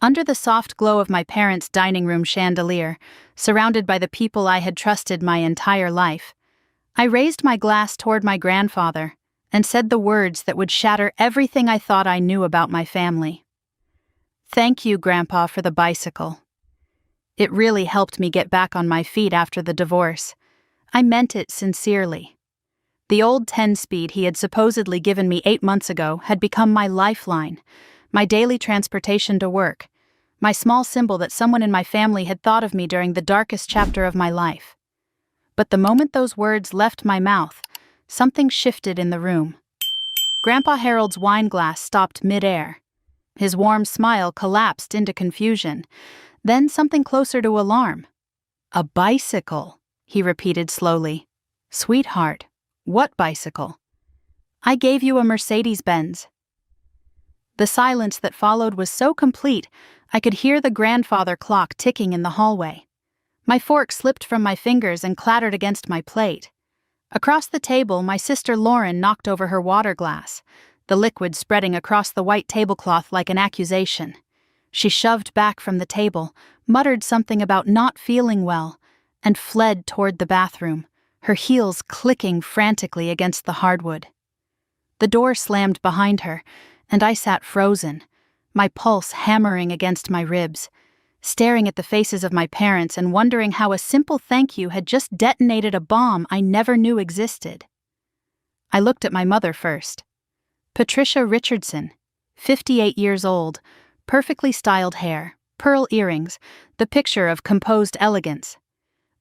Under the soft glow of my parents' dining room chandelier, surrounded by the people I had trusted my entire life, I raised my glass toward my grandfather and said the words that would shatter everything I thought I knew about my family. "Thank you, Grandpa, for the bicycle. It really helped me get back on my feet after the divorce. I meant it sincerely." The old 10-speed he had supposedly given me 8 months ago had become my lifeline, my daily transportation to work, my small symbol that someone in my family had thought of me during the darkest chapter of my life. But the moment those words left my mouth, something shifted in the room. Grandpa Harold's wine glass stopped mid-air. His warm smile collapsed into confusion, then something closer to alarm. "A bicycle," he repeated slowly. "Sweetheart, what bicycle?" "I gave you a Mercedes Benz." The silence that followed was so complete, I could hear the grandfather clock ticking in the hallway. My fork slipped from my fingers and clattered against my plate. Across the table, my sister Lauren knocked over her water glass, the liquid spreading across the white tablecloth like an accusation. She shoved back from the table, muttered something about not feeling well, and fled toward the bathroom, her heels clicking frantically against the hardwood. The door slammed behind her, and I sat frozen, my pulse hammering against my ribs, staring at the faces of my parents and wondering how a simple thank you had just detonated a bomb I never knew existed. I looked at my mother first. Patricia Richardson, 58 years old, perfectly styled hair, pearl earrings, the picture of composed elegance.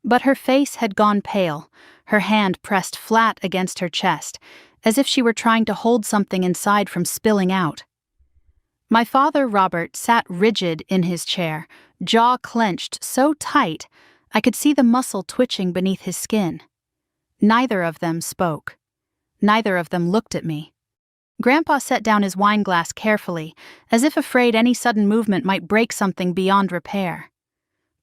But her face had gone pale, her hand pressed flat against her chest, as if she were trying to hold something inside from spilling out. My father, Robert, sat rigid in his chair, jaw clenched so tight I could see the muscle twitching beneath his skin. Neither of them spoke. Neither of them looked at me. Grandpa set down his wine glass carefully, as if afraid any sudden movement might break something beyond repair.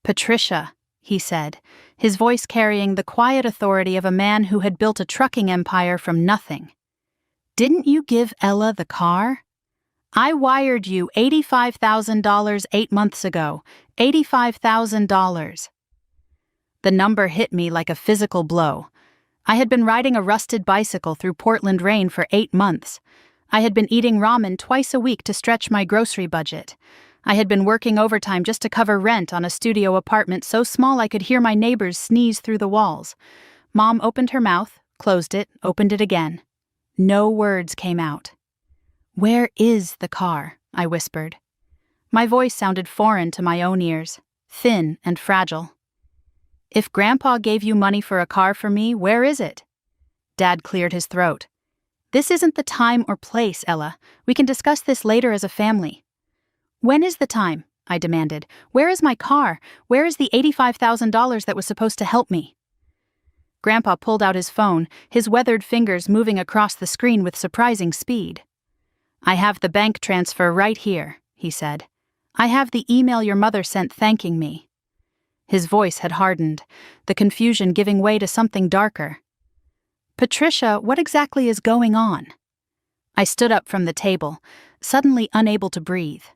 "Patricia," he said, his voice carrying the quiet authority of a man who had built a trucking empire from nothing. "Didn't you give Ella the car? I wired you $85,000 8 months ago. $85,000. The number hit me like a physical blow. I had been riding a rusted bicycle through Portland rain for 8 months. I had been eating ramen twice a week to stretch my grocery budget. I had been working overtime just to cover rent on a studio apartment so small I could hear my neighbors sneeze through the walls. Mom opened her mouth, closed it, opened it again. No words came out. "Where is the car?" I whispered. My voice sounded foreign to my own ears, thin and fragile. "If Grandpa gave you money for a car for me, where is it?" Dad cleared his throat. "This isn't the time or place, Ella. We can discuss this later as a family." "When is the time?" I demanded. "Where is my car? Where is the $85,000 that was supposed to help me?" Grandpa pulled out his phone, his weathered fingers moving across the screen with surprising speed. "I have the bank transfer right here," he said. "I have the email your mother sent thanking me." His voice had hardened, the confusion giving way to something darker. "Patricia, what exactly is going on?" I stood up from the table, suddenly unable to breathe.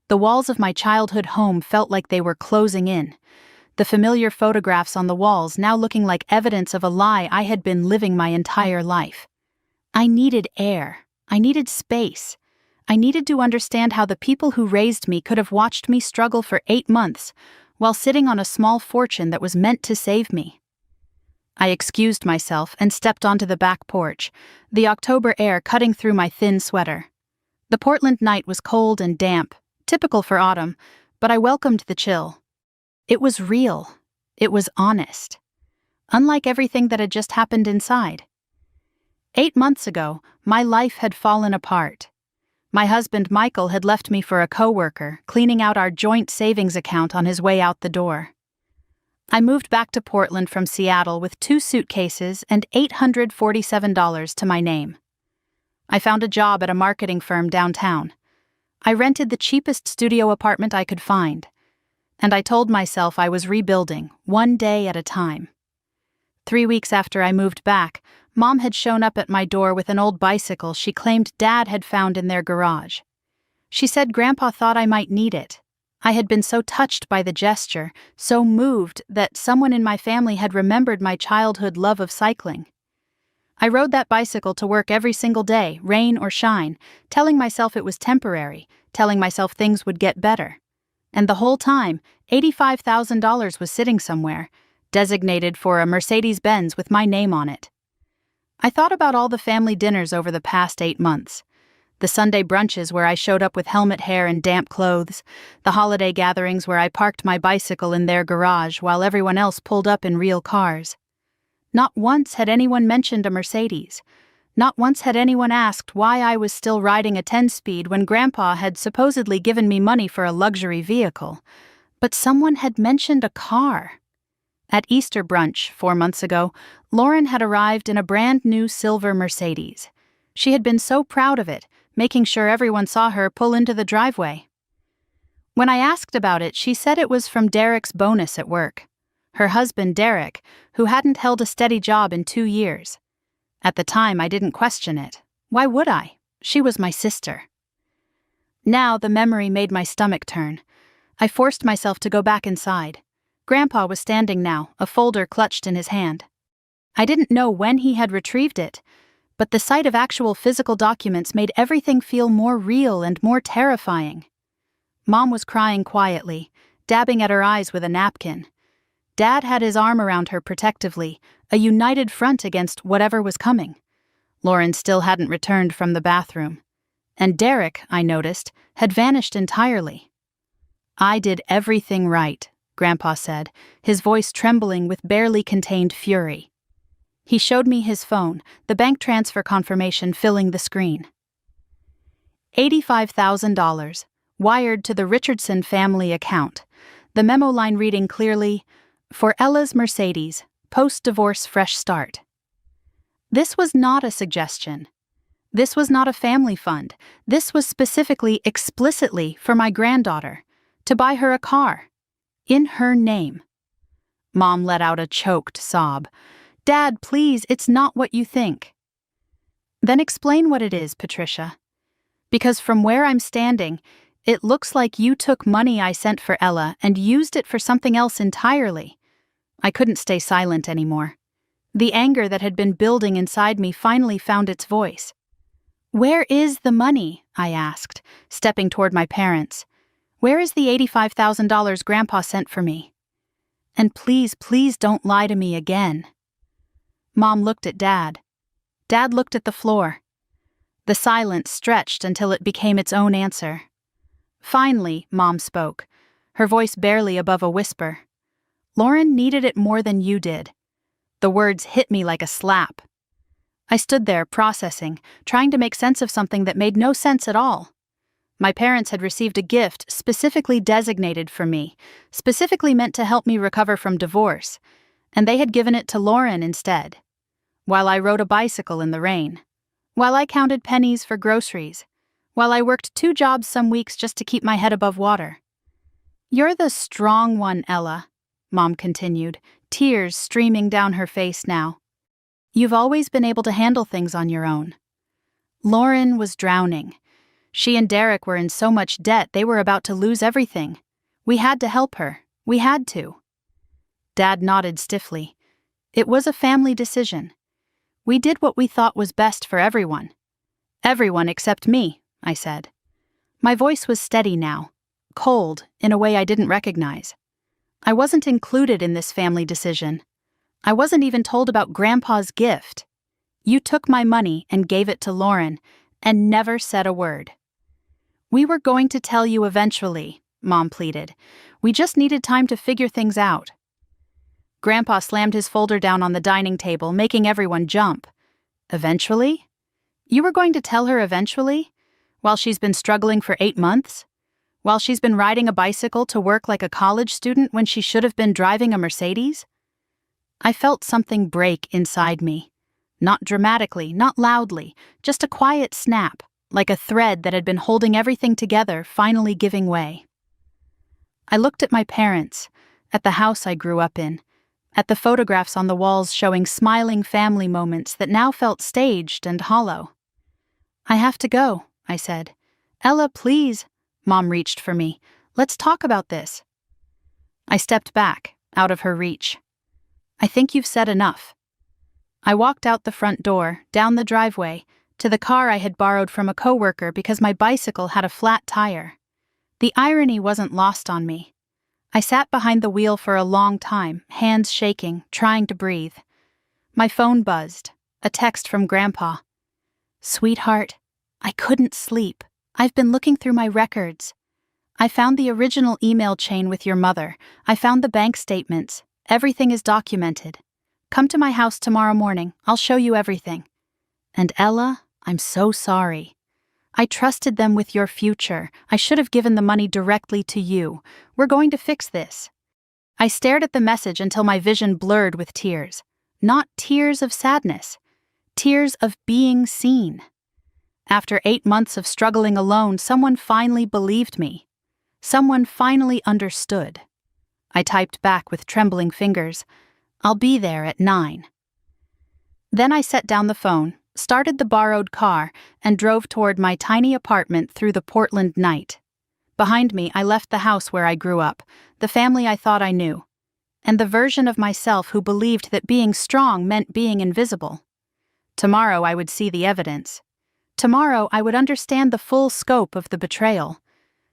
The walls of my childhood home felt like they were closing in, the familiar photographs on the walls now looking like evidence of a lie I had been living my entire life. I needed air. I needed space. I needed to understand how the people who raised me could have watched me struggle for 8 months while sitting on a small fortune that was meant to save me. I excused myself and stepped onto the back porch, the October air cutting through my thin sweater. The Portland night was cold and damp, typical for autumn, but I welcomed the chill. It was real. It was honest. Unlike everything that had just happened inside. 8 months ago, my life had fallen apart. My husband Michael had left me for a coworker, cleaning out our joint savings account on his way out the door. I moved back to Portland from Seattle with 2 suitcases and $847 to my name. I found a job at a marketing firm downtown. I rented the cheapest studio apartment I could find, and I told myself I was rebuilding, one day at a time. 3 weeks after I moved back, Mom had shown up at my door with an old bicycle she claimed Dad had found in their garage. She said Grandpa thought I might need it. I had been so touched by the gesture, so moved that someone in my family had remembered my childhood love of cycling. I rode that bicycle to work every single day, rain or shine, telling myself it was temporary, telling myself things would get better. And the whole time, $85,000 was sitting somewhere, designated for a Mercedes Benz with my name on it. I thought about all the family dinners over the past 8 months. The Sunday brunches where I showed up with helmet hair and damp clothes, the holiday gatherings where I parked my bicycle in their garage while everyone else pulled up in real cars. Not once had anyone mentioned a Mercedes. Not once had anyone asked why I was still riding a 10-speed when Grandpa had supposedly given me money for a luxury vehicle. But someone had mentioned a car. At Easter brunch 4 months ago, Lauren had arrived in a brand new silver Mercedes. She had been so proud of it, making sure everyone saw her pull into the driveway. When I asked about it, she said it was from Derek's bonus at work. Her husband, Derek, who hadn't held a steady job in 2 years. At the time, I didn't question it. Why would I? She was my sister. Now, the memory made my stomach turn. I forced myself to go back inside. Grandpa was standing now, a folder clutched in his hand. I didn't know when he had retrieved it, but the sight of actual physical documents made everything feel more real and more terrifying. Mom was crying quietly, dabbing at her eyes with a napkin. Dad had his arm around her protectively, a united front against whatever was coming. Lauren still hadn't returned from the bathroom. And Derek, I noticed, had vanished entirely. "I did everything right," Grandpa said, his voice trembling with barely contained fury. He showed me his phone, the bank transfer confirmation filling the screen. $85,000, wired to the Richardson family account, the memo line reading clearly, "For Ella's Mercedes, post-divorce fresh start." This was not a suggestion. This was not a family fund. This was specifically, explicitly for my granddaughter, to buy her a car. In her name. Mom let out a choked sob. "Dad, please, it's not what you think." "Then explain what it is, Patricia. Because from where I'm standing, it looks like you took money I sent for Ella and used it for something else entirely." I couldn't stay silent anymore. The anger that had been building inside me finally found its voice. "Where is the money?" I asked, stepping toward my parents. "Where is the $85,000 Grandpa sent for me? And please, please don't lie to me again." Mom looked at Dad. Dad looked at the floor. The silence stretched until it became its own answer. Finally, Mom spoke, her voice barely above a whisper. "Lauren needed it more than you did." The words hit me like a slap. I stood there, processing, trying to make sense of something that made no sense at all. My parents had received a gift specifically designated for me, specifically meant to help me recover from divorce, and they had given it to Lauren instead. While I rode a bicycle in the rain. While I counted pennies for groceries. While I worked 2 jobs some weeks just to keep my head above water. "You're the strong one, Ella," Mom continued, tears streaming down her face now. "You've always been able to handle things on your own." Lauren was drowning. She and Derek were in so much debt they were about to lose everything. We had to help her. We had to. Dad nodded stiffly. It was a family decision. We did what we thought was best for everyone. "Everyone except me," I said. My voice was steady now, cold in a way I didn't recognize. I wasn't included in this family decision. I wasn't even told about Grandpa's gift. You took my money and gave it to Lauren, and never said a word. "We were going to tell you eventually," Mom pleaded. "We just needed time to figure things out." Grandpa slammed his folder down on the dining table, making everyone jump. "Eventually? You were going to tell her eventually? While she's been struggling for 8 months? While she's been riding a bicycle to work like a college student when she should have been driving a Mercedes?" I felt something break inside me. Not dramatically, not loudly, just a quiet snap, like a thread that had been holding everything together finally giving way. I looked at my parents, at the house I grew up in, at the photographs on the walls showing smiling family moments that now felt staged and hollow. "I have to go," I said. "Ella, please." Mom reached for me. Let's talk about this." I stepped back, out of her reach. "I think you've said enough." I walked out the front door, down the driveway, to the car I had borrowed from a coworker because my bicycle had a flat tire. The irony wasn't lost on me. I sat behind the wheel for a long time, hands shaking, trying to breathe. My phone buzzed, a text from Grandpa. "Sweetheart, I couldn't sleep. I've been looking through my records. I found the original email chain with your mother. I found the bank statements. Everything is documented. Come to my house tomorrow morning. I'll show you everything. And Ella, I'm so sorry. I trusted them with your future. I should have given the money directly to you. We're going to fix this." I stared at the message until my vision blurred with tears. Not tears of sadness. Tears of being seen. After 8 months of struggling alone, someone finally believed me. Someone finally understood. I typed back with trembling fingers, "I'll be there at 9. Then I set down the phone, started the borrowed car, and drove toward my tiny apartment through the Portland night. Behind me, I left the house where I grew up, the family I thought I knew, and the version of myself who believed that being strong meant being invisible. Tomorrow I would see the evidence. Tomorrow I would understand the full scope of the betrayal.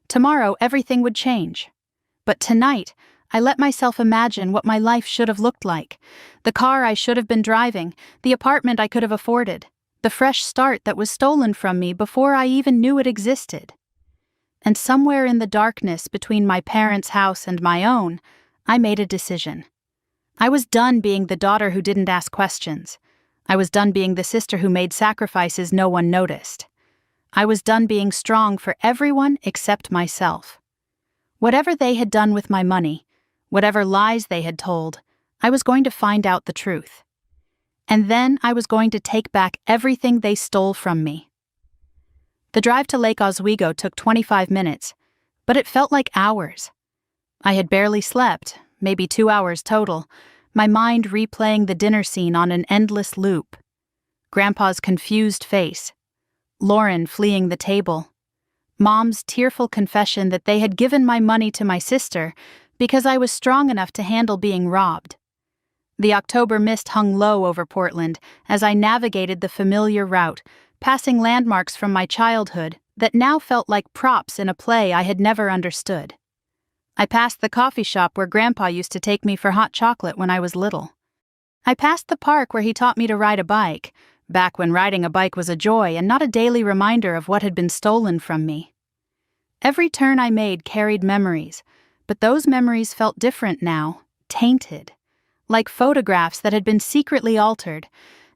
Tomorrow everything would change. But tonight, I let myself imagine what my life should have looked like, the car I should have been driving, the apartment I could have afforded, the fresh start that was stolen from me before I even knew it existed. And somewhere in the darkness between my parents' house and my own, I made a decision. I was done being the daughter who didn't ask questions. I was done being the sister who made sacrifices no one noticed. I was done being strong for everyone except myself. Whatever they had done with my money, whatever lies they had told, I was going to find out the truth. And then I was going to take back everything they stole from me. The drive to Lake Oswego took 25 minutes, but it felt like hours. I had barely slept, maybe 2 hours total, my mind replaying the dinner scene on an endless loop. Grandpa's confused face, Lauren fleeing the table, Mom's tearful confession that they had given my money to my sister because I was strong enough to handle being robbed. The October mist hung low over Portland as I navigated the familiar route, passing landmarks from my childhood that now felt like props in a play I had never understood. I passed the coffee shop where Grandpa used to take me for hot chocolate when I was little. I passed the park where he taught me to ride a bike, back when riding a bike was a joy and not a daily reminder of what had been stolen from me. Every turn I made carried memories, but those memories felt different now, tainted, like photographs that had been secretly altered,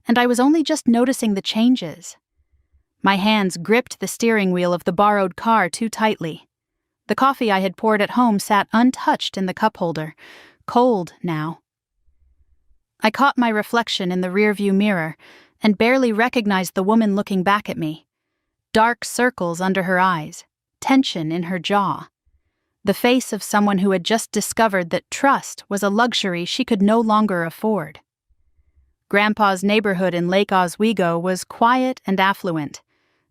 and I was only just noticing the changes. My hands gripped the steering wheel of the borrowed car too tightly. The coffee I had poured at home sat untouched in the cup holder, cold now. I caught my reflection in the rearview mirror and barely recognized the woman looking back at me. Dark circles under her eyes, tension in her jaw. The face of someone who had just discovered that trust was a luxury she could no longer afford. Grandpa's neighborhood in Lake Oswego was quiet and affluent,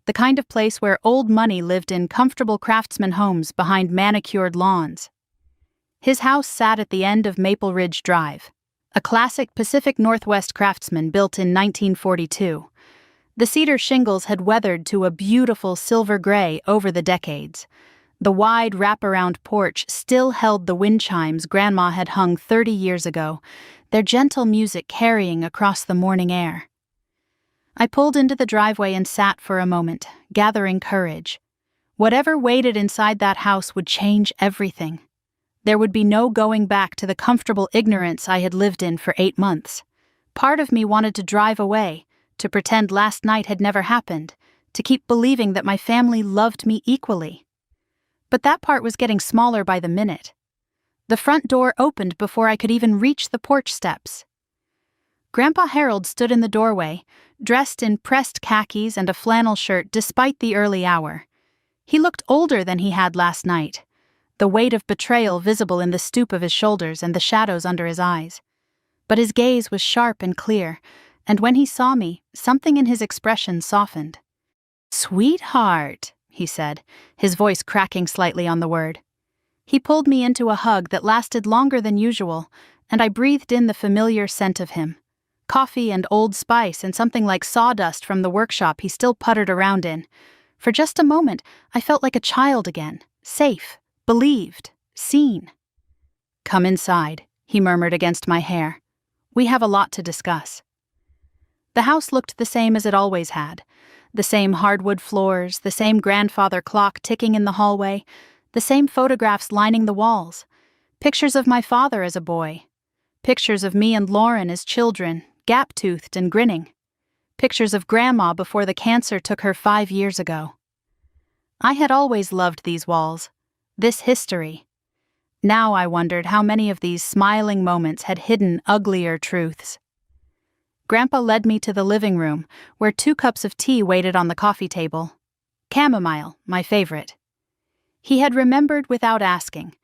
the kind of place where old money lived in comfortable craftsman homes behind manicured lawns. His house sat at the end of Maple Ridge Drive, a classic Pacific Northwest craftsman built in 1942. The cedar shingles had weathered to a beautiful silver gray over the decades. The wide wraparound porch still held the wind chimes Grandma had hung 30 years ago, their gentle music carrying across the morning air. I pulled into the driveway and sat for a moment, gathering courage. Whatever waited inside that house would change everything. There would be no going back to the comfortable ignorance I had lived in for 8 months. Part of me wanted to drive away, to pretend last night had never happened, to keep believing that my family loved me equally. But that part was getting smaller by the minute. The front door opened before I could even reach the porch steps. Grandpa Harold stood in the doorway, dressed in pressed khakis and a flannel shirt despite the early hour. He looked older than he had last night, the weight of betrayal visible in the stoop of his shoulders and the shadows under his eyes. But his gaze was sharp and clear, and when he saw me, something in his expression softened. "Sweetheart," he said, his voice cracking slightly on the word. He pulled me into a hug that lasted longer than usual, and I breathed in the familiar scent of him. Coffee and Old Spice and something like sawdust from the workshop he still puttered around in. For just a moment, I felt like a child again, safe, believed, seen. "Come inside," he murmured against my hair. "We have a lot to discuss." The house looked the same as it always had. The same hardwood floors, the same grandfather clock ticking in the hallway, the same photographs lining the walls. Pictures of my father as a boy. Pictures of me and Lauren as children, gap-toothed and grinning. Pictures of Grandma before the cancer took her 5 years ago. I had always loved these walls, this history. Now I wondered how many of these smiling moments had hidden uglier truths. Grandpa led me to the living room, where 2 cups of tea waited on the coffee table. Chamomile, my favorite. He had remembered without asking,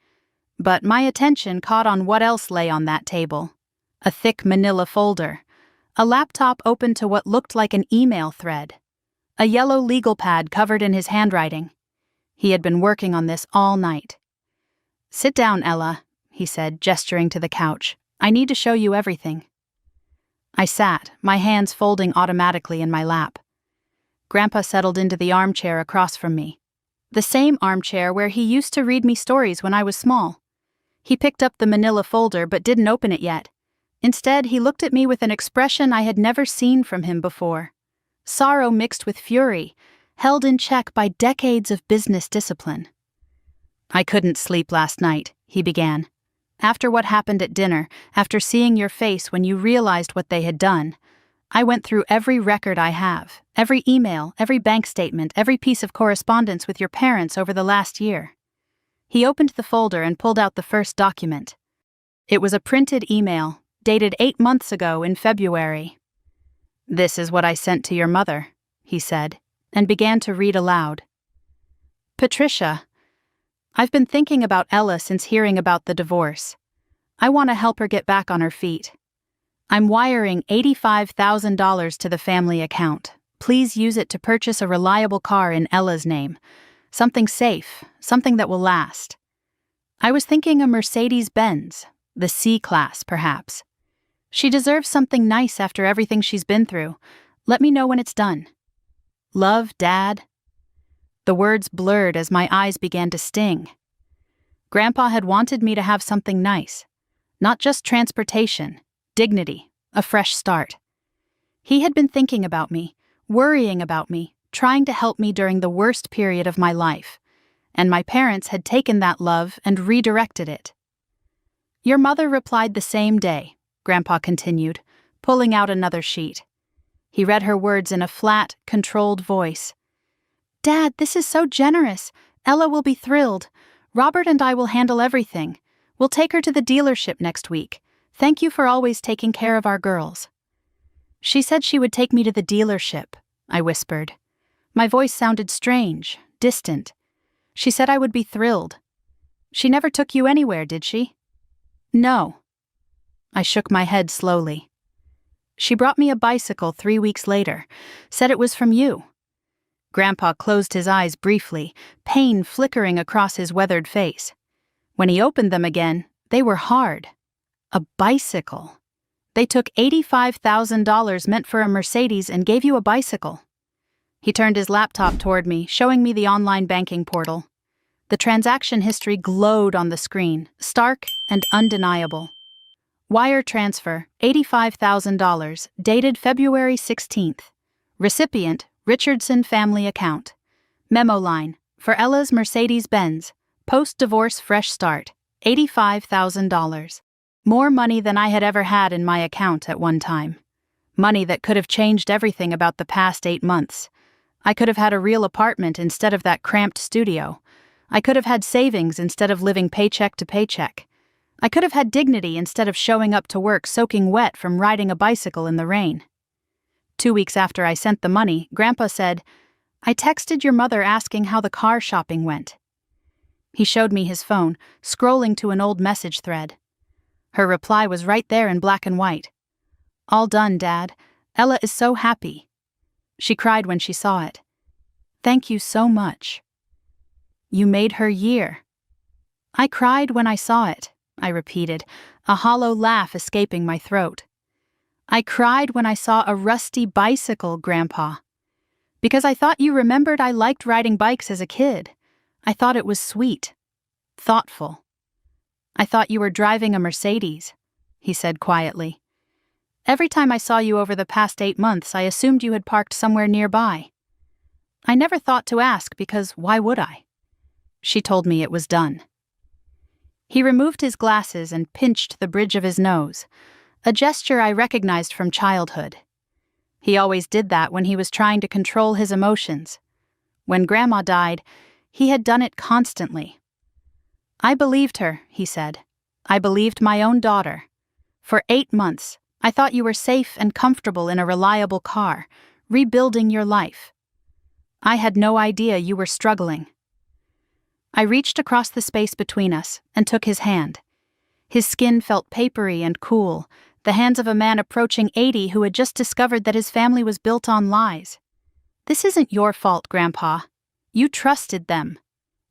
but my attention caught on what else lay on that table. A thick manila folder, a laptop open to what looked like an email thread, a yellow legal pad covered in his handwriting. He had been working on this all night. "Sit down, Ella," he said, gesturing to the couch. "I need to show you everything." I sat, my hands folding automatically in my lap. Grandpa settled into the armchair across from me. The same armchair where he used to read me stories when I was small. He picked up the manila folder but didn't open it yet. Instead, he looked at me with an expression I had never seen from him before. Sorrow mixed with fury, held in check by decades of business discipline. "I couldn't sleep last night," he began. "After what happened at dinner, after seeing your face when you realized what they had done, I went through every record I have, every email, every bank statement, every piece of correspondence with your parents over the last year." He opened the folder and pulled out the first document. It was a printed email, dated 8 months ago in February. "This is what I sent to your mother," he said, and began to read aloud. "Patricia, I've been thinking about Ella since hearing about the divorce. I want to help her get back on her feet. I'm wiring $85,000 to the family account. Please use it to purchase a reliable car in Ella's name. Something safe, something that will last. I was thinking a Mercedes Benz, the C-Class perhaps. She deserves something nice after everything she's been through. Let me know when it's done. Love, Dad." The words blurred as my eyes began to sting. Grandpa had wanted me to have something nice. Not just transportation, dignity, a fresh start. He had been thinking about me, worrying about me, trying to help me during the worst period of my life. And my parents had taken that love and redirected it. "Your mother replied the same day," Grandpa continued, pulling out another sheet. He read her words in a flat, controlled voice. "Dad, this is so generous. Ella will be thrilled. Robert and I will handle everything. We'll take her to the dealership next week. Thank you for always taking care of our girls." "She said she would take me to the dealership," I whispered. My voice sounded strange, distant. "She said I would be thrilled. She never took you anywhere, did she?" "No." I shook my head slowly. "She brought me a bicycle 3 weeks later, said it was from you." Grandpa closed his eyes briefly, pain flickering across his weathered face. When he opened them again, they were hard. A bicycle. They took $85,000 meant for a Mercedes and gave you a bicycle. He turned his laptop toward me, showing me the online banking portal. The transaction history glowed on the screen, stark and undeniable. Wire transfer, $85,000, dated February 16th. Recipient, Richardson family account. Memo line, for Ella's Mercedes Benz, post-divorce fresh start, $85,000. More money than I had ever had in my account at one time. Money that could have changed everything about the past 8 months. I could have had a real apartment instead of that cramped studio. I could have had savings instead of living paycheck to paycheck. I could have had dignity instead of showing up to work soaking wet from riding a bicycle in the rain. 2 weeks after I sent the money, Grandpa said, "I texted your mother asking how the car shopping went." He showed me his phone, scrolling to an old message thread. Her reply was right there in black and white. "All done, Dad. Ella is so happy." She cried when she saw it. "Thank you so much. You made her year." I cried when I saw it, I repeated, a hollow laugh escaping my throat. I cried when I saw a rusty bicycle, Grandpa. Because I thought you remembered I liked riding bikes as a kid. I thought it was sweet, thoughtful. I thought you were driving a Mercedes, he said quietly. Every time I saw you over the past 8 months, I assumed you had parked somewhere nearby. I never thought to ask because why would I? She told me it was done. He removed his glasses and pinched the bridge of his nose, a gesture I recognized from childhood. He always did that when he was trying to control his emotions. When Grandma died, he had done it constantly. I believed her, he said. I believed my own daughter. For 8 months, I thought you were safe and comfortable in a reliable car, rebuilding your life. I had no idea you were struggling. I reached across the space between us and took his hand. His skin felt papery and cool, the hands of a man approaching 80 who had just discovered that his family was built on lies. This isn't your fault, Grandpa. You trusted them.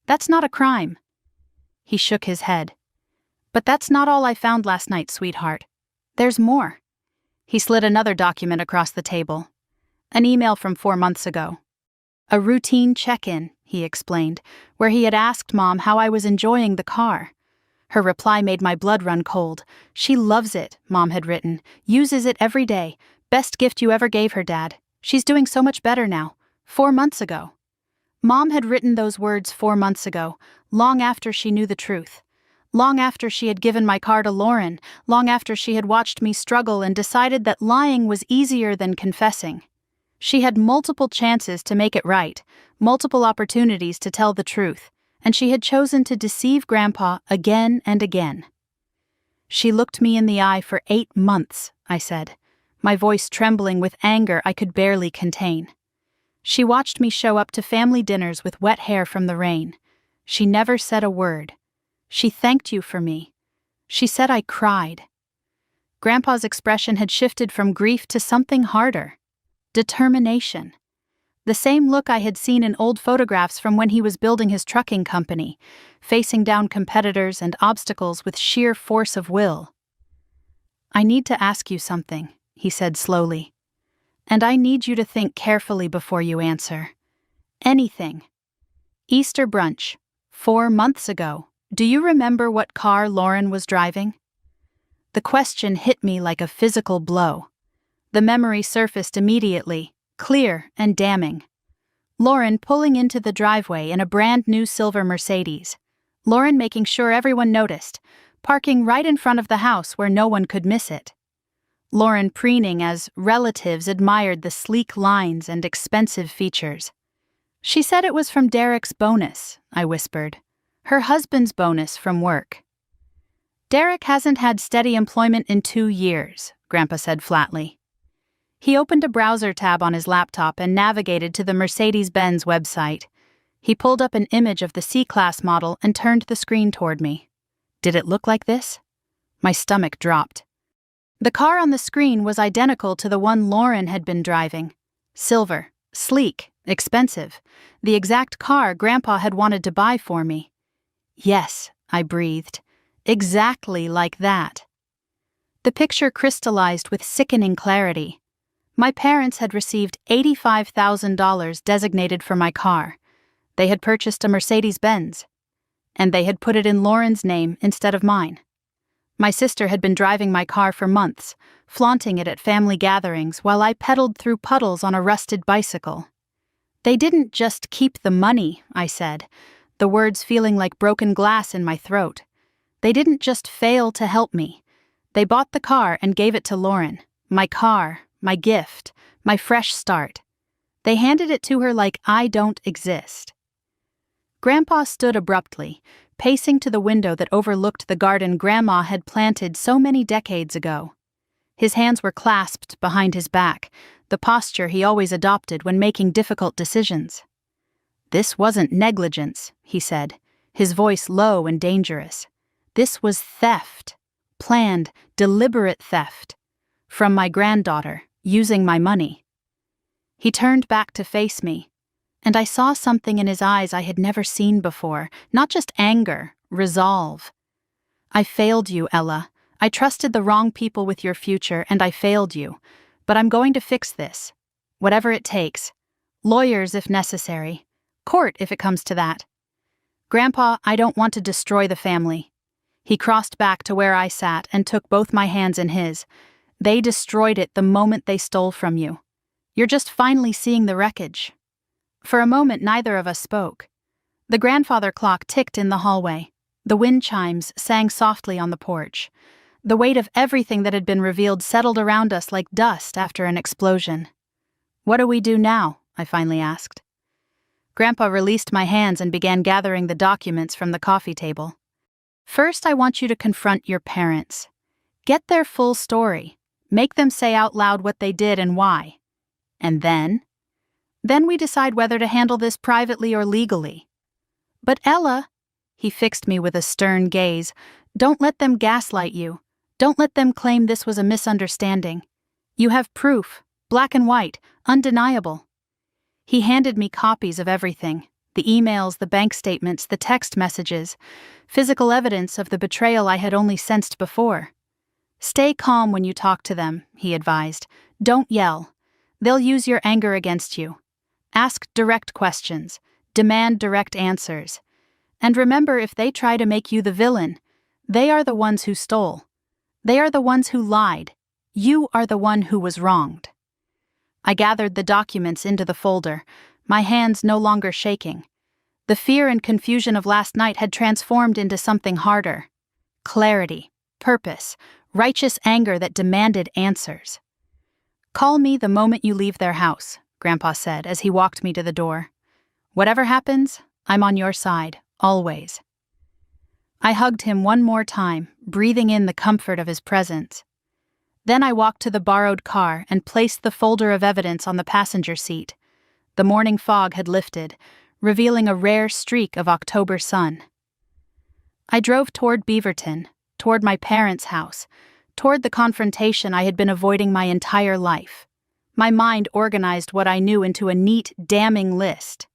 That's not a crime. He shook his head. But that's not all I found last night, sweetheart. There's more. He slid another document across the table. An email from 4 months ago. A routine check-in, he explained, where he had asked Mom how I was enjoying the car. Her reply made my blood run cold. She loves it, Mom had written. Uses it every day. Best gift you ever gave her, Dad. She's doing so much better now. 4 months ago. Mom had written those words 4 months ago, long after she knew the truth. Long after she had given my car to Lauren, long after she had watched me struggle and decided that lying was easier than confessing. She had multiple chances to make it right, multiple opportunities to tell the truth, and she had chosen to deceive Grandpa again and again. She looked me in the eye for 8 months, I said, my voice trembling with anger I could barely contain. She watched me show up to family dinners with wet hair from the rain. She never said a word. She thanked you for me. She said I cried. Grandpa's expression had shifted from grief to something harder. Determination. The same look I had seen in old photographs from when he was building his trucking company, facing down competitors and obstacles with sheer force of will. I need to ask you something, he said slowly. And I need you to think carefully before you answer. Anything. Easter brunch, 4 months ago. Do you remember what car Lauren was driving? The question hit me like a physical blow. The memory surfaced immediately, clear and damning. Lauren pulling into the driveway in a brand new silver Mercedes. Lauren making sure everyone noticed, parking right in front of the house where no one could miss it. Lauren preening as relatives admired the sleek lines and expensive features. She said it was from Derek's bonus, I whispered. Her husband's bonus from work. Derek hasn't had steady employment in 2 years, Grandpa said flatly. He opened a browser tab on his laptop and navigated to the Mercedes Benz website. He pulled up an image of the C-Class model and turned the screen toward me. Did it look like this? My stomach dropped. The car on the screen was identical to the one Lauren had been driving. Silver, sleek, expensive. The exact car Grandpa had wanted to buy for me. Yes, I breathed. Exactly like that. The picture crystallized with sickening clarity. My parents had received $85,000 designated for my car. They had purchased a Mercedes Benz. And they had put it in Lauren's name instead of mine. My sister had been driving my car for months, flaunting it at family gatherings while I pedaled through puddles on a rusted bicycle. They didn't just keep the money, I said, the words feeling like broken glass in my throat. They didn't just fail to help me. They bought the car and gave it to Lauren. My car, my gift, my fresh start. They handed it to her like I don't exist. Grandpa stood abruptly, pacing to the window that overlooked the garden Grandma had planted so many decades ago. His hands were clasped behind his back, the posture he always adopted when making difficult decisions. This wasn't negligence, he said, his voice low and dangerous. This was theft. Planned, deliberate theft. From my granddaughter, using my money. He turned back to face me, and I saw something in his eyes I had never seen before, not just anger, resolve. I failed you, Ella. I trusted the wrong people with your future, and I failed you. But I'm going to fix this. Whatever it takes. Lawyers if necessary. Court if it comes to that. Grandpa, I don't want to destroy the family. He crossed back to where I sat and took both my hands in his. They destroyed it the moment they stole from you. You're just finally seeing the wreckage. For a moment, neither of us spoke. The grandfather clock ticked in the hallway. The wind chimes sang softly on the porch. The weight of everything that had been revealed settled around us like dust after an explosion. What do we do now? I finally asked. Grandpa released my hands and began gathering the documents from the coffee table. First, I want you to confront your parents. Get their full story. Make them say out loud what they did and why. And then we decide whether to handle this privately or legally. But Ella, he fixed me with a stern gaze, don't let them gaslight you. Don't let them claim this was a misunderstanding. You have proof, black and white, undeniable. He handed me copies of everything, the emails, the bank statements, the text messages, physical evidence of the betrayal I had only sensed before. Stay calm when you talk to them, he advised. Don't yell. They'll use your anger against you. Ask direct questions. Demand direct answers. And remember, if they try to make you the villain, they are the ones who stole. They are the ones who lied. You are the one who was wronged. I gathered the documents into the folder, my hands no longer shaking. The fear and confusion of last night had transformed into something harder. Clarity, purpose, righteous anger that demanded answers. Call me the moment you leave their house, Grandpa said as he walked me to the door. Whatever happens, I'm on your side, always. I hugged him one more time, breathing in the comfort of his presence. Then I walked to the borrowed car and placed the folder of evidence on the passenger seat. The morning fog had lifted, revealing a rare streak of October sun. I drove toward Beaverton, toward my parents' house, toward the confrontation I had been avoiding my entire life. My mind organized what I knew into a neat, damning list.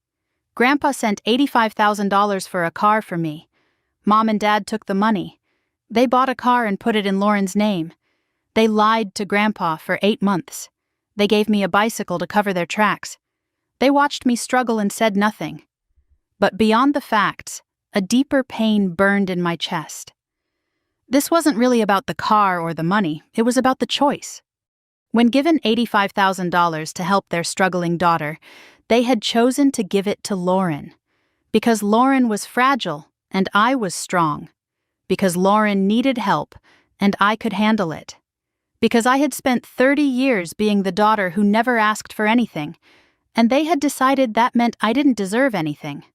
Grandpa sent $85,000 for a car for me. Mom and Dad took the money. They bought a car and put it in Lauren's name. They lied to Grandpa for 8 months. They gave me a bicycle to cover their tracks. They watched me struggle and said nothing. But beyond the facts, a deeper pain burned in my chest. This wasn't really about the car or the money, it was about the choice. When given $85,000 to help their struggling daughter, they had chosen to give it to Lauren. Because Lauren was fragile and I was strong. Because Lauren needed help and I could handle it. Because I had spent 30 years being the daughter who never asked for anything, and they had decided that meant I didn't deserve anything.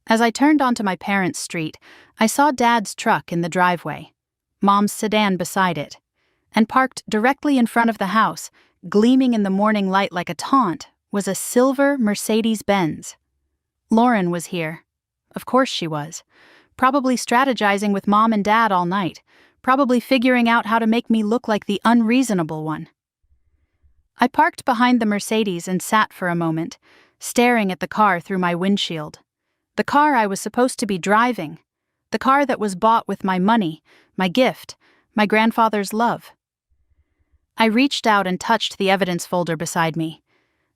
As I turned onto my parents' street, I saw Dad's truck in the driveway, Mom's sedan beside it, and parked directly in front of the house, gleaming in the morning light like a taunt, was a silver Mercedes Benz. Lauren was here. Of course she was. Probably strategizing with Mom and Dad all night, probably figuring out how to make me look like the unreasonable one. I parked behind the Mercedes and sat for a moment, staring at the car through my windshield. The car I was supposed to be driving. The car that was bought with my money, my gift, my grandfather's love. I reached out and touched the evidence folder beside me.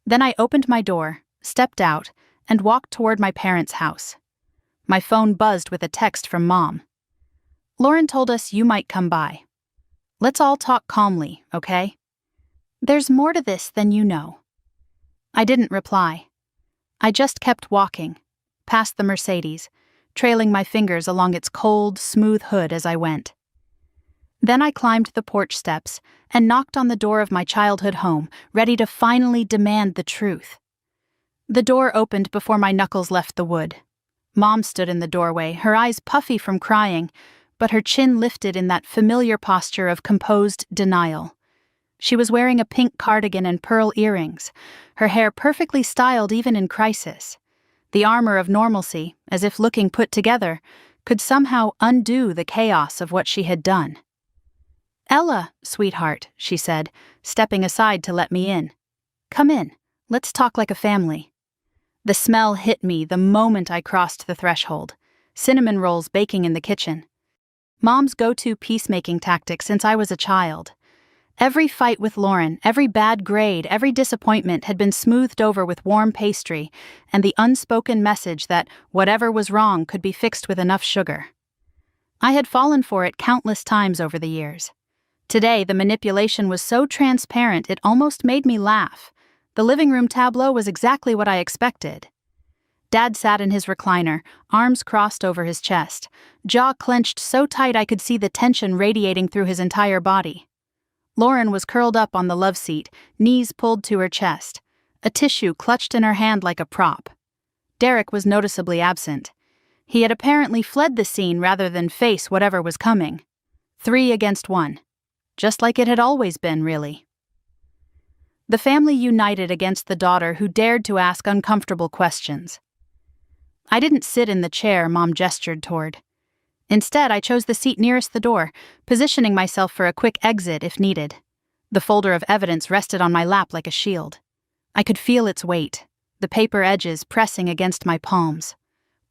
Then I opened my door, stepped out, and walked toward my parents' house. My phone buzzed with a text from Mom. Lauren told us you might come by. Let's all talk calmly, okay? There's more to this than you know. I didn't reply. I just kept walking, past the Mercedes, trailing my fingers along its cold, smooth hood as I went. Then I climbed the porch steps and knocked on the door of my childhood home, ready to finally demand the truth. The door opened before my knuckles left the wood. Mom stood in the doorway, her eyes puffy from crying, but her chin lifted in that familiar posture of composed denial. She was wearing a pink cardigan and pearl earrings, her hair perfectly styled even in crisis. The armor of normalcy, as if looking put together, could somehow undo the chaos of what she had done. "Ella, sweetheart," she said, stepping aside to let me in. "Come in. Let's talk like a family." The smell hit me the moment I crossed the threshold. cinnamon rolls baking in the kitchen. Mom's go-to peacemaking tactic since I was a child. Every fight with Lauren, every bad grade, every disappointment had been smoothed over with warm pastry and the unspoken message that whatever was wrong could be fixed with enough sugar. I had fallen for it countless times over the years. Today, the manipulation was so transparent it almost made me laugh. The living room tableau was exactly what I expected. Dad sat in his recliner, arms crossed over his chest, jaw clenched so tight I could see the tension radiating through his entire body. Lauren was curled up on the love seat, knees pulled to her chest, a tissue clutched in her hand like a prop. Derek was noticeably absent. He had apparently fled the scene rather than face whatever was coming. 3 against 1. Just like it had always been, really. The family united against the daughter who dared to ask uncomfortable questions. I didn't sit in the chair Mom gestured toward. Instead, I chose the seat nearest the door, positioning myself for a quick exit if needed. The folder of evidence rested on my lap like a shield. I could feel its weight, the paper edges pressing against my palms.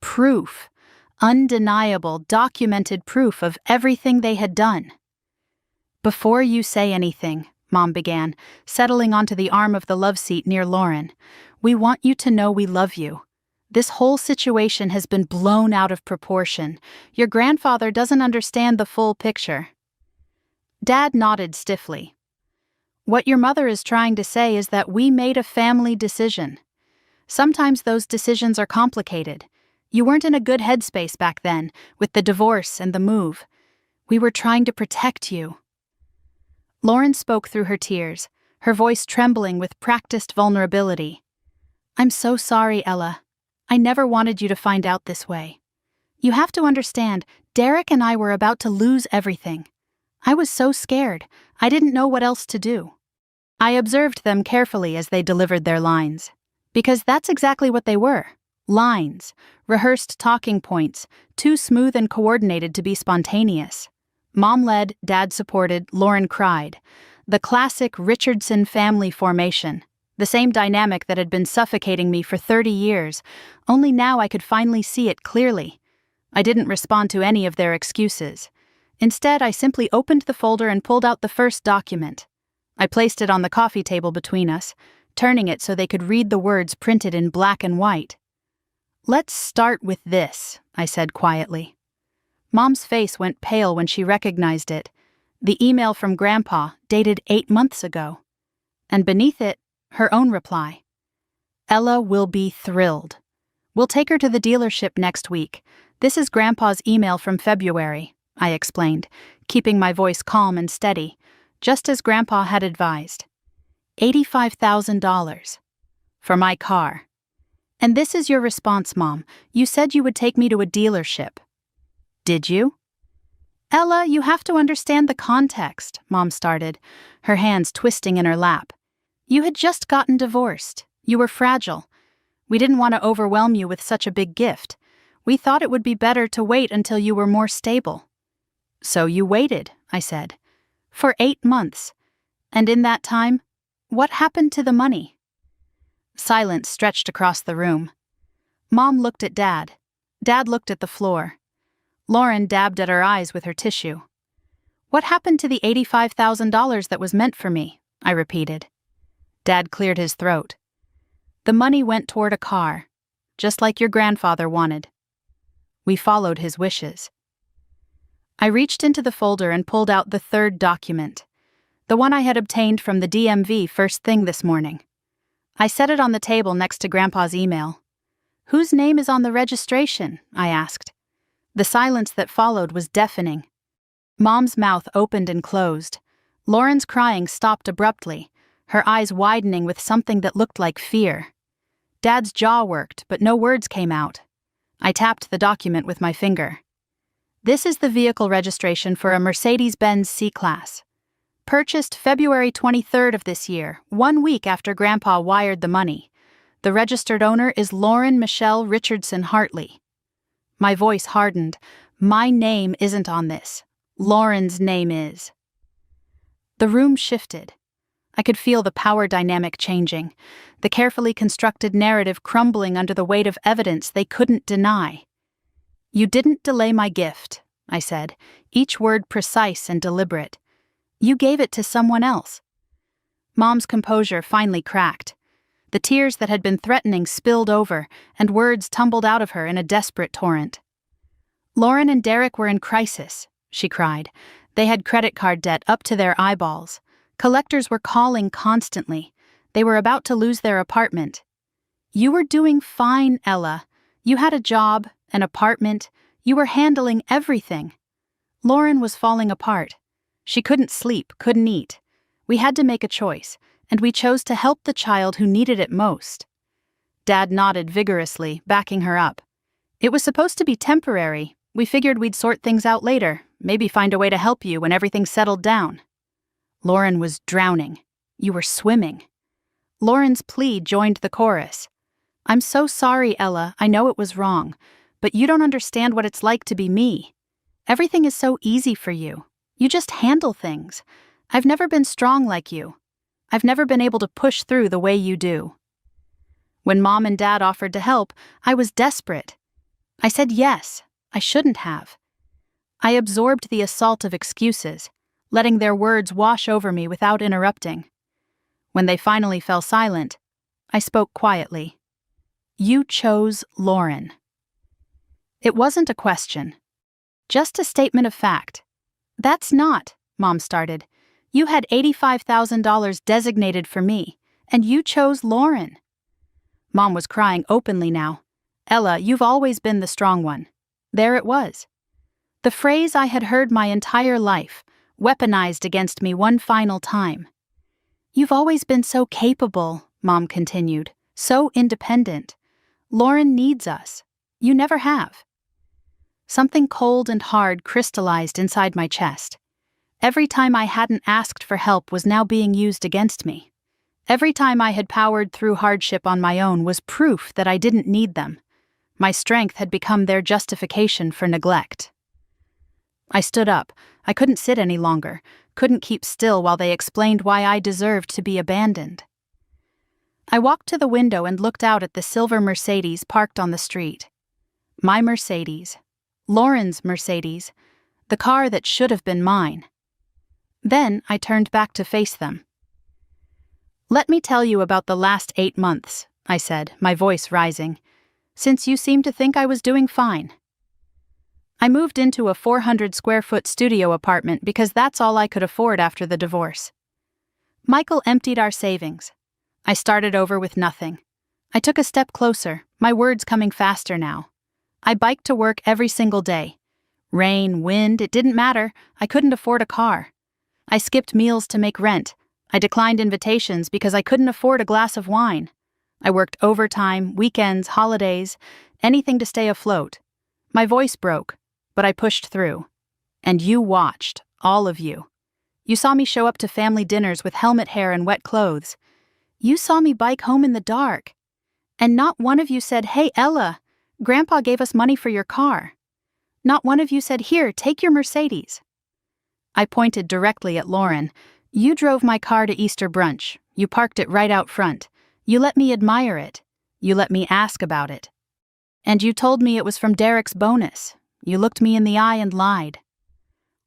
Proof. Undeniable, documented proof of everything they had done. "Before you say anything," Mom began, settling onto the arm of the love seat near Lauren, "we want you to know we love you. This whole situation has been blown out of proportion. Your grandfather doesn't understand the full picture." Dad nodded stiffly. "What your mother is trying to say is that we made a family decision. Sometimes those decisions are complicated. You weren't in a good headspace back then, with the divorce and the move. We were trying to protect you." Lauren spoke through her tears, her voice trembling with practiced vulnerability. "I'm so sorry, Ella. I never wanted you to find out this way. You have to understand, Derek and I were about to lose everything. I was so scared, I didn't know what else to do." I observed them carefully as they delivered their lines. Because that's exactly what they were. Lines, rehearsed talking points, too smooth and coordinated to be spontaneous. Mom led, Dad supported, Lauren cried. The classic Richardson family formation. The same dynamic that had been suffocating me for 30 years, only now I could finally see it clearly. I didn't respond to any of their excuses. Instead, I simply opened the folder and pulled out the first document. I placed it on the coffee table between us, turning it so they could read the words printed in black and white. "Let's start with this," I said quietly. Mom's face went pale when she recognized it. The email from Grandpa, dated 8 months ago. And beneath it, her own reply. "Ella will be thrilled. We'll take her to the dealership next week. This is Grandpa's email from February," I explained, keeping my voice calm and steady, just as Grandpa had advised. $85,000. For my car. "And this is your response, Mom. You said you would take me to a dealership." "Did you?" "Ella, you have to understand the context," Mom started, her hands twisting in her lap. "You had just gotten divorced. You were fragile. We didn't want to overwhelm you with such a big gift. We thought it would be better to wait until you were more stable." "So you waited," I said. "For 8 months. And in that time, what happened to the money?" Silence stretched across the room. Mom looked at Dad. Dad looked at the floor. Lauren dabbed at her eyes with her tissue. "What happened to the $85,000 that was meant for me?" I repeated. Dad cleared his throat. "The money went toward a car, just like your grandfather wanted." We followed his wishes. I reached into the folder and pulled out the third document, the one I had obtained from the DMV first thing this morning. I set it on the table next to Grandpa's email. "Whose name is on the registration?" I asked. The silence that followed was deafening. Mom's mouth opened and closed. Lauren's crying stopped abruptly, her eyes widening with something that looked like fear. Dad's jaw worked, but no words came out. I tapped the document with my finger. "This is the vehicle registration for a Mercedes Benz C-Class. Purchased February 23rd of this year, 1 week after Grandpa wired the money. The registered owner is Lauren Michelle Richardson Hartley." My voice hardened. "My name isn't on this. Lauren's name is." The room shifted. I could feel the power dynamic changing, the carefully constructed narrative crumbling under the weight of evidence they couldn't deny. You didn't delay my gift, I said, each word precise and deliberate. You gave it to someone else. Mom's composure finally cracked. The tears that had been threatening spilled over, and words tumbled out of her in a desperate torrent. Lauren and Derek were in crisis, she cried. They had credit card debt up to their eyeballs. Collectors were calling constantly. They were about to lose their apartment. You were doing fine, Ella. You had a job, an apartment. You were handling everything. Lauren was falling apart. She couldn't sleep, couldn't eat. We had to make a choice, and we chose to help the child who needed it most. Dad nodded vigorously, backing her up. It was supposed to be temporary. We figured we'd sort things out later, maybe find a way to help you when everything settled down. Lauren was drowning. You were swimming. Lauren's plea joined the chorus. I'm so sorry, Ella, I know it was wrong, but you don't understand what it's like to be me. Everything is so easy for you. You just handle things. I've never been strong like you. I've never been able to push through the way you do. When Mom and Dad offered to help, I was desperate. I said yes. I shouldn't have. I absorbed the assault of excuses, letting their words wash over me without interrupting. When they finally fell silent, I spoke quietly. You chose Lauren. It wasn't a question, just a statement of fact. That's not, Mom started. You had $85,000 designated for me, and you chose Lauren. Mom was crying openly now. Ella, you've always been the strong one. There it was. The phrase I had heard my entire life, weaponized against me one final time. You've always been so capable, Mom continued, so independent. Lauren needs us. You never have. Something cold and hard crystallized inside my chest. Every time I hadn't asked for help was now being used against me. Every time I had powered through hardship on my own was proof that I didn't need them. My strength had become their justification for neglect. I stood up. I couldn't sit any longer, couldn't keep still while they explained why I deserved to be abandoned. I walked to the window and looked out at the silver Mercedes parked on the street. My Mercedes. Lauren's Mercedes. The car that should have been mine. Then I turned back to face them. Let me tell you about the last 8 months, I said, my voice rising, since you seem to think I was doing fine. I moved into a 400-square-foot studio apartment because that's all I could afford after the divorce. Michael emptied our savings. I started over with nothing. I took a step closer, my words coming faster now. I biked to work every single day. Rain, wind, it didn't matter. I couldn't afford a car. I skipped meals to make rent. I declined invitations because I couldn't afford a glass of wine. I worked overtime, weekends, holidays, anything to stay afloat. My voice broke, but I pushed through. And you watched, all of you. You saw me show up to family dinners with helmet hair and wet clothes. You saw me bike home in the dark. And not one of you said, "Hey, Ella, Grandpa gave us money for your car." Not one of you said, "Here, take your Mercedes." I pointed directly at Lauren. You drove my car to Easter brunch. You parked it right out front. You let me admire it. You let me ask about it. And you told me it was from Derek's bonus. You looked me in the eye and lied.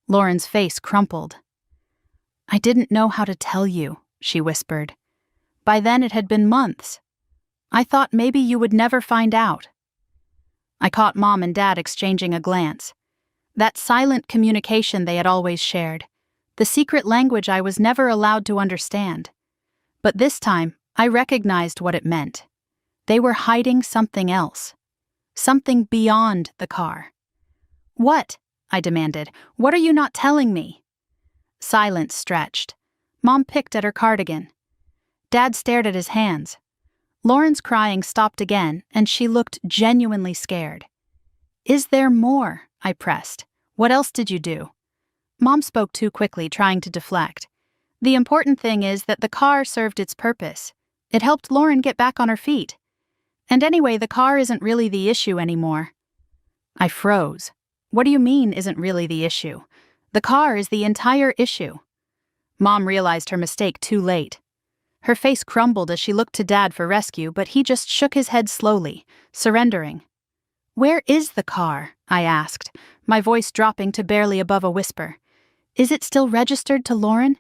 Lauren's face crumpled. I didn't know how to tell you, she whispered. By then it had been months. I thought maybe you would never find out. I caught Mom and Dad exchanging a glance. That silent communication they had always shared. The secret language I was never allowed to understand. But this time, I recognized what it meant. They were hiding something else. Something beyond the car. What? I demanded. What are you not telling me? Silence stretched. Mom picked at her cardigan. Dad stared at his hands. Lauren's crying stopped again, and she looked genuinely scared. Is there more? I pressed. What else did you do? Mom spoke too quickly, trying to deflect. The important thing is that the car served its purpose. It helped Lauren get back on her feet. And anyway, the car isn't really the issue anymore. I froze. What do you mean isn't really the issue? The car is the entire issue. Mom realized her mistake too late. Her face crumbled as she looked to Dad for rescue, but he just shook his head slowly, surrendering. "Where is the car?" I asked, my voice dropping to barely above a whisper. "Is it still registered to Lauren?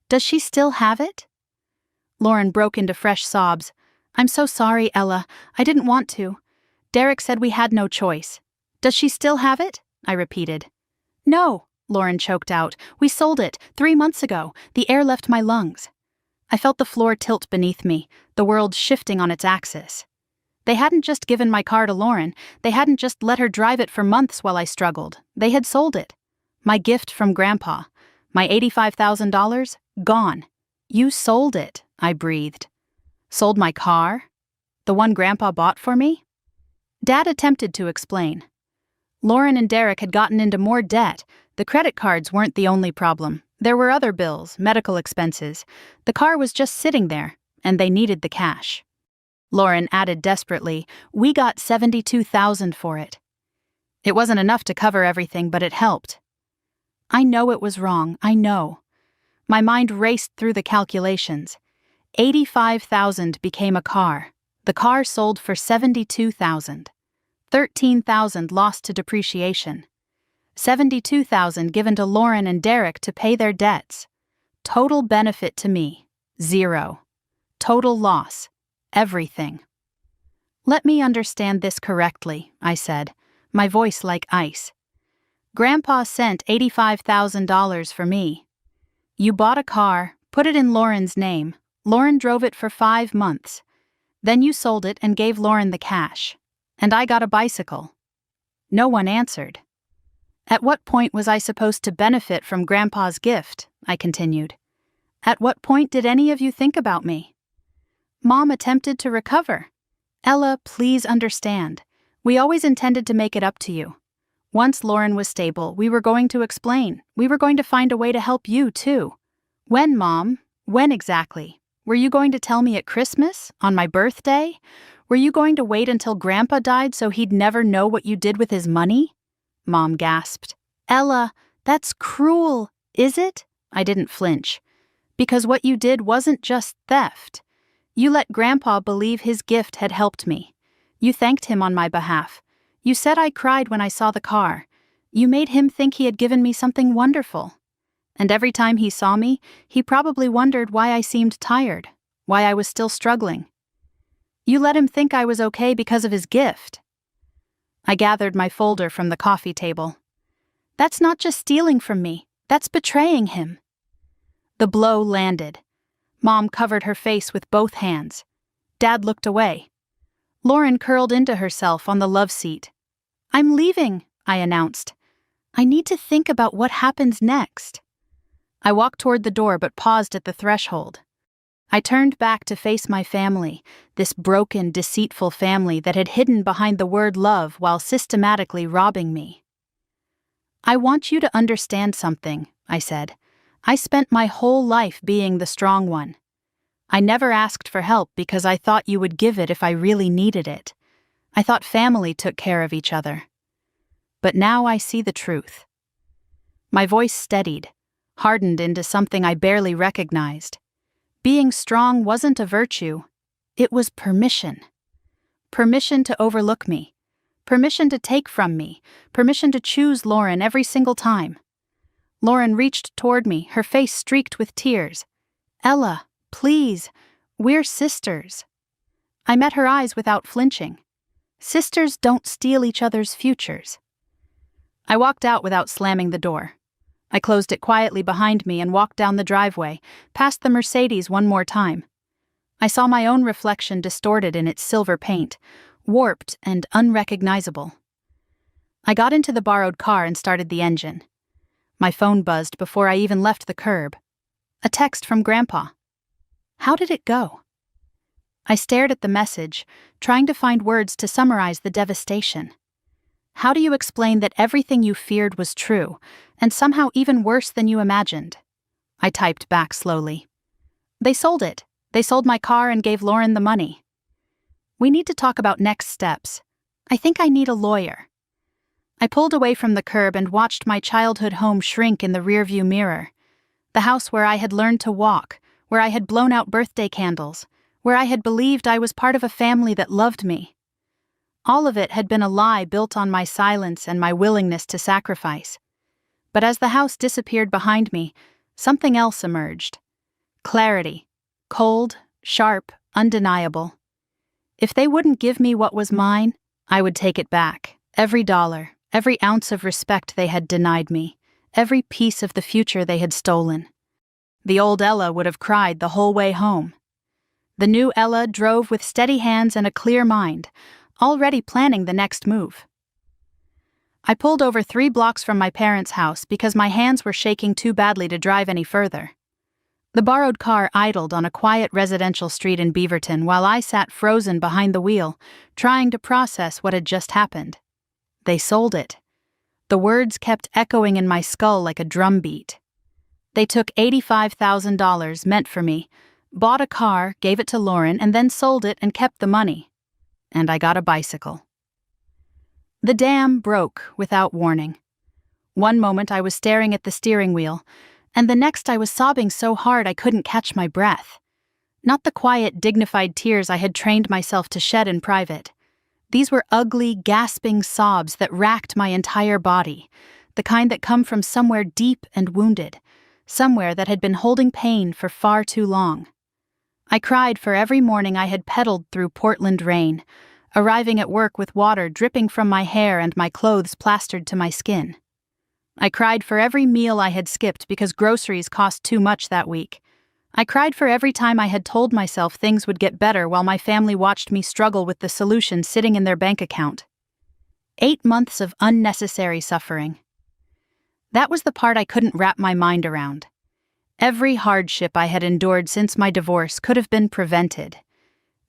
Does she still have it?" Lauren broke into fresh sobs. "I'm so sorry, Ella. I didn't want to. Derek said we had no choice. Does she still have it?" I repeated. "No," Lauren choked out. "We sold it 3 months ago. The air left my lungs." I felt the floor tilt beneath me, the world shifting on its axis. They hadn't just given my car to Lauren. They hadn't just let her drive it for months while I struggled. They had sold it. My gift from Grandpa. My $85,000? Gone. "You sold it," I breathed. "Sold my car? The one Grandpa bought for me?" Dad attempted to explain. Lauren and Derek had gotten into more debt. The credit cards weren't the only problem. There were other bills, medical expenses. The car was just sitting there, and they needed the cash. Lauren added desperately, "We got $72,000 for it." It wasn't enough to cover everything, but it helped. I know it was wrong, I know. My mind raced through the calculations. 85,000 became a car. The car sold for 72,000. 13,000 lost to depreciation. 72,000 given to Lauren and Derek to pay their debts. Total benefit to me, 0. Total loss, everything. "Let me understand this correctly," I said, my voice like ice. "Grandpa sent $85,000 for me. You bought a car, put it in Lauren's name. Lauren drove it for 5 months. Then you sold it and gave Lauren the cash. And I got a bicycle." No one answered. "At what point was I supposed to benefit from Grandpa's gift?" I continued. "At what point did any of you think about me?" Mom attempted to recover. "Ella, please understand. We always intended to make it up to you. Once Lauren was stable, we were going to explain. We were going to find a way to help you, too." "When, Mom? When exactly? Were you going to tell me at Christmas? On my birthday? Were you going to wait until Grandpa died so he'd never know what you did with his money?" Mom gasped. "Ella, that's cruel, is it?" I didn't flinch. "Because what you did wasn't just theft. You let Grandpa believe his gift had helped me. You thanked him on my behalf. You said I cried when I saw the car. You made him think he had given me something wonderful. And every time he saw me, he probably wondered why I seemed tired, why I was still struggling. You let him think I was okay because of his gift." I gathered my folder from the coffee table. "That's not just stealing from me, that's betraying him." The blow landed. Mom covered her face with both hands. Dad looked away. Lauren curled into herself on the love seat. "I'm leaving," I announced. "I need to think about what happens next." I walked toward the door but paused at the threshold. I turned back to face my family, this broken, deceitful family that had hidden behind the word love while systematically robbing me. "I want you to understand something," I said. "I spent my whole life being the strong one. I never asked for help because I thought you would give it if I really needed it. I thought family took care of each other. But now I see the truth." My voice steadied, hardened into something I barely recognized. Being strong wasn't a virtue. It was permission. Permission to overlook me. Permission to take from me. Permission to choose Lauren every single time. Lauren reached toward me, her face streaked with tears. "Ella, please, we're sisters." I met her eyes without flinching. Sisters don't steal each other's futures. I walked out without slamming the door. I closed it quietly behind me and walked down the driveway, past the Mercedes one more time. I saw my own reflection distorted in its silver paint, warped and unrecognizable. I got into the borrowed car and started the engine. My phone buzzed before I even left the curb. A text from Grandpa. How did it go? I stared at the message, trying to find words to summarize the devastation. How do you explain that everything you feared was true, and somehow even worse than you imagined? I typed back slowly. "They sold it. They sold my car and gave Lauren the money. We need to talk about next steps. I think I need a lawyer." I pulled away from the curb and watched my childhood home shrink in the rearview mirror. The house where I had learned to walk, where I had blown out birthday candles, where I had believed I was part of a family that loved me. All of it had been a lie built on my silence and my willingness to sacrifice. But as the house disappeared behind me, something else emerged. Clarity. Cold, sharp, undeniable. If they wouldn't give me what was mine, I would take it back. Every dollar, every ounce of respect they had denied me, every piece of the future they had stolen. The old Ella would have cried the whole way home. The new Ella drove with steady hands and a clear mind, already planning the next move. I pulled over 3 blocks from my parents' house because my hands were shaking too badly to drive any further. The borrowed car idled on a quiet residential street in Beaverton while I sat frozen behind the wheel, trying to process what had just happened. They sold it. The words kept echoing in my skull like a drum beat. They took $85,000 meant for me, bought a car, gave it to Lauren, and then sold it and kept the money. And I got a bicycle. The dam broke without warning. One moment I was staring at the steering wheel, and the next I was sobbing so hard I couldn't catch my breath. Not the quiet, dignified tears I had trained myself to shed in private. These were ugly, gasping sobs that racked my entire body, the kind that come from somewhere deep and wounded, somewhere that had been holding pain for far too long. I cried for every morning I had pedaled through Portland rain, arriving at work with water dripping from my hair and my clothes plastered to my skin. I cried for every meal I had skipped because groceries cost too much that week. I cried for every time I had told myself things would get better while my family watched me struggle with the solution sitting in their bank account. 8 months of unnecessary suffering. That was the part I couldn't wrap my mind around. Every hardship I had endured since my divorce could have been prevented.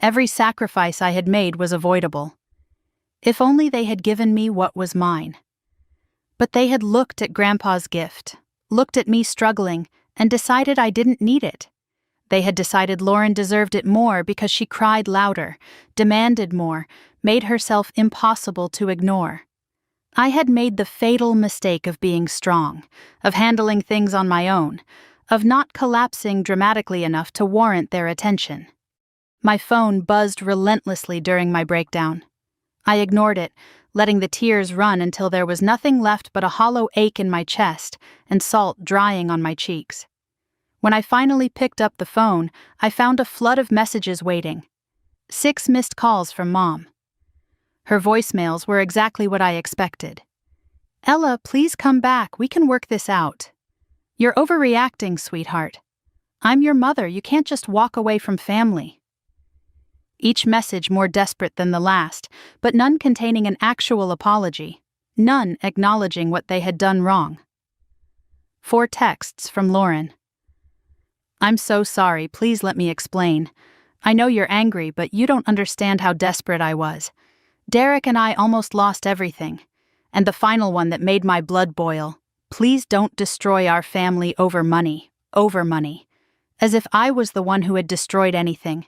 Every sacrifice I had made was avoidable. If only they had given me what was mine. But they had looked at Grandpa's gift, looked at me struggling, and decided I didn't need it. They had decided Lauren deserved it more because she cried louder, demanded more, made herself impossible to ignore. I had made the fatal mistake of being strong, of handling things on my own, of not collapsing dramatically enough to warrant their attention. My phone buzzed relentlessly during my breakdown. I ignored it, letting the tears run until there was nothing left but a hollow ache in my chest and salt drying on my cheeks. When I finally picked up the phone, I found a flood of messages waiting. 6 missed calls from Mom. Her voicemails were exactly what I expected. "Ella, please come back. We can work this out. You're overreacting, sweetheart. I'm your mother. You can't just walk away from family." Each message more desperate than the last, but none containing an actual apology, none acknowledging what they had done wrong. 4 texts from Lauren. "I'm so sorry, please let me explain. I know you're angry, but you don't understand how desperate I was. Derek and I almost lost everything. And the final one that made my blood boil. Please don't destroy our family over money. As if I was the one who had destroyed anything.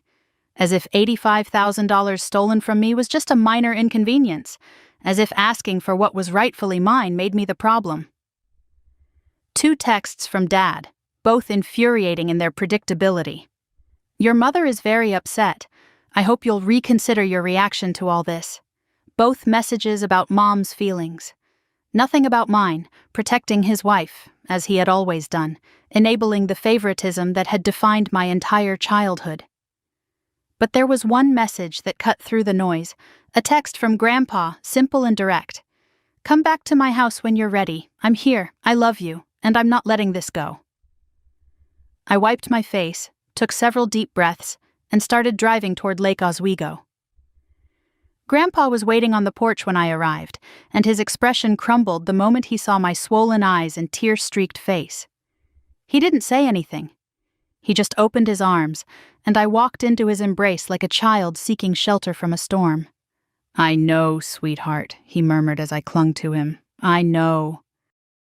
As if $85,000 stolen from me was just a minor inconvenience. As if asking for what was rightfully mine made me the problem." 2 texts from Dad, both infuriating in their predictability. "Your mother is very upset. I hope you'll reconsider your reaction to all this." Both messages about Mom's feelings. Nothing about mine, protecting his wife, as he had always done, enabling the favoritism that had defined my entire childhood. But there was one message that cut through the noise, a text from Grandpa, simple and direct. "Come back to my house when you're ready. I'm here, I love you, and I'm not letting this go." I wiped my face, took several deep breaths, and started driving toward Lake Oswego. Grandpa was waiting on the porch when I arrived, and his expression crumbled the moment he saw my swollen eyes and tear-streaked face. He didn't say anything. He just opened his arms, and I walked into his embrace like a child seeking shelter from a storm. "I know, sweetheart," he murmured as I clung to him. "I know."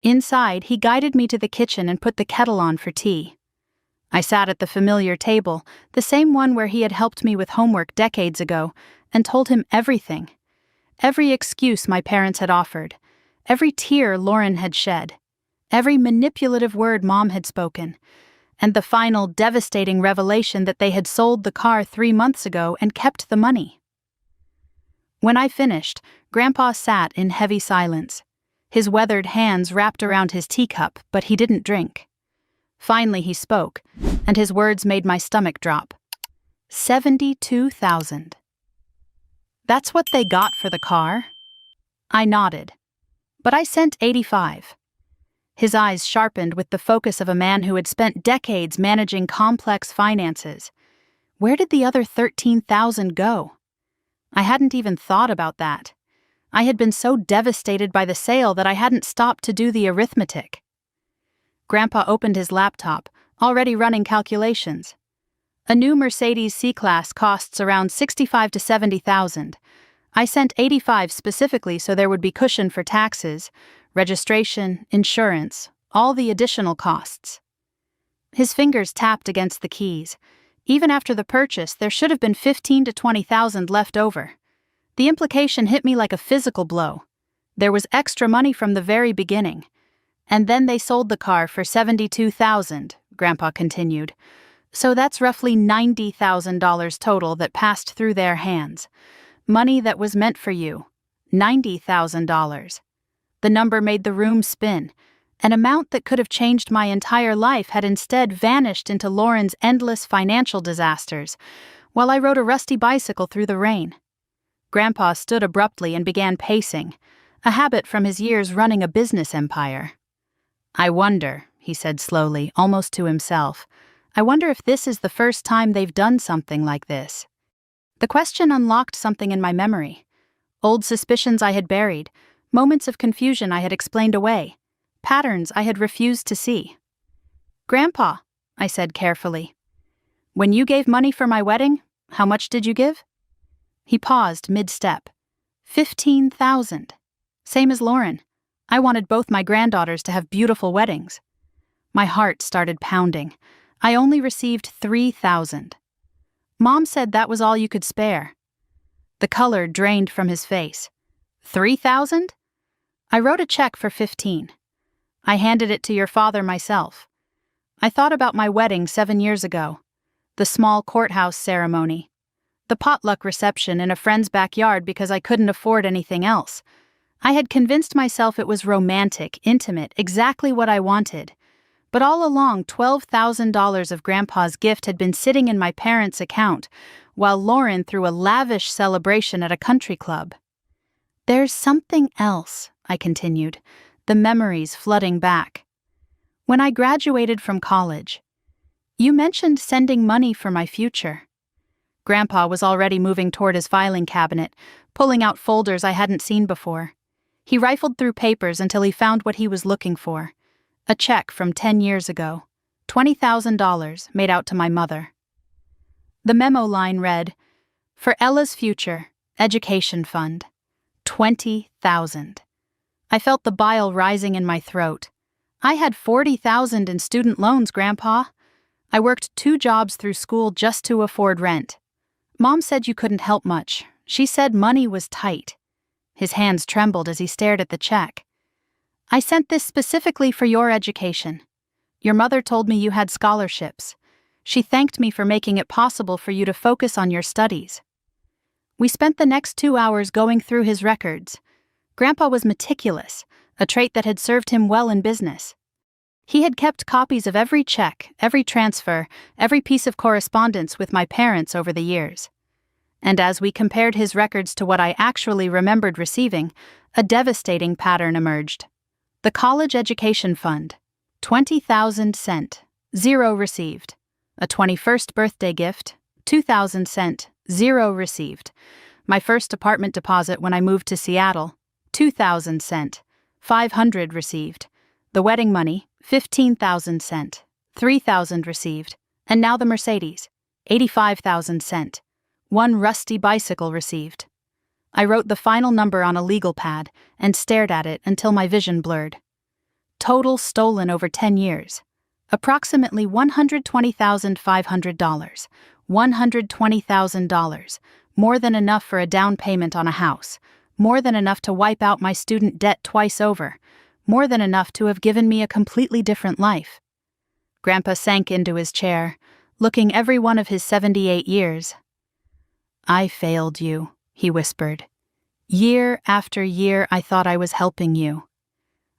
Inside, he guided me to the kitchen and put the kettle on for tea. I sat at the familiar table, the same one where he had helped me with homework decades ago, and told him everything. Every excuse my parents had offered, every tear Lauren had shed, every manipulative word Mom had spoken, and the final devastating revelation that they had sold the car 3 months ago and kept the money. When I finished, Grandpa sat in heavy silence. His weathered hands wrapped around his teacup, but he didn't drink. Finally he spoke, and his words made my stomach drop. 72,000. That's what they got for the car? I nodded. But I sent 85. His eyes sharpened with the focus of a man who had spent decades managing complex finances. Where did the other 13,000 go? I hadn't even thought about that. I had been so devastated by the sale that I hadn't stopped to do the arithmetic. Grandpa opened his laptop, already running calculations. A new Mercedes C-Class costs around 65 to 70,000. I sent 85 specifically so there would be cushion for taxes, registration, insurance, all the additional costs. His fingers tapped against the keys. Even after the purchase, there should have been 15 to 20,000 left over. The implication hit me like a physical blow. There was extra money from the very beginning. And then they sold the car for 72,000, Grandpa continued. So that's roughly $90,000 total that passed through their hands. Money that was meant for you. $90,000. The number made the room spin. An amount that could have changed my entire life had instead vanished into Lauren's endless financial disasters, while I rode a rusty bicycle through the rain. Grandpa stood abruptly and began pacing, a habit from his years running a business empire. I wonder, he said slowly, almost to himself, I wonder if this is the first time they've done something like this. The question unlocked something in my memory. Old suspicions I had buried, moments of confusion I had explained away, patterns I had refused to see. Grandpa, I said carefully, when you gave money for my wedding, how much did you give? He paused mid-step. 15,000. Same as Lauren. I wanted both my granddaughters to have beautiful weddings. My heart started pounding. I only received 3,000. Mom said that was all you could spare. The color drained from his face. 3,000? I wrote a check for 15. I handed it to your father myself. I thought about my wedding 7 years ago. The small courthouse ceremony. The potluck reception in a friend's backyard because I couldn't afford anything else. I had convinced myself it was romantic, intimate, exactly what I wanted. But all along, $12,000 of Grandpa's gift had been sitting in my parents' account, while Lauren threw a lavish celebration at a country club. There's something else, I continued, the memories flooding back. When I graduated from college, you mentioned sending money for my future. Grandpa was already moving toward his filing cabinet, pulling out folders I hadn't seen before. He rifled through papers until he found what he was looking for. A check from 10 years ago. $20,000 made out to my mother. The memo line read, "For Ella's future, education fund. 20,000. I felt the bile rising in my throat. I had 40,000 in student loans, Grandpa. I worked 2 jobs through school just to afford rent. Mom said you couldn't help much. She said money was tight." His hands trembled as he stared at the check. "I sent this specifically for your education. Your mother told me you had scholarships. She thanked me for making it possible for you to focus on your studies." We spent the next 2 hours going through his records. Grandpa was meticulous, a trait that had served him well in business. He had kept copies of every check, every transfer, every piece of correspondence with my parents over the years. And as we compared his records to what I actually remembered receiving, a devastating pattern emerged. The college education fund. 20,000 sent. 0 received. A 21st birthday gift. 2,000 sent. 0 received. My first apartment deposit when I moved to Seattle. 2,000 sent. 500 received. The wedding money. 15,000 sent. 3,000 received. And now the Mercedes. 85,000 sent. 1 rusty bicycle received. I wrote the final number on a legal pad and stared at it until my vision blurred. Total stolen over 10 years. Approximately $120,500. $120,000. More than enough for a down payment on a house. More than enough to wipe out my student debt twice over. More than enough to have given me a completely different life. Grandpa sank into his chair, looking every one of his 78 years. "I failed you," he whispered. Year after year, I thought I was helping you.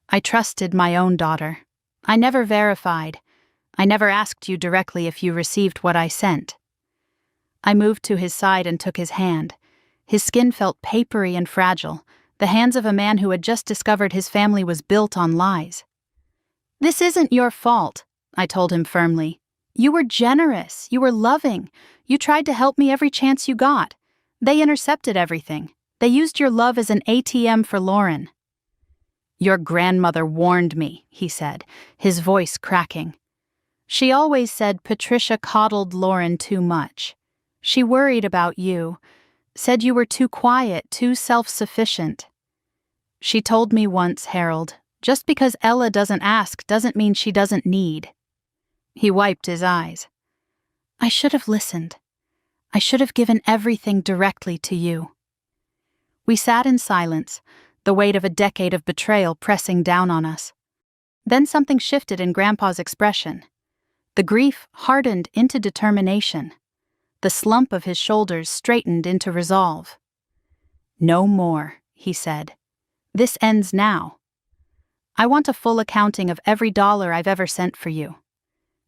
I trusted my own daughter. I never verified. I never asked you directly if you received what I sent. I moved to his side and took his hand. His skin felt papery and fragile, the hands of a man who had just discovered his family was built on lies. "This isn't your fault," I told him firmly. "You were generous. You were loving. You tried to help me every chance you got. They intercepted everything. They used your love as an ATM for Lauren." "Your grandmother warned me," he said, his voice cracking. "She always said Patricia coddled Lauren too much. She worried about you, said you were too quiet, too self-sufficient. She told me once, Harold, just because Ella doesn't ask doesn't mean she doesn't need." He wiped his eyes. "I should have listened. I should have given everything directly to you." We sat in silence, the weight of a decade of betrayal pressing down on us. Then something shifted in Grandpa's expression. The grief hardened into determination. The slump of his shoulders straightened into resolve. "No more," he said. "This ends now. I want a full accounting of every dollar I've ever sent for you.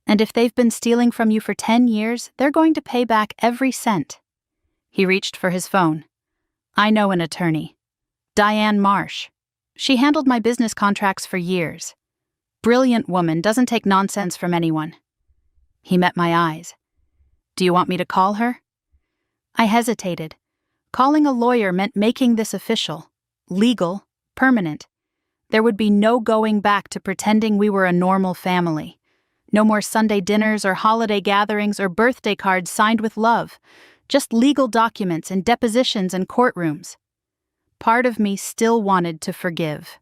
And if they've been stealing from you for 10 years, they're going to pay back every cent." He reached for his phone. "I know an attorney. Diane Marsh. She handled my business contracts for years. Brilliant woman, doesn't take nonsense from anyone." He met my eyes. "Do you want me to call her?" I hesitated. Calling a lawyer meant making this official, legal, permanent. There would be no going back to pretending we were a normal family. No more Sunday dinners or holiday gatherings or birthday cards signed with love. Just legal documents and depositions and courtrooms. Part of me still wanted to forgive,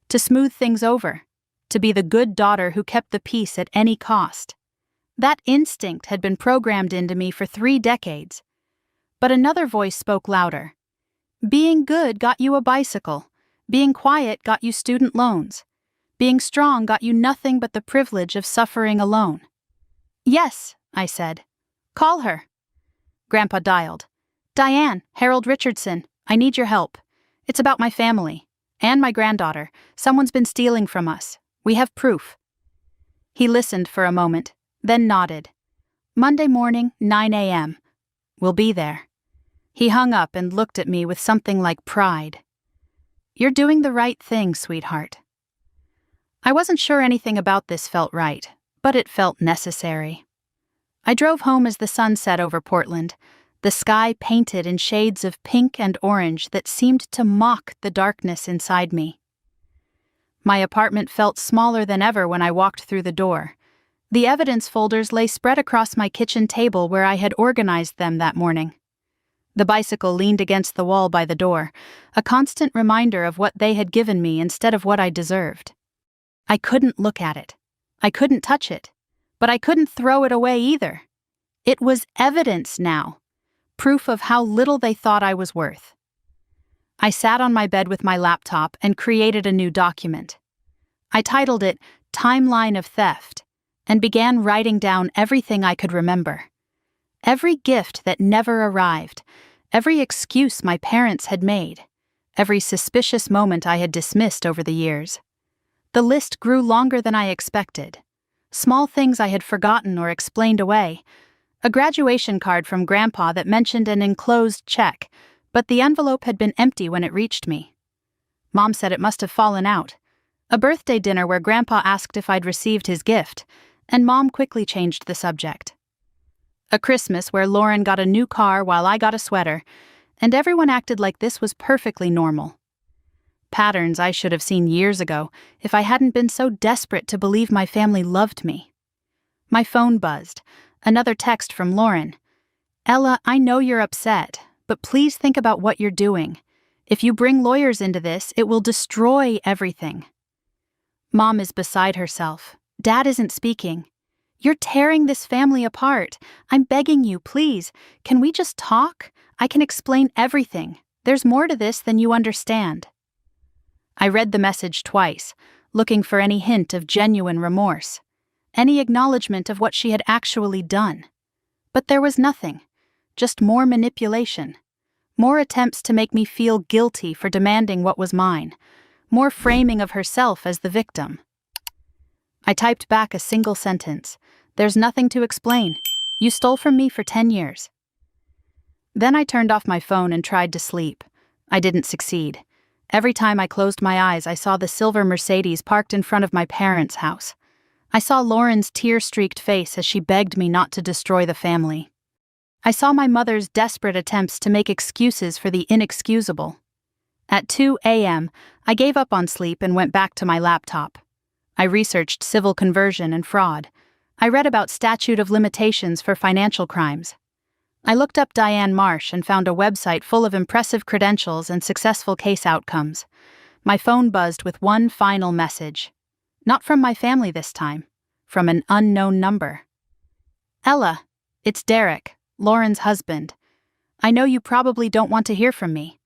to smooth things over, to be the good daughter who kept the peace at any cost. That instinct had been programmed into me for 3 decades. But another voice spoke louder. "Being good got you a bicycle. Being quiet got you student loans. Being strong got you nothing but the privilege of suffering alone." "Yes," I said. "Call her." Grandpa dialed. "Diane, Harold Richardson, I need your help. It's about my family. And my granddaughter. Someone's been stealing from us. We have proof." He listened for a moment, then nodded. "Monday morning, 9 a.m. We'll be there." He hung up and looked at me with something like pride. "You're doing the right thing, sweetheart." I wasn't sure anything about this felt right, but it felt necessary. I drove home as the sun set over Portland, the sky painted in shades of pink and orange that seemed to mock the darkness inside me. My apartment felt smaller than ever when I walked through the door. The evidence folders lay spread across my kitchen table where I had organized them that morning. The bicycle leaned against the wall by the door, a constant reminder of what they had given me instead of what I deserved. I couldn't look at it. I couldn't touch it. But I couldn't throw it away either. It was evidence now, proof of how little they thought I was worth. I sat on my bed with my laptop and created a new document. I titled it Timeline of Theft and began writing down everything I could remember. Every gift that never arrived, every excuse my parents had made, every suspicious moment I had dismissed over the years. The list grew longer than I expected. Small things I had forgotten or explained away. A graduation card from Grandpa that mentioned an enclosed check, but the envelope had been empty when it reached me. Mom said it must have fallen out. A birthday dinner where Grandpa asked if I'd received his gift, and Mom quickly changed the subject. A Christmas where Lauren got a new car while I got a sweater, and everyone acted like this was perfectly normal. Patterns I should have seen years ago if I hadn't been so desperate to believe my family loved me. My phone buzzed. Another text from Lauren. "Ella, I know you're upset, but please think about what you're doing. If you bring lawyers into this, it will destroy everything." Mom is beside herself. Dad isn't speaking. "You're tearing this family apart. I'm begging you, please. Can we just talk? I can explain everything. There's more to this than you understand." I read the message twice, looking for any hint of genuine remorse, any acknowledgement of what she had actually done. But there was nothing, just more manipulation, More attempts to make me feel guilty for demanding what was mine. More framing of herself as the victim. I typed back a single sentence. "There's nothing to explain. You stole from me for 10 years. Then I turned off my phone and tried to sleep. I didn't succeed. Every time I closed my eyes, I saw the silver Mercedes parked in front of my parents' house. I saw Lauren's tear-streaked face as she begged me not to destroy the family. I saw my mother's desperate attempts to make excuses for the inexcusable. At 2 a.m., I gave up on sleep and went back to my laptop. I researched civil conversion and fraud. I read about statute of limitations for financial crimes. I looked up Diane Marsh and found a website full of impressive credentials and successful case outcomes. My phone buzzed with one final message. Not from my family this time, from an unknown number. "Ella, it's Derek, Lauren's husband. I know you probably don't want to hear from me,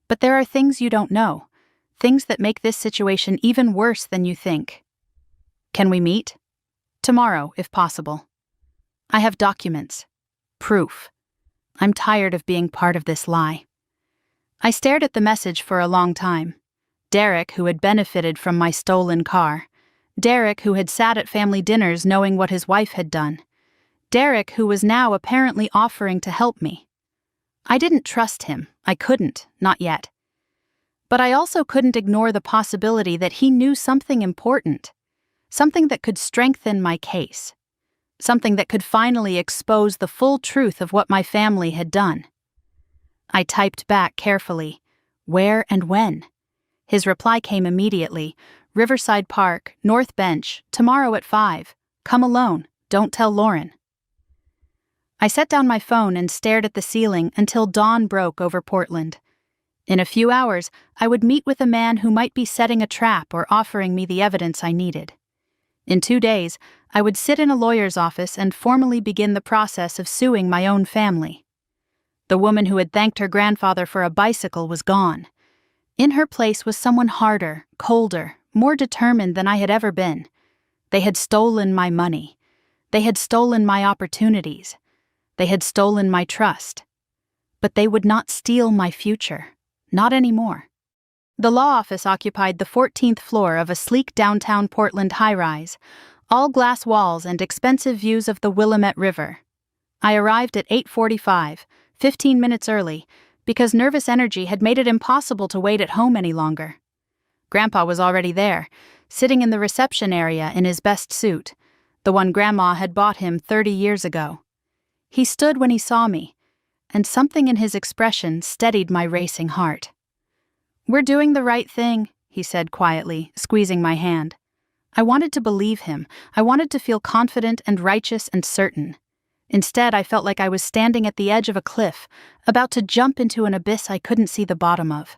but there are things you don't know, things that make this situation even worse than you think. Can we meet? Tomorrow, if possible. I have documents. Proof. I'm tired of being part of this lie." I stared at the message for a long time. Derek, who had benefited from my stolen car. Derek, who had sat at family dinners knowing what his wife had done. Derek, who was now apparently offering to help me. I didn't trust him. I couldn't, not yet. But I also couldn't ignore the possibility that he knew something important. Something that could strengthen my case. Something that could finally expose the full truth of what my family had done. I typed back carefully, "Where and when?" His reply came immediately. "Riverside Park, North Bench, tomorrow at 5. Come alone, don't tell Lauren." I set down my phone and stared at the ceiling until dawn broke over Portland. In a few hours, I would meet with a man who might be setting a trap or offering me the evidence I needed. In 2 days, I would sit in a lawyer's office and formally begin the process of suing my own family. The woman who had thanked her grandfather for a bicycle was gone. In her place was someone harder, colder, more determined than I had ever been. They had stolen my money. They had stolen my opportunities. They had stolen my trust. But they would not steal my future. Not anymore. The law office occupied the 14th floor of a sleek downtown Portland high-rise, all glass walls and expensive views of the Willamette River. I arrived at 8:45, 15 minutes early, because nervous energy had made it impossible to wait at home any longer. Grandpa was already there, sitting in the reception area in his best suit, the one Grandma had bought him 30 years ago. He stood when he saw me, and something in his expression steadied my racing heart. "We're doing the right thing," he said quietly, squeezing my hand. I wanted to believe him. I wanted to feel confident and righteous and certain. Instead, I felt like I was standing at the edge of a cliff, about to jump into an abyss I couldn't see the bottom of.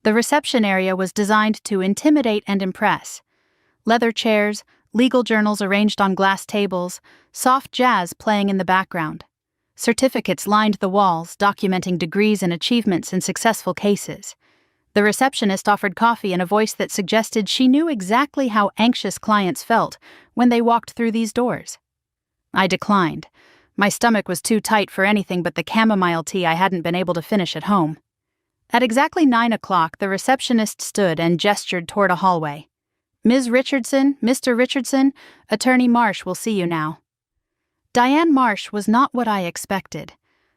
The reception area was designed to intimidate and impress. Leather chairs, legal journals arranged on glass tables, soft jazz playing in the background. Certificates lined the walls, documenting degrees and achievements in successful cases. The receptionist offered coffee in a voice that suggested she knew exactly how anxious clients felt when they walked through these doors. I declined. My stomach was too tight for anything but the chamomile tea I hadn't been able to finish at home. At exactly 9 o'clock, the receptionist stood and gestured toward a hallway. "Ms. Richardson, Mr. Richardson, Attorney Marsh will see you now." Diane Marsh was not what I expected.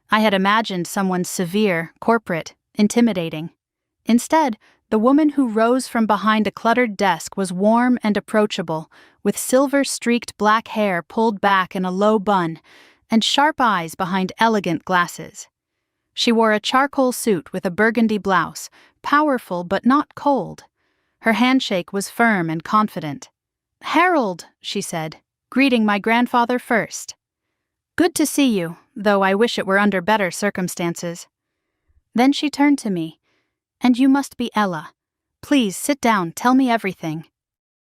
I had imagined someone severe, corporate, intimidating. Instead, the woman who rose from behind a cluttered desk was warm and approachable, with silver-streaked black hair pulled back in a low bun and sharp eyes behind elegant glasses. She wore a charcoal suit with a burgundy blouse, powerful but not cold. Her handshake was firm and confident. "Harold," she said, greeting my grandfather first. "Good to see you, though I wish it were under better circumstances." Then she turned to me. "And you must be Ella. Please sit down, tell me everything."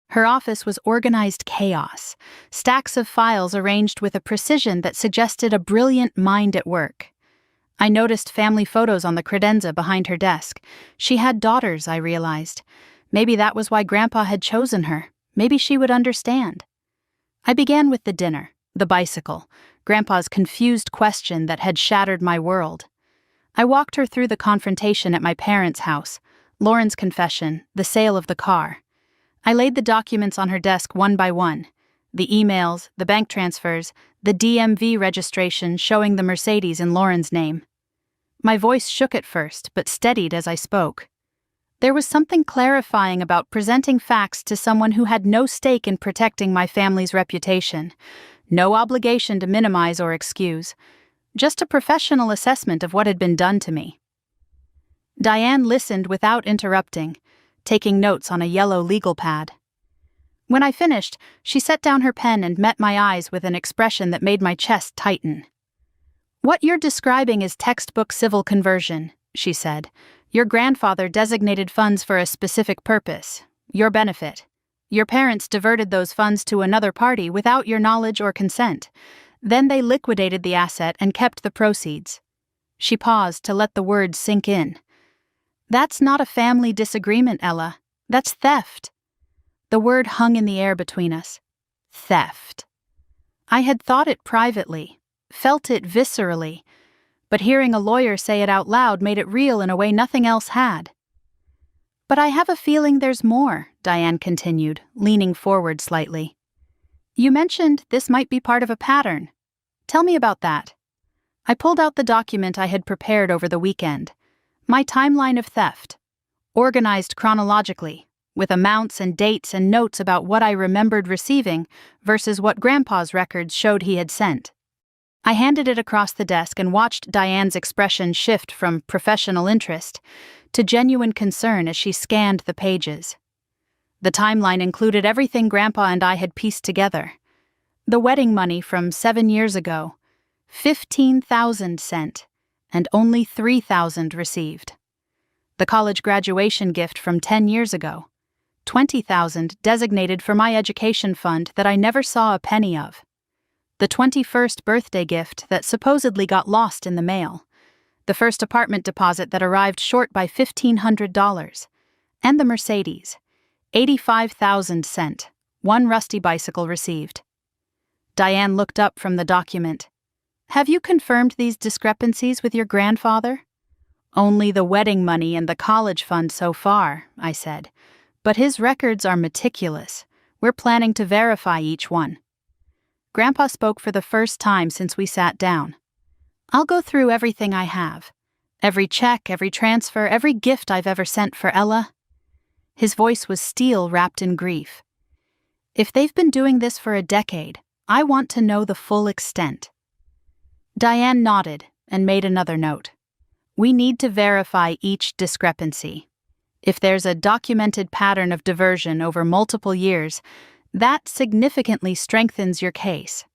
Her office was organized chaos, stacks of files arranged with a precision that suggested a brilliant mind at work. I noticed family photos on the credenza behind her desk. She had daughters, I realized. Maybe that was why Grandpa had chosen her. Maybe she would understand. I began with the dinner, the bicycle, Grandpa's confused question that had shattered my world. I walked her through the confrontation at my parents' house, Lauren's confession, the sale of the car. I laid the documents on her desk one by one. The emails, the bank transfers, the DMV registration showing the Mercedes in Lauren's name. My voice shook at first, but steadied as I spoke. There was something clarifying about presenting facts to someone who had no stake in protecting my family's reputation, no obligation to minimize or excuse, just a professional assessment of what had been done to me. Diane listened without interrupting, taking notes on a yellow legal pad. When I finished, she set down her pen and met my eyes with an expression that made my chest tighten. "What you're describing is textbook civil conversion," she said. "Your grandfather designated funds for a specific purpose, your benefit. Your parents diverted those funds to another party without your knowledge or consent. Then they liquidated the asset and kept the proceeds." She paused to let the words sink in. "That's not a family disagreement, Ella. That's theft." The word hung in the air between us. Theft. I had thought it privately, felt it viscerally, but hearing a lawyer say it out loud made it real in a way nothing else had. "But I have a feeling there's more," Diane continued, leaning forward slightly. "You mentioned this might be part of a pattern. Tell me about that." I pulled out the document I had prepared over the weekend. My timeline of theft, organized chronologically, with amounts and dates and notes about what I remembered receiving versus what Grandpa's records showed he had sent. I handed it across the desk and watched Diane's expression shift from professional interest to genuine concern as she scanned the pages. The timeline included everything Grandpa and I had pieced together. The wedding money from 7 years ago, 15,000 sent, and only 3,000 received. The college graduation gift from 10 years ago, 20,000 designated for my education fund that I never saw a penny of. The 21st birthday gift that supposedly got lost in the mail. The first apartment deposit that arrived short by $1,500. And the Mercedes, 85,000 sent, one rusty bicycle received. Diane looked up from the document. "Have you confirmed these discrepancies with your grandfather?" "Only the wedding money and the college fund so far," I said. "But his records are meticulous. We're planning to verify each one." Grandpa spoke for the first time since we sat down. "I'll go through everything I have. Every check, every transfer, every gift I've ever sent for Ella." His voice was steel wrapped in grief. "If they've been doing this for a decade, I want to know the full extent." Diane nodded and made another note. "We need to verify each discrepancy. If there's a documented pattern of diversion over multiple years, that significantly strengthens your case."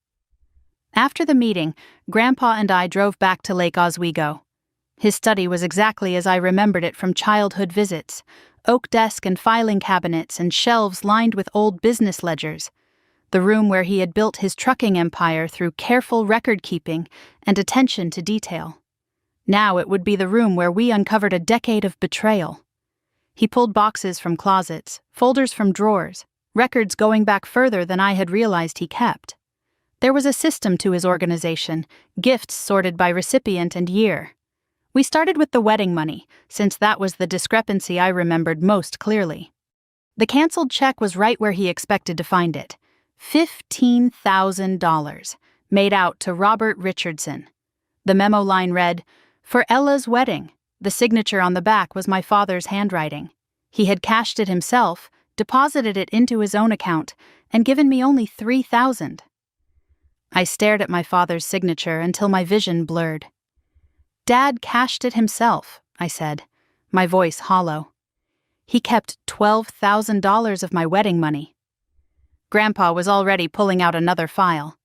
After the meeting, Grandpa and I drove back to Lake Oswego. His study was exactly as I remembered it from childhood visits: oak desk and filing cabinets and shelves lined with old business ledgers. The room where he had built his trucking empire through careful record-keeping and attention to detail. Now it would be the room where we uncovered a decade of betrayal. He pulled boxes from closets, folders from drawers, records going back further than I had realized he kept. There was a system to his organization, gifts sorted by recipient and year. We started with the wedding money, since that was the discrepancy I remembered most clearly. The canceled check was right where he expected to find it: $15,000, made out to Robert Richardson. The memo line read, "For Ella's wedding." The signature on the back was my father's handwriting. He had cashed it himself, deposited it into his own account, and given me only $3,000. I stared at my father's signature until my vision blurred. "Dad cashed it himself," I said, my voice hollow. "He kept $12,000 of my wedding money." Grandpa was already pulling out another file.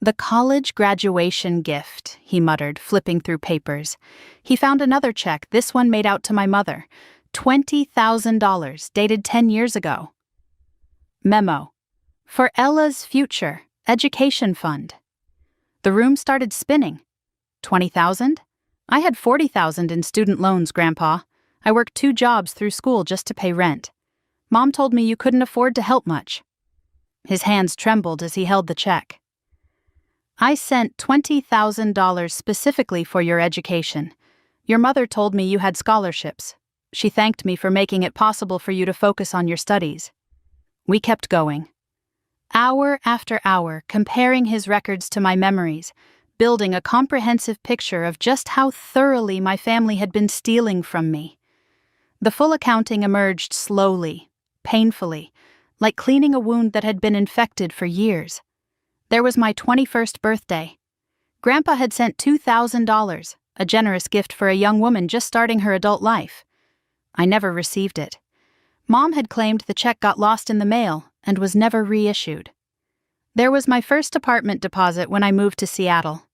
"The college graduation gift," he muttered, flipping through papers. He found another check, this one made out to my mother. $20,000, dated 10 years ago. Memo: "For Ella's future, education fund." The room started spinning. 20,000? I had 40,000 in student loans, Grandpa. I worked 2 jobs through school just to pay rent. Mom told me you couldn't afford to help much. His hands trembled as he held the check. "I sent $20,000 specifically for your education. Your mother told me you had scholarships. She thanked me for making it possible for you to focus on your studies. We kept going. Hour after hour, comparing his records to my memories, building a comprehensive picture of just how thoroughly my family had been stealing from me. The full accounting emerged slowly, painfully, like cleaning a wound that had been infected for years. There was my 21st birthday. Grandpa had sent $2,000, a generous gift for a young woman just starting her adult life. I never received it. Mom had claimed the check got lost in the mail and was never reissued. There was my first apartment deposit when I moved to Seattle.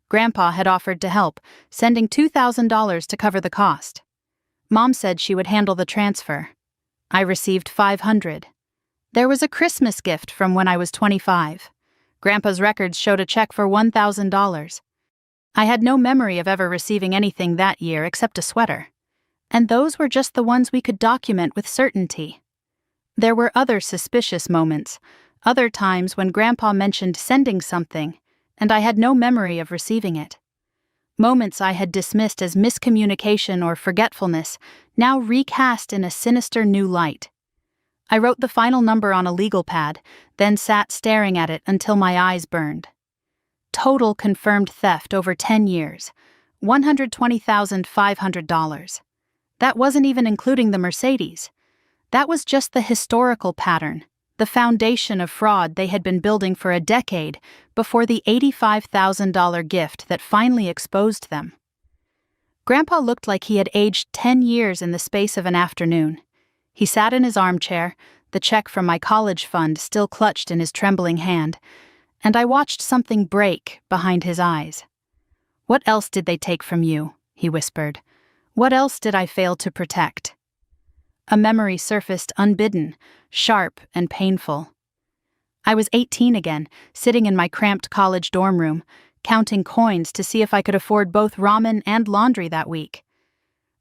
Grandpa had offered to help, sending $2,000 to cover the cost. Mom said she would handle the transfer. I received $500. There was a Christmas gift from when I was 25. Grandpa's records showed a check for $1,000. I had no memory of ever receiving anything that year except a sweater. And those were just the ones we could document with certainty. There were other suspicious moments, other times when Grandpa mentioned sending something, and I had no memory of receiving it. Moments I had dismissed as miscommunication or forgetfulness, now recast in a sinister new light. I wrote the final number on a legal pad, then sat staring at it until my eyes burned. Total confirmed theft over 10 years, $120,500. That wasn't even including the Mercedes. That was just the historical pattern, the foundation of fraud they had been building for a decade before the $85,000 gift that finally exposed them. Grandpa looked like he had aged 10 years in the space of an afternoon. He sat in his armchair, the check from my college fund still clutched in his trembling hand, and I watched something break behind his eyes. "What else did they take from you?" he whispered. "What else did I fail to protect?" A memory surfaced unbidden, sharp and painful. I was 18 again, sitting in my cramped college dorm room, counting coins to see if I could afford both ramen and laundry that week.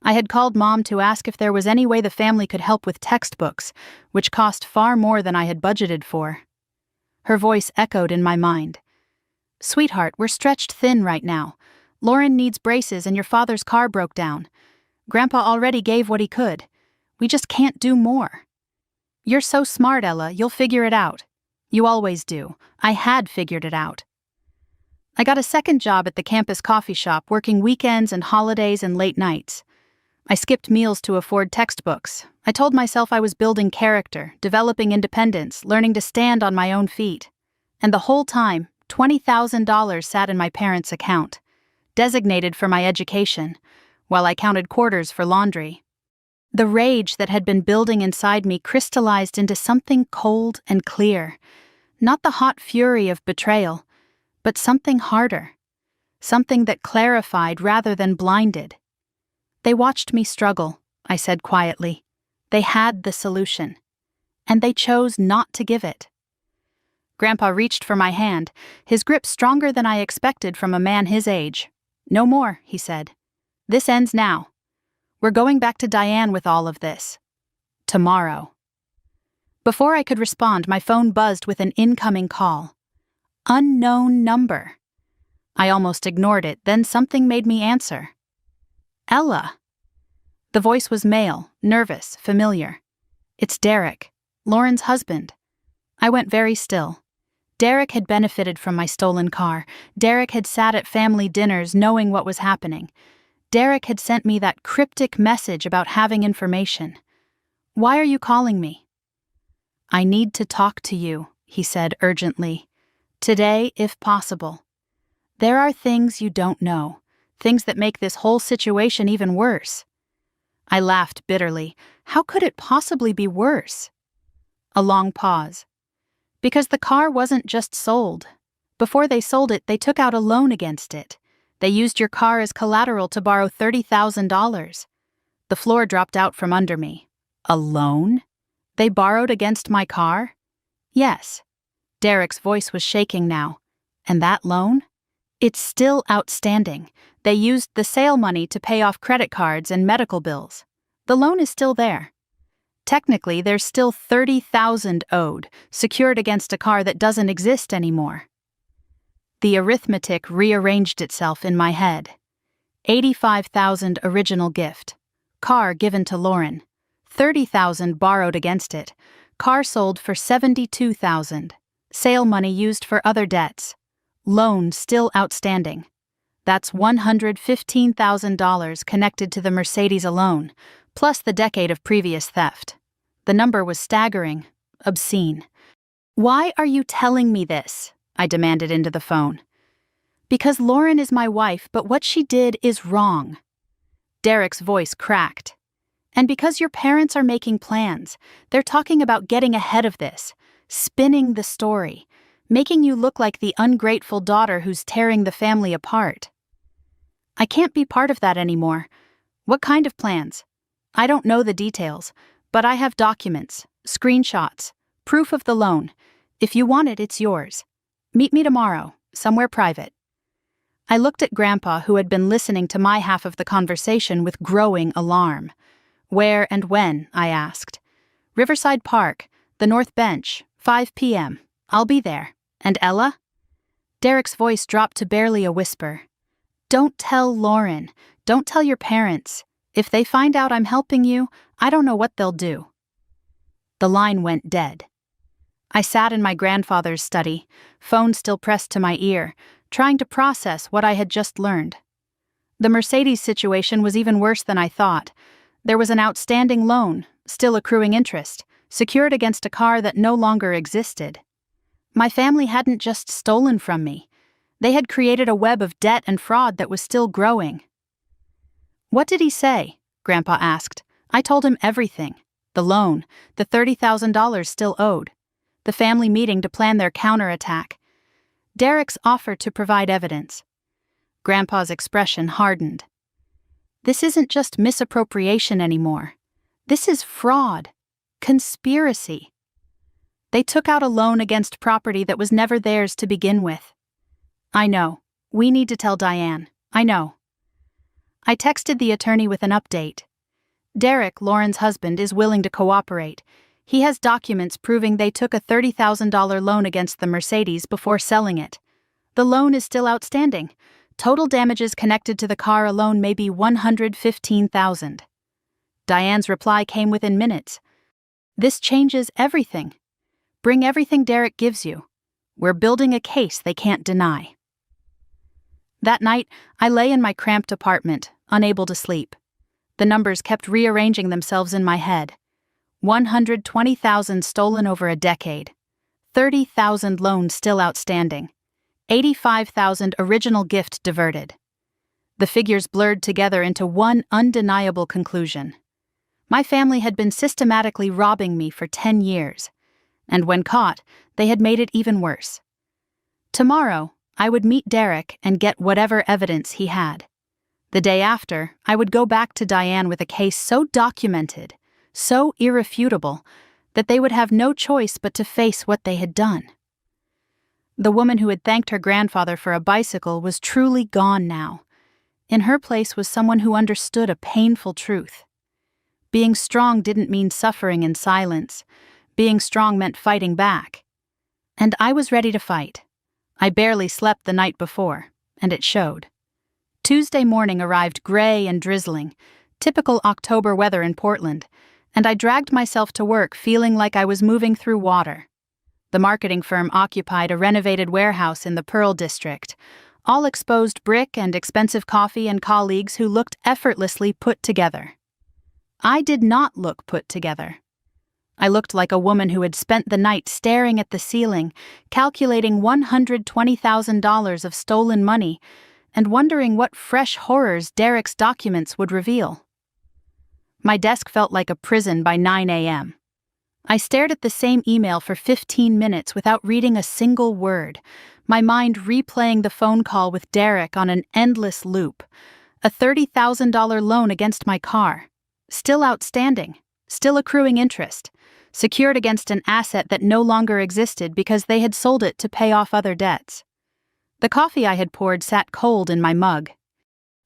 I had called Mom to ask if there was any way the family could help with textbooks, which cost far more than I had budgeted for. Her voice echoed in my mind. "Sweetheart, we're stretched thin right now. Lauren needs braces and your father's car broke down. Grandpa already gave what he could. We just can't do more." "You're so smart, Ella, you'll figure it out." "You always do. I had figured it out." I got a second job at the campus coffee shop, working weekends and holidays and late nights. I skipped meals to afford textbooks. I told myself I was building character, developing independence, learning to stand on my own feet. And the whole time, $20,000 sat in my parents' account, designated for my education, while I counted quarters for laundry. The rage that had been building inside me crystallized into something cold and clear, not the hot fury of betrayal, but something harder, something that clarified rather than blinded. "They watched me struggle," I said quietly. "They had the solution, and they chose not to give it." Grandpa reached for my hand, his grip stronger than I expected from a man his age. "No more," he said. "This ends now. We're going back to Diane with all of this. Tomorrow." Before I could respond, my phone buzzed with an incoming call. Unknown number. I almost ignored it, then something made me answer. "Ella." The voice was male, nervous, familiar. "It's Derek, Lauren's husband." I went very still. Derek had benefited from my stolen car. Derek had sat at family dinners knowing what was happening. Derek had sent me that cryptic message about having information. "Why are you calling me?" "I need to talk to you," he said urgently. "Today, if possible. There are things you don't know, things that make this whole situation even worse." I laughed bitterly. How could it possibly be worse? A long pause. "Because the car wasn't just sold. Before they sold it, they took out a loan against it. They used your car as collateral to borrow $30,000. The floor dropped out from under me. A loan? They borrowed against my car? Yes. Derek's voice was shaking now. And that loan? It's still outstanding. They used the sale money to pay off credit cards and medical bills. The loan is still there. Technically, there's still $30,000 owed, secured against a car that doesn't exist anymore." The arithmetic rearranged itself in my head. $85,000 original gift. Car given to Lauren. $30,000 borrowed against it. Car sold for $72,000. Sale money used for other debts. Loan still outstanding. That's $115,000 connected to the Mercedes alone, plus the decade of previous theft. The number was staggering, obscene. "Why are you telling me this?" I demanded into the phone. "Because Lauren is my wife, but what she did is wrong." Derek's voice cracked. "And because your parents are making plans, they're talking about getting ahead of this, spinning the story, making you look like the ungrateful daughter who's tearing the family apart." "I can't be part of that anymore." "What kind of plans?" "I don't know the details, but I have documents, screenshots, proof of the loan. If you want it, it's yours. Meet me tomorrow, somewhere private." I looked at Grandpa, who had been listening to my half of the conversation with growing alarm. "Where and when?" I asked. "Riverside Park, the North Bench, 5 p.m. I'll be there. And Ella?" Derek's voice dropped to barely a whisper. "Don't tell Lauren. Don't tell your parents. If they find out I'm helping you, I don't know what they'll do." The line went dead. I sat in my grandfather's study, phone still pressed to my ear, trying to process what I had just learned. The Mercedes situation was even worse than I thought. There was an outstanding loan, still accruing interest, secured against a car that no longer existed. My family hadn't just stolen from me. They had created a web of debt and fraud that was still growing. "What did he say?" Grandpa asked. I told him everything. The loan, the $30,000 still owed, the family meeting to plan their counterattack, Derek's offer to provide evidence. Grandpa's expression hardened. "This isn't just misappropriation anymore. This is fraud. Conspiracy. They took out a loan against property that was never theirs to begin with." "I know. We need to tell Diane. I know." I texted the attorney with an update. Derek, Lauren's husband, is willing to cooperate. He has documents proving they took a $30,000 loan against the Mercedes before selling it. The loan is still outstanding. Total damages connected to the car alone may be $115,000. Diane's reply came within minutes. "This changes everything. Bring everything Derek gives you. We're building a case they can't deny." That night, I lay in my cramped apartment, unable to sleep. The numbers kept rearranging themselves in my head. 120,000 stolen over a decade. 30,000 loans still outstanding. 85,000 original gift diverted. The figures blurred together into one undeniable conclusion. My family had been systematically robbing me for 10 years, and when caught, they had made it even worse. Tomorrow, I would meet Derek and get whatever evidence he had. The day after, I would go back to Diane with a case so documented, so irrefutable, that they would have no choice but to face what they had done. The woman who had thanked her grandfather for a bicycle was truly gone now. In her place was someone who understood a painful truth. Being strong didn't mean suffering in silence. Being strong meant fighting back. And I was ready to fight. I barely slept the night before, and it showed. Tuesday morning arrived gray and drizzling, typical October weather in Portland, and I dragged myself to work feeling like I was moving through water. The marketing firm occupied a renovated warehouse in the Pearl District, all exposed brick and expensive coffee and colleagues who looked effortlessly put together. I did not look put together. I looked like a woman who had spent the night staring at the ceiling, calculating $120,000 of stolen money, and wondering what fresh horrors Derek's documents would reveal. My desk felt like a prison by 9 a.m. I stared at the same email for 15 minutes without reading a single word, my mind replaying the phone call with Derek on an endless loop. A $30,000 loan against my car, still outstanding, still accruing interest, secured against an asset that no longer existed because they had sold it to pay off other debts. The coffee I had poured sat cold in my mug.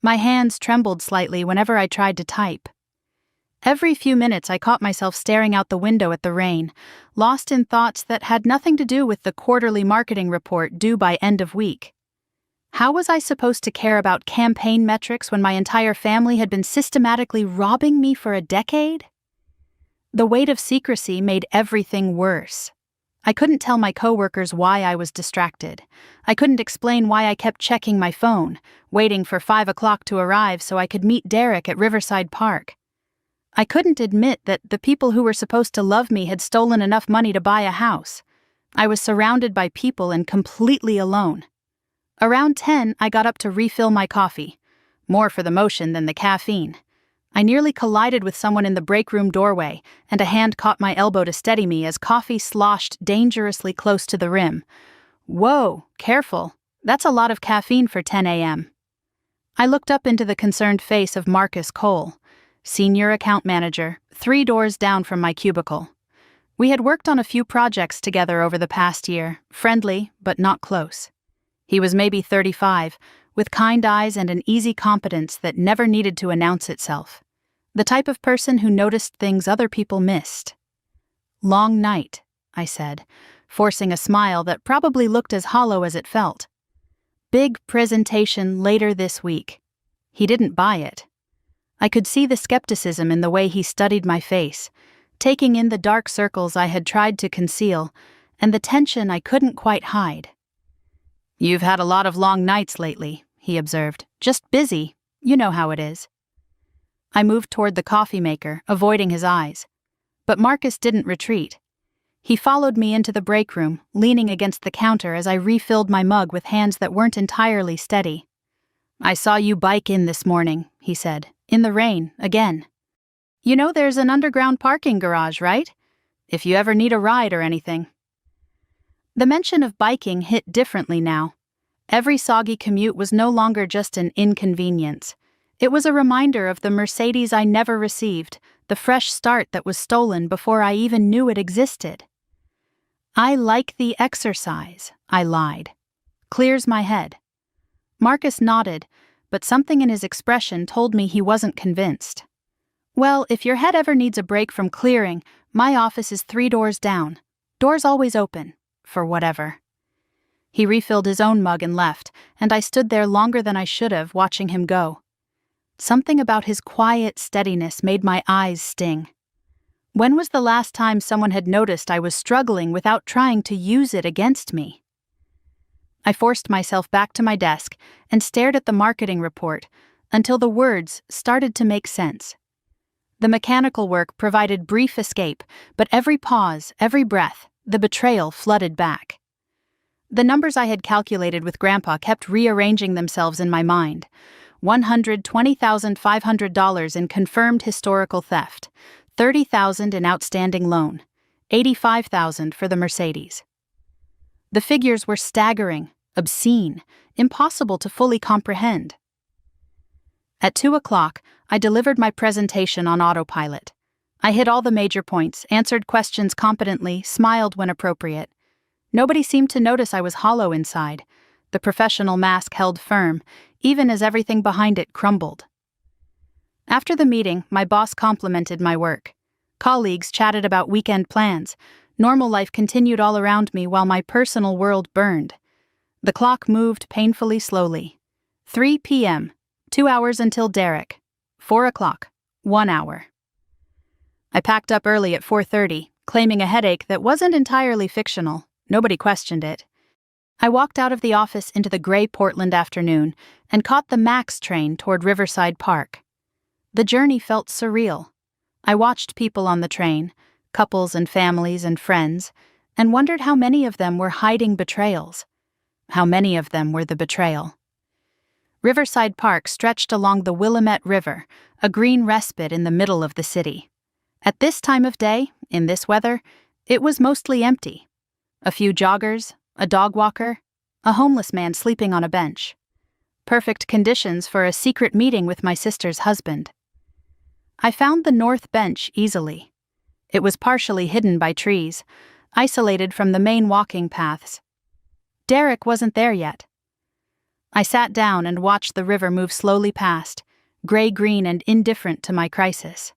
My hands trembled slightly whenever I tried to type. Every few minutes I caught myself staring out the window at the rain, lost in thoughts that had nothing to do with the quarterly marketing report due by end of week. How was I supposed to care about campaign metrics when my entire family had been systematically robbing me for a decade? The weight of secrecy made everything worse. I couldn't tell my coworkers why I was distracted. I couldn't explain why I kept checking my phone, waiting for 5 o'clock to arrive so I could meet Derek at Riverside Park. I couldn't admit that the people who were supposed to love me had stolen enough money to buy a house. I was surrounded by people and completely alone. Around 10, I got up to refill my coffee, more for the motion than the caffeine. I nearly collided with someone in the break room doorway, and a hand caught my elbow to steady me as coffee sloshed dangerously close to the rim. Whoa, careful. That's a lot of caffeine for 10 a.m. I looked up into the concerned face of Marcus Cole, senior account manager, 3 doors down from my cubicle. We had worked on a few projects together over the past year, friendly but not close. He was maybe 35, with kind eyes and an easy competence that never needed to announce itself. The type of person who noticed things other people missed. "Long night," I said, forcing a smile that probably looked as hollow as it felt. "Big presentation later this week." He didn't buy it. I could see the skepticism in the way he studied my face, taking in the dark circles I had tried to conceal, and the tension I couldn't quite hide. "You've had a lot of long nights lately," he observed. "Just busy. You know how it is." I moved toward the coffee maker, avoiding his eyes. But Marcus didn't retreat. He followed me into the break room, leaning against the counter as I refilled my mug with hands that weren't entirely steady. "I saw you bike in this morning," he said. "In the rain, again. You know there's an underground parking garage, right? If you ever need a ride or anything." The mention of biking hit differently now. Every soggy commute was no longer just an inconvenience. It was a reminder of the Mercedes I never received, the fresh start that was stolen before I even knew it existed. "I like the exercise," I lied. "Clears my head." Marcus nodded, but something in his expression told me he wasn't convinced. "Well, if your head ever needs a break from clearing, my office is 3 doors down. Doors always open. For whatever." He refilled his own mug and left, and I stood there longer than I should have, watching him go. Something about his quiet steadiness made my eyes sting. When was the last time someone had noticed I was struggling without trying to use it against me? I forced myself back to my desk and stared at the marketing report until the words started to make sense. The mechanical work provided brief escape, but every pause, every breath, the betrayal flooded back. The numbers I had calculated with Grandpa kept rearranging themselves in my mind. $120,500 in confirmed historical theft, $30,000 in outstanding loan, $85,000 for the Mercedes. The figures were staggering, obscene, impossible to fully comprehend. At 2 o'clock, I delivered my presentation on autopilot. I hit all the major points, answered questions competently, smiled when appropriate. Nobody seemed to notice I was hollow inside. The professional mask held firm, even as everything behind it crumbled. After the meeting, my boss complimented my work. Colleagues chatted about weekend plans. Normal life continued all around me while my personal world burned. The clock moved painfully slowly. 3 p.m., 2 hours until Derek. 4 o'clock, 1 hour. I packed up early at 4:30, claiming a headache that wasn't entirely fictional. Nobody questioned it. I walked out of the office into the gray Portland afternoon and caught the Max train toward Riverside Park. The journey felt surreal. I watched people on the train, couples and families and friends, and wondered how many of them were hiding betrayals. How many of them were the betrayal. Riverside Park stretched along the Willamette River, a green respite in the middle of the city. At this time of day, in this weather, it was mostly empty. A few joggers, a dog walker, a homeless man sleeping on a bench. Perfect conditions for a secret meeting with my sister's husband. I found the north bench easily. It was partially hidden by trees, isolated from the main walking paths. Derek wasn't there yet. I sat down and watched the river move slowly past, gray-green and indifferent to my crisis.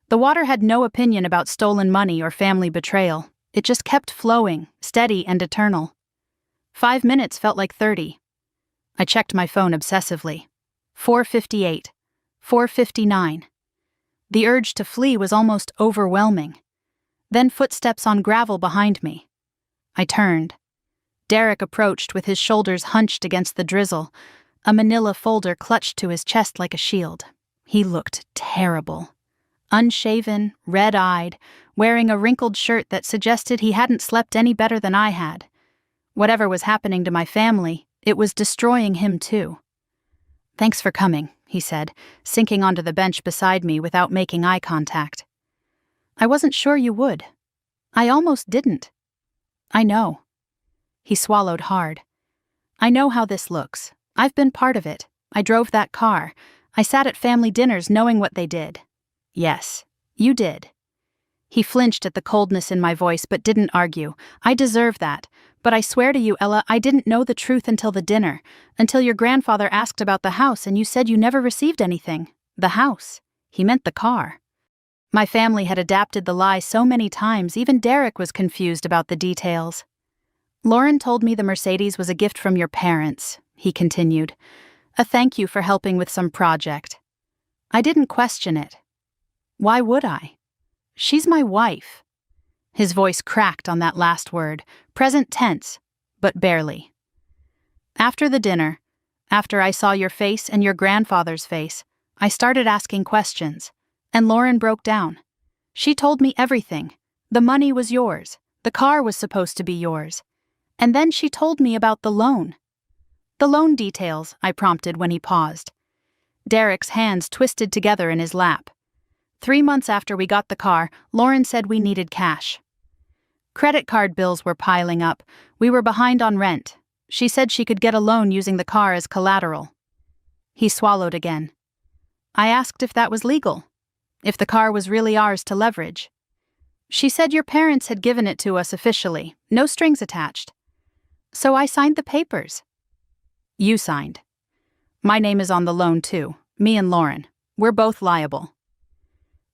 The water had no opinion about stolen money or family betrayal. It just kept flowing, steady and eternal. 5 minutes felt like 30. I checked my phone obsessively. 4:58. 4:59. The urge to flee was almost overwhelming. Then footsteps on gravel behind me. I turned. Derek approached with his shoulders hunched against the drizzle, a manila folder clutched to his chest like a shield. He looked terrible. Unshaven, red-eyed, wearing a wrinkled shirt that suggested he hadn't slept any better than I had. Whatever was happening to my family, it was destroying him too. "Thanks for coming," he said, sinking onto the bench beside me without making eye contact. "I wasn't sure you would. I almost didn't." "I know." He swallowed hard. "I know how this looks. I've been part of it. I drove that car. I sat at family dinners knowing what they did." "Yes, you did." He flinched at the coldness in my voice but didn't argue. "I deserve that. But I swear to you, Ella, I didn't know the truth until the dinner, until your grandfather asked about the house and you said you never received anything. The house." He meant the car. My family had adapted the lie so many times, even Derek was confused about the details. "Lauren told me the Mercedes was a gift from your parents," he continued. "A thank you for helping with some project." I didn't question it. Why would I? She's my wife. His voice cracked on that last word, present tense, but barely. "After the dinner, after I saw your face and your grandfather's face, I started asking questions, and Lauren broke down. She told me everything. The money was yours. The car was supposed to be yours. And then she told me about the loan." "The loan details," I prompted when he paused. Derek's hands twisted together in his lap. 3 months after we got the car, Lauren said we needed cash. Credit card bills were piling up. We were behind on rent. She said she could get a loan using the car as collateral. He swallowed again. I asked if that was legal, if the car was really ours to leverage. She said your parents had given it to us officially, no strings attached. So I signed the papers. You signed. My name is on the loan too, me and Lauren. We're both liable.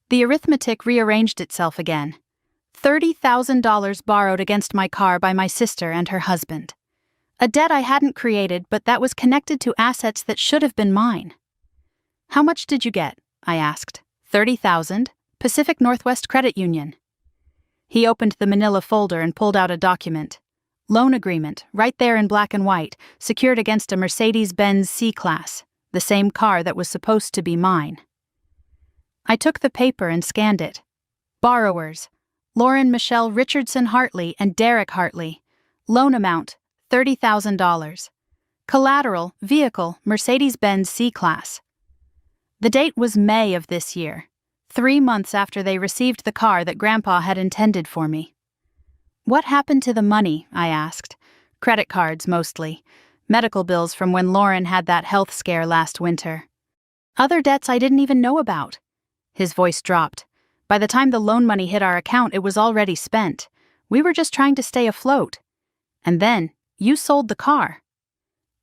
The arithmetic rearranged itself again. $30,000 borrowed against my car by my sister and her husband. A debt I hadn't created, but that was connected to assets that should have been mine. "How much did you get?" I asked. $30,000, Pacific Northwest Credit Union. He opened the manila folder and pulled out a document. Loan agreement, right there in black and white, secured against a Mercedes Benz C-Class, the same car that was supposed to be mine. I took the paper and scanned it. Borrowers: Lauren Michelle Richardson Hartley and Derek Hartley. Loan amount: $30,000. Collateral: vehicle, Mercedes Benz C-Class. The date was May of this year, 3 months after they received the car that Grandpa had intended for me. "What happened to the money?" I asked. "Credit cards, mostly. Medical bills from when Lauren had that health scare last winter. Other debts I didn't even know about." His voice dropped. By the time the loan money hit our account, it was already spent. We were just trying to stay afloat. And then, you sold the car.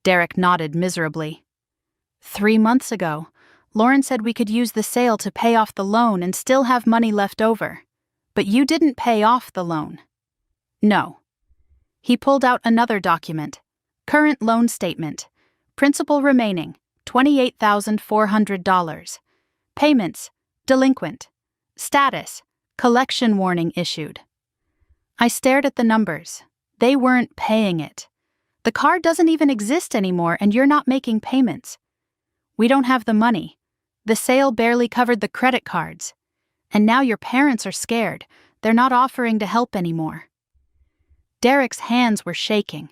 Derek nodded miserably. 3 months ago, Lauren said we could use the sale to pay off the loan and still have money left over. But you didn't pay off the loan. No. He pulled out another document. Current loan statement. Principal remaining, $28,400. Payments, delinquent. Status, collection warning issued. I stared at the numbers. They weren't paying it. The car doesn't even exist anymore and you're not making payments. We don't have the money. The sale barely covered the credit cards. And now your parents are scared. They're not offering to help anymore. Derek's hands were shaking.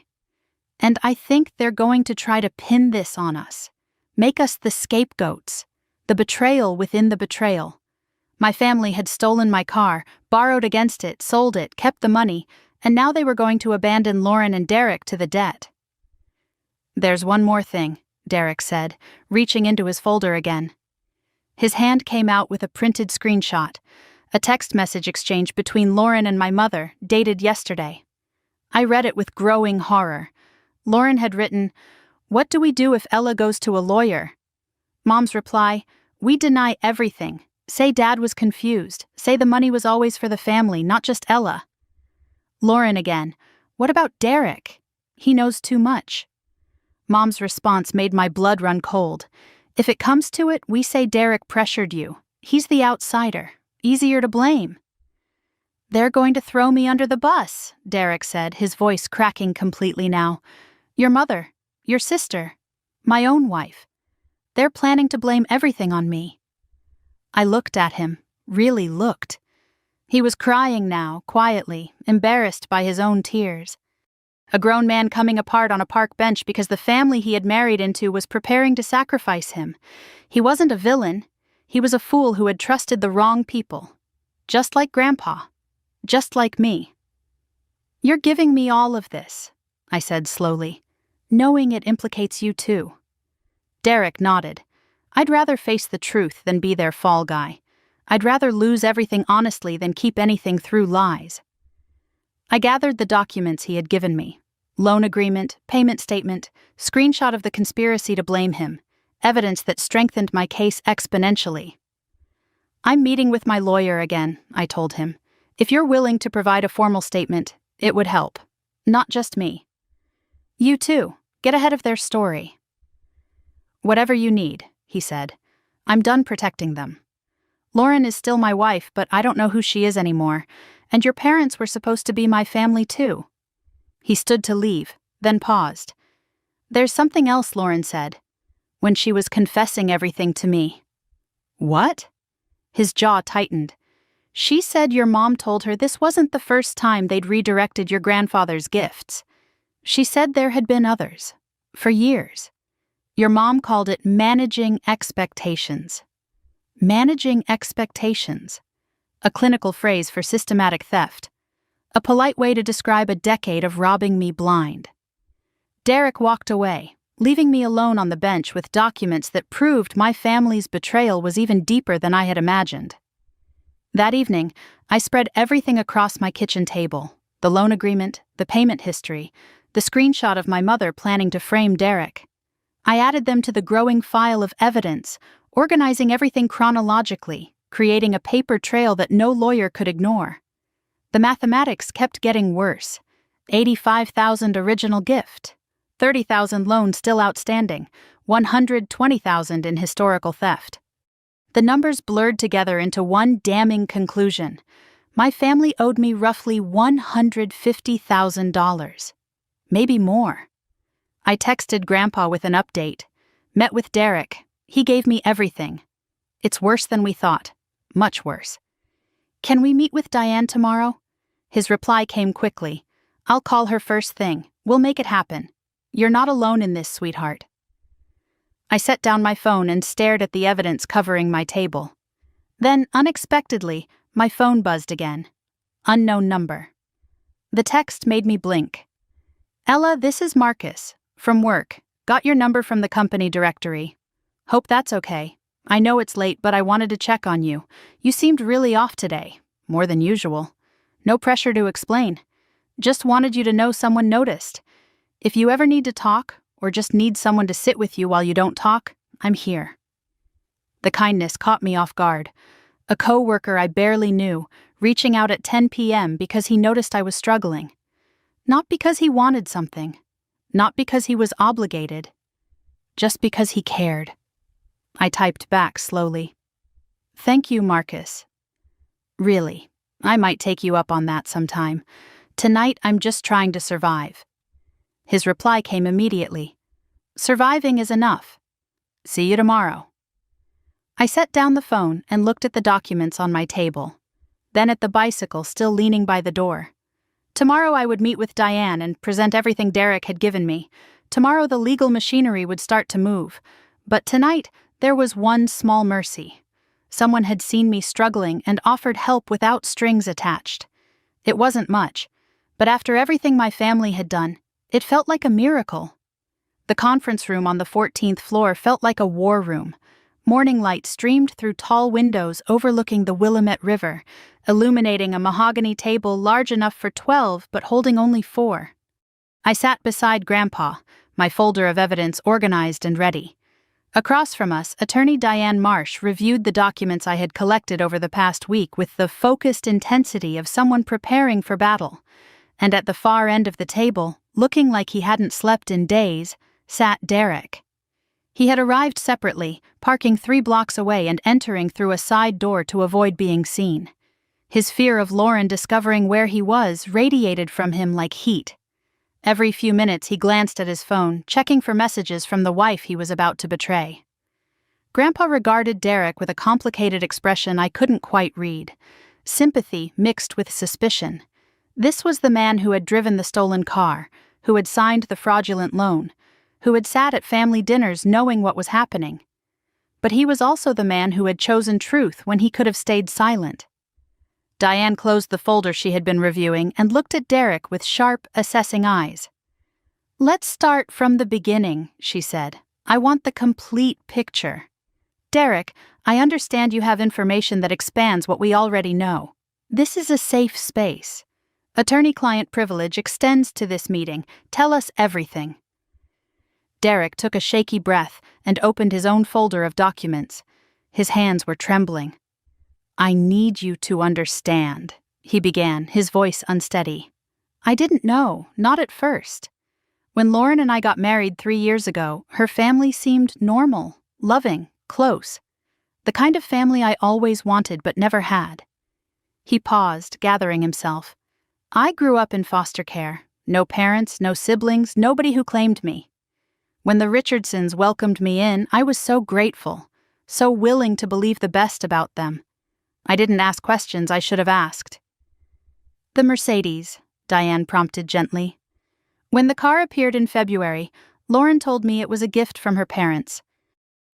And I think they're going to try to pin this on us. Make us the scapegoats. The betrayal within the betrayal. My family had stolen my car, borrowed against it, sold it, kept the money, and now they were going to abandon Lauren and Derek to the debt. "There's one more thing," Derek said, reaching into his folder again. His hand came out with a printed screenshot, a text message exchange between Lauren and my mother, dated yesterday. I read it with growing horror. Lauren had written, "What do we do if Ella goes to a lawyer?" Mom's reply, "We deny everything. Say Dad was confused. Say the money was always for the family, not just Ella." Lauren again, "What about Derek? He knows too much." Mom's response made my blood run cold. If it comes to it, we say Derek pressured you. He's the outsider. Easier to blame. They're going to throw me under the bus, Derek said, his voice cracking completely now. Your mother, your sister, my own wife. They're planning to blame everything on me. I looked at him, really looked. He was crying now, quietly, embarrassed by his own tears. A grown man coming apart on a park bench because the family he had married into was preparing to sacrifice him. He wasn't a villain. He was a fool who had trusted the wrong people. Just like Grandpa. Just like me. You're giving me all of this, I said slowly, knowing it implicates you too. Derek nodded. I'd rather face the truth than be their fall guy. I'd rather lose everything honestly than keep anything through lies. I gathered the documents he had given me. Loan agreement, payment statement, screenshot of the conspiracy to blame him, evidence that strengthened my case exponentially. I'm meeting with my lawyer again, I told him. If you're willing to provide a formal statement, it would help. Not just me. You too. Get ahead of their story. Whatever you need, he said. I'm done protecting them. Lauren is still my wife, but I don't know who she is anymore, and your parents were supposed to be my family too. He stood to leave, then paused. There's something else, Lauren said, when she was confessing everything to me. What? His jaw tightened. She said your mom told her this wasn't the first time they'd redirected your grandfather's gifts. She said there had been others, for years. Your mom called it managing expectations. Managing expectations. A clinical phrase for systematic theft. A polite way to describe a decade of robbing me blind. Derek walked away, leaving me alone on the bench with documents that proved my family's betrayal was even deeper than I had imagined. That evening, I spread everything across my kitchen table. The loan agreement, the payment history, the screenshot of my mother planning to frame Derek. I added them to the growing file of evidence, organizing everything chronologically, creating a paper trail that no lawyer could ignore. The mathematics kept getting worse. $85,000 original gift, $30,000 loan still outstanding, $120,000 in historical theft. The numbers blurred together into one damning conclusion. My family owed me roughly $150,000. Maybe more. I texted Grandpa with an update. Met with Derek. He gave me everything. It's worse than we thought. Much worse. Can we meet with Diane tomorrow? His reply came quickly. I'll call her first thing. We'll make it happen. You're not alone in this, sweetheart. I set down my phone and stared at the evidence covering my table. Then, unexpectedly, my phone buzzed again. Unknown number. The text made me blink. Ella, this is Marcus. From work. Got your number from the company directory. Hope that's okay. I know it's late, but I wanted to check on you. You seemed really off today. More than usual. No pressure to explain. Just wanted you to know someone noticed. If you ever need to talk, or just need someone to sit with you while you don't talk, I'm here. The kindness caught me off guard. A co-worker I barely knew, reaching out at 10 p.m. because he noticed I was struggling. Not because he wanted something. Not because he was obligated. Just because he cared. I typed back slowly. Thank you, Marcus. Really, I might take you up on that sometime. Tonight I'm just trying to survive. His reply came immediately. Surviving is enough. See you tomorrow. I set down the phone and looked at the documents on my table. Then at the bicycle still leaning by the door. Tomorrow I would meet with Diane and present everything Derek had given me. Tomorrow the legal machinery would start to move. But tonight there was one small mercy. Someone had seen me struggling and offered help without strings attached. It wasn't much, but after everything my family had done, it felt like a miracle. The conference room on the 14th floor felt like a war room. Morning light streamed through tall windows overlooking the Willamette River, illuminating a mahogany table large enough for 12 but holding only 4. I sat beside Grandpa, my folder of evidence organized and ready. Across from us, Attorney Diane Marsh reviewed the documents I had collected over the past week with the focused intensity of someone preparing for battle. And at the far end of the table, looking like he hadn't slept in days, sat Derek. He had arrived separately, parking 3 blocks away and entering through a side door to avoid being seen. His fear of Lauren discovering where he was radiated from him like heat. Every few minutes he glanced at his phone, checking for messages from the wife he was about to betray. Grandpa regarded Derek with a complicated expression I couldn't quite read. Sympathy mixed with suspicion. This was the man who had driven the stolen car, who had signed the fraudulent loan, who had sat at family dinners knowing what was happening. But he was also the man who had chosen truth when he could have stayed silent. Diane closed the folder she had been reviewing and looked at Derek with sharp, assessing eyes. "Let's start from the beginning," she said. "I want the complete picture. Derek, I understand you have information that expands what we already know. This is a safe space. Attorney-client privilege extends to this meeting. Tell us everything." Derek took a shaky breath and opened his own folder of documents. His hands were trembling. "I need you to understand," he began, his voice unsteady. "I didn't know, not at first. When Lauren and I got married 3 years ago, her family seemed normal, loving, close. The kind of family I always wanted but never had." He paused, gathering himself. "I grew up in foster care. No parents, no siblings, nobody who claimed me. When the Richardsons welcomed me in, I was so grateful, so willing to believe the best about them. I didn't ask questions I should have asked." "The Mercedes," Diane prompted gently. "When the car appeared in February, Lauren told me it was a gift from her parents.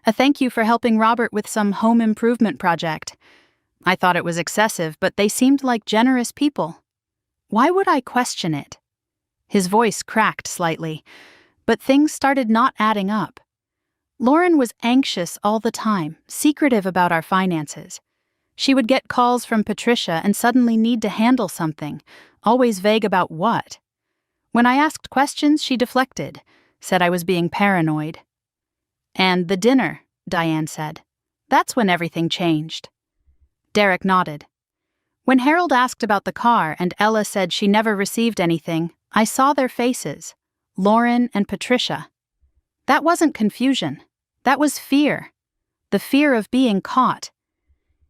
A thank you for helping Robert with some home improvement project. I thought it was excessive, but they seemed like generous people. Why would I question it?" His voice cracked slightly, but things started not adding up. Lauren was anxious all the time, secretive about our finances. She would get calls from Patricia and suddenly need to handle something, always vague about what. When I asked questions, she deflected, said I was being paranoid. "And the dinner," Diane said. "That's when everything changed." Derek nodded. "When Harold asked about the car and Ella said she never received anything, I saw their faces, Lauren and Patricia. That wasn't confusion. That was fear. The fear of being caught."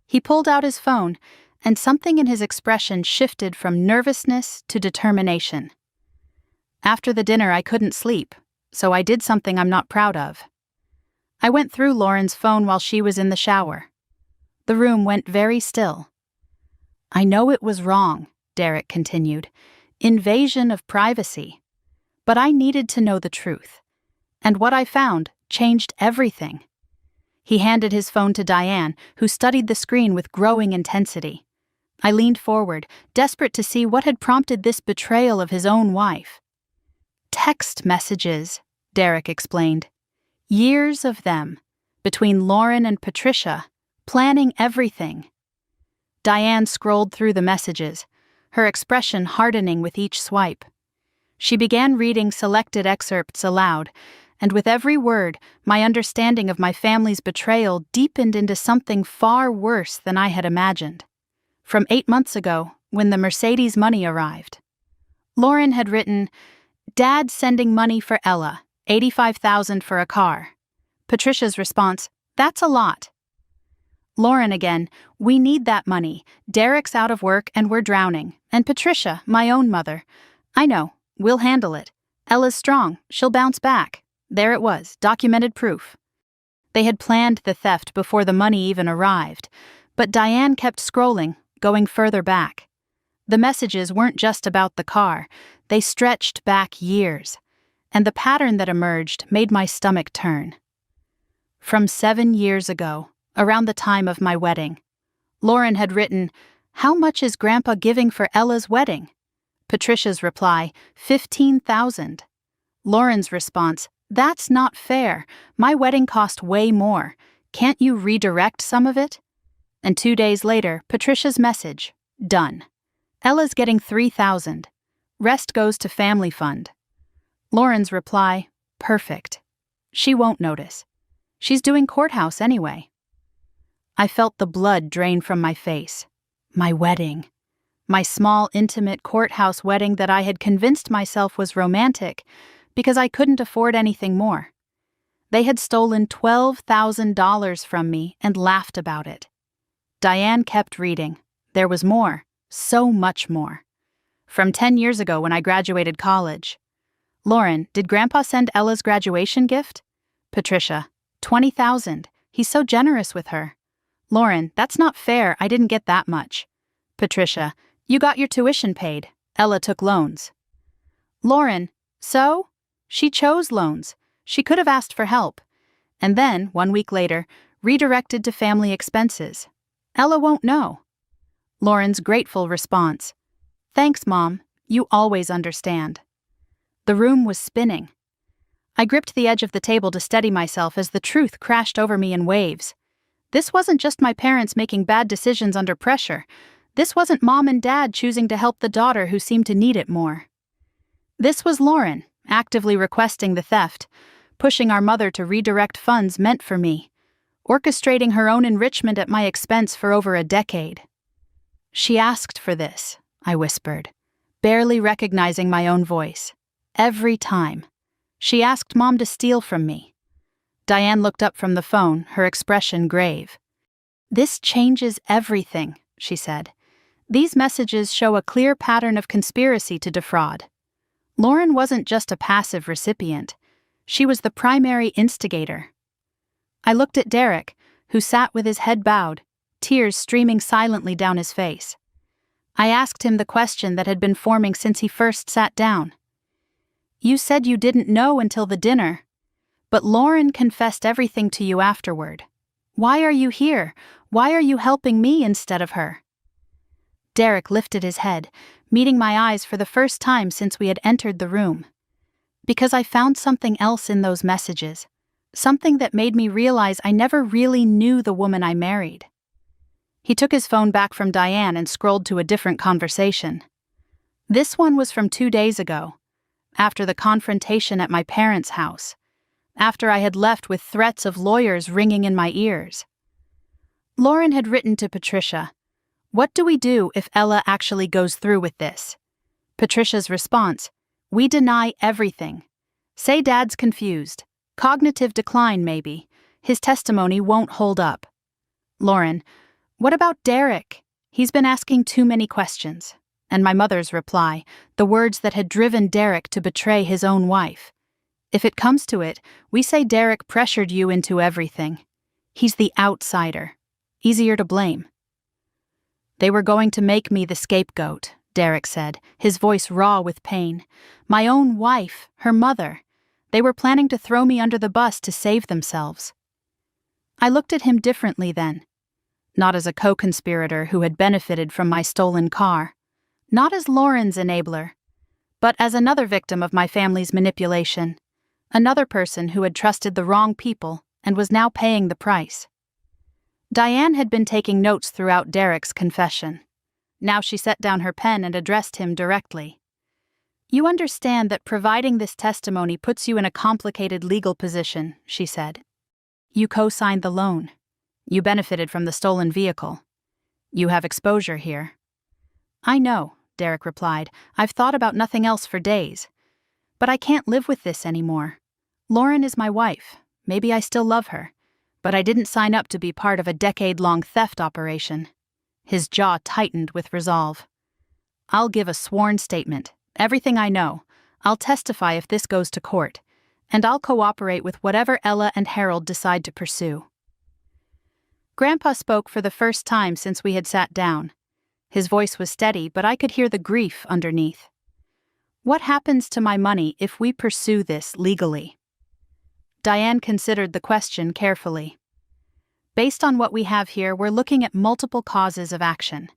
He pulled out his phone, and something in his expression shifted from nervousness to determination. "After the dinner, I couldn't sleep, so I did something I'm not proud of. I went through Lauren's phone while she was in the shower. The room went very still. I know it was wrong," Derek continued. "Invasion of privacy. But I needed to know the truth. And what I found changed everything." He handed his phone to Diane, who studied the screen with growing intensity. I leaned forward, desperate to see what had prompted this betrayal of his own wife. "Text messages," Derek explained. "Years of them, between Lauren and Patricia, planning everything." Diane scrolled through the messages, her expression hardening with each swipe. She began reading selected excerpts aloud, and with every word, my understanding of my family's betrayal deepened into something far worse than I had imagined. From 8 months ago, when the Mercedes money arrived. Lauren had written, "Dad sending money for Ella, $85,000 for a car." Patricia's response, "That's a lot." Lauren again, "We need that money. Derek's out of work and we're drowning." And Patricia, my own mother, "I know, we'll handle it. Ella's strong, she'll bounce back." There it was, documented proof. They had planned the theft before the money even arrived, but Diane kept scrolling, going further back. The messages weren't just about the car, they stretched back years, and the pattern that emerged made my stomach turn. From 7 years ago, around the time of my wedding, Lauren had written, "How much is Grandpa giving for Ella's wedding?" Patricia's reply, $15,000. Lauren's response, "That's not fair. My wedding cost way more. Can't you redirect some of it?" And 2 days later, Patricia's message, "Done. Ella's getting $3,000. Rest goes to family fund." Lauren's reply, "Perfect. She won't notice. She's doing courthouse anyway." I felt the blood drain from my face. My wedding. My small, intimate courthouse wedding that I had convinced myself was romantic because I couldn't afford anything more. They had stolen $12,000 from me and laughed about it. Diane kept reading. There was more, so much more. From 10 years ago when I graduated college. Lauren, did Grandpa send Ella's graduation gift? Patricia, $20,000. He's so generous with her. Lauren, that's not fair, I didn't get that much. Patricia, you got your tuition paid. Ella took loans. Lauren, so? She chose loans. She could have asked for help. And then, 1 week later, redirected to family expenses. Ella won't know. Lauren's grateful response. Thanks, Mom. You always understand. The room was spinning. I gripped the edge of the table to steady myself as the truth crashed over me in waves. This wasn't just my parents making bad decisions under pressure. This wasn't Mom and Dad choosing to help the daughter who seemed to need it more. This was Lauren, actively requesting the theft, pushing our mother to redirect funds meant for me, orchestrating her own enrichment at my expense for over a decade. She asked for this, I whispered, barely recognizing my own voice. Every time. She asked Mom to steal from me. Diane looked up from the phone, her expression grave. This changes everything, she said. These messages show a clear pattern of conspiracy to defraud. Lauren wasn't just a passive recipient. She was the primary instigator. I looked at Derek, who sat with his head bowed, tears streaming silently down his face. I asked him the question that had been forming since he first sat down. You said you didn't know until the dinner, but Lauren confessed everything to you afterward. Why are you here? Why are you helping me instead of her? Derek lifted his head, meeting my eyes for the first time since we had entered the room. Because I found something else in those messages, something that made me realize I never really knew the woman I married. He took his phone back from Diane and scrolled to a different conversation. This one was from 2 days ago, after the confrontation at my parents' house, after I had left with threats of lawyers ringing in my ears. Lauren had written to Patricia, "What do we do if Ella actually goes through with this?" Patricia's response, "We deny everything. Say Dad's confused. Cognitive decline, maybe. His testimony won't hold up." Lauren, "What about Derek? He's been asking too many questions." And my mother's reply, the words that had driven Derek to betray his own wife. "If it comes to it, we say Derek pressured you into everything. He's the outsider. Easier to blame." "They were going to make me the scapegoat," Derek said, his voice raw with pain. "My own wife, her mother. They were planning to throw me under the bus to save themselves." I looked at him differently then. Not as a co-conspirator who had benefited from my stolen car. Not as Lauren's enabler, but as another victim of my family's manipulation. Another person who had trusted the wrong people and was now paying the price. Diane had been taking notes throughout Derek's confession. Now she set down her pen and addressed him directly. "You understand that providing this testimony puts you in a complicated legal position," she said. "You co-signed the loan. You benefited from the stolen vehicle. You have exposure here." "I know," Derek replied. "I've thought about nothing else for days. But I can't live with this anymore. Lauren is my wife. Maybe I still love her. But I didn't sign up to be part of a decade-long theft operation." His jaw tightened with resolve. "I'll give a sworn statement. Everything I know. I'll testify if this goes to court. And I'll cooperate with whatever Ella and Harold decide to pursue." Grandpa spoke for the first time since we had sat down. His voice was steady, but I could hear the grief underneath. "What happens to my money if we pursue this legally?" Diane considered the question carefully. "Based on what we have here, we're looking at multiple causes of action.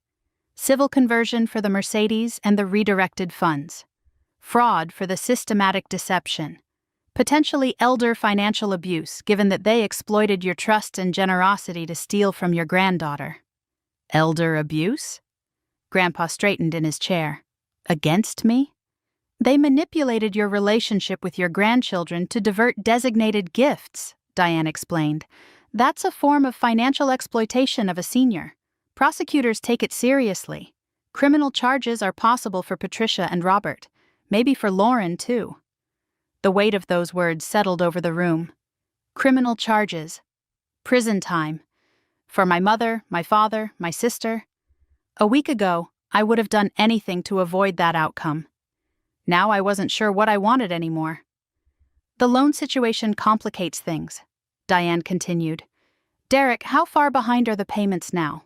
Civil conversion for the Mercedes and the redirected funds. Fraud for the systematic deception. Potentially elder financial abuse, given that they exploited your trust and generosity to steal from your granddaughter." "Elder abuse?" Grandpa straightened in his chair. "Against me?" "They manipulated your relationship with your grandchildren to divert designated gifts," Diane explained. "That's a form of financial exploitation of a senior. Prosecutors take it seriously. Criminal charges are possible for Patricia and Robert. Maybe for Lauren, too." The weight of those words settled over the room. Criminal charges. Prison time. For my mother, my father, my sister. A week ago, I would have done anything to avoid that outcome. Now I wasn't sure what I wanted anymore. The loan situation complicates things, Diane continued. Derek, how far behind are the payments now?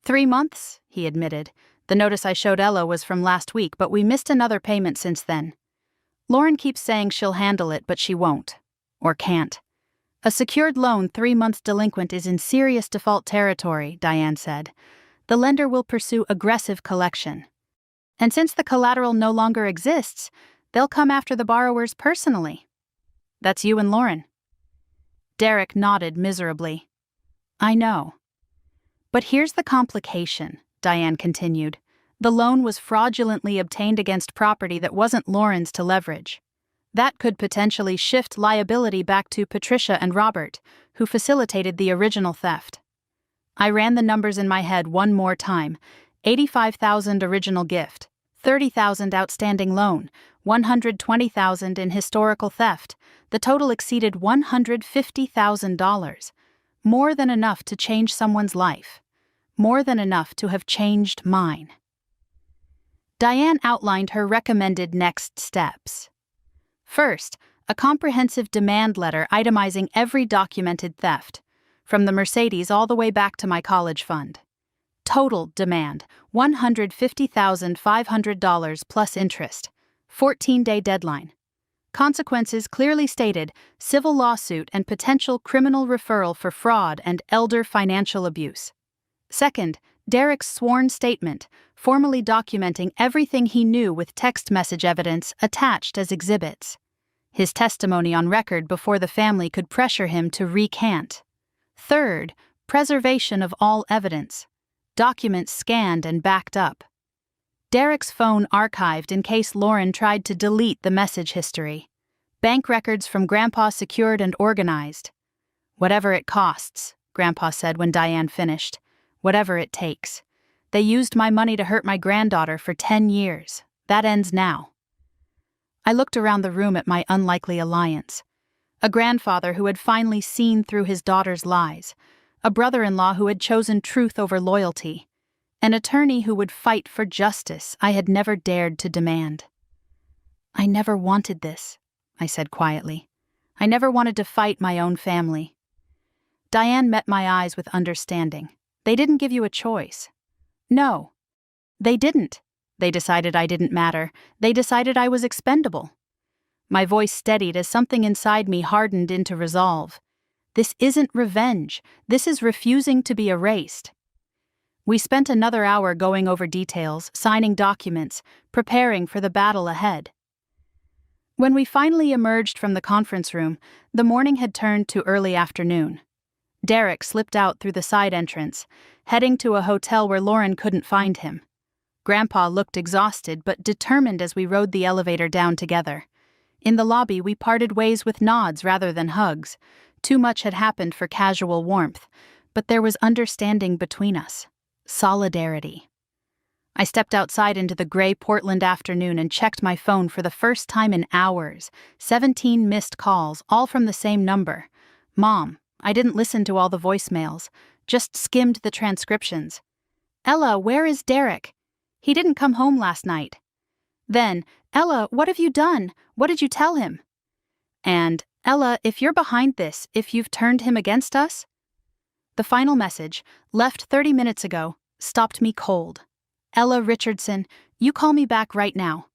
3 months, he admitted. The notice I showed Ella was from last week, but we missed another payment since then. Lauren keeps saying she'll handle it, but she won't. Or can't. A secured loan 3 months delinquent is in serious default territory, Diane said. The lender will pursue aggressive collection. And since the collateral no longer exists, they'll come after the borrowers personally. That's you and Lauren. Derek nodded miserably. I know. But here's the complication, Diane continued. The loan was fraudulently obtained against property that wasn't Lauren's to leverage. That could potentially shift liability back to Patricia and Robert, who facilitated the original theft. I ran the numbers in my head one more time. $85,000 original gift, $30,000 outstanding loan, $120,000 in historical theft. The total exceeded $150,000. More than enough to change someone's life. More than enough to have changed mine. Diane outlined her recommended next steps. First, a comprehensive demand letter itemizing every documented theft, from the Mercedes all the way back to my college fund. Total demand, $150,500 plus interest. 14-day deadline. Consequences clearly stated: civil lawsuit and potential criminal referral for fraud and elder financial abuse. Second, Derek's sworn statement, formally documenting everything he knew with text message evidence attached as exhibits. His testimony on record before the family could pressure him to recant. Third, preservation of all evidence. Documents scanned and backed up. Derek's phone archived in case Lauren tried to delete the message history. Bank records from Grandpa secured and organized. Whatever it costs, Grandpa said when Diane finished. Whatever it takes. They used my money to hurt my granddaughter for 10 years. That ends now. I looked around the room at my unlikely alliance. A grandfather who had finally seen through his daughter's lies. A brother-in-law who had chosen truth over loyalty. An attorney who would fight for justice I had never dared to demand. I never wanted this, I said quietly. I never wanted to fight my own family. Diane met my eyes with understanding. They didn't give you a choice. No. They didn't. They decided I didn't matter. They decided I was expendable. My voice steadied as something inside me hardened into resolve. This isn't revenge. This is refusing to be erased. We spent another hour going over details, signing documents, preparing for the battle ahead. When we finally emerged from the conference room, the morning had turned to early afternoon. Derek slipped out through the side entrance, heading to a hotel where Lauren couldn't find him. Grandpa looked exhausted but determined as we rode the elevator down together. In the lobby, we parted ways with nods rather than hugs. Too much had happened for casual warmth, but there was understanding between us. Solidarity. I stepped outside into the gray Portland afternoon and checked my phone for the first time in hours. 17 missed calls, all from the same number. Mom. I didn't listen to all the voicemails, just skimmed the transcriptions. Ella, where is Derek? He didn't come home last night. Then, Ella, what have you done? What did you tell him? And, Ella, if you're behind this, if you've turned him against us? The final message, left 30 minutes ago, stopped me cold. Ella Richardson, you call me back right now.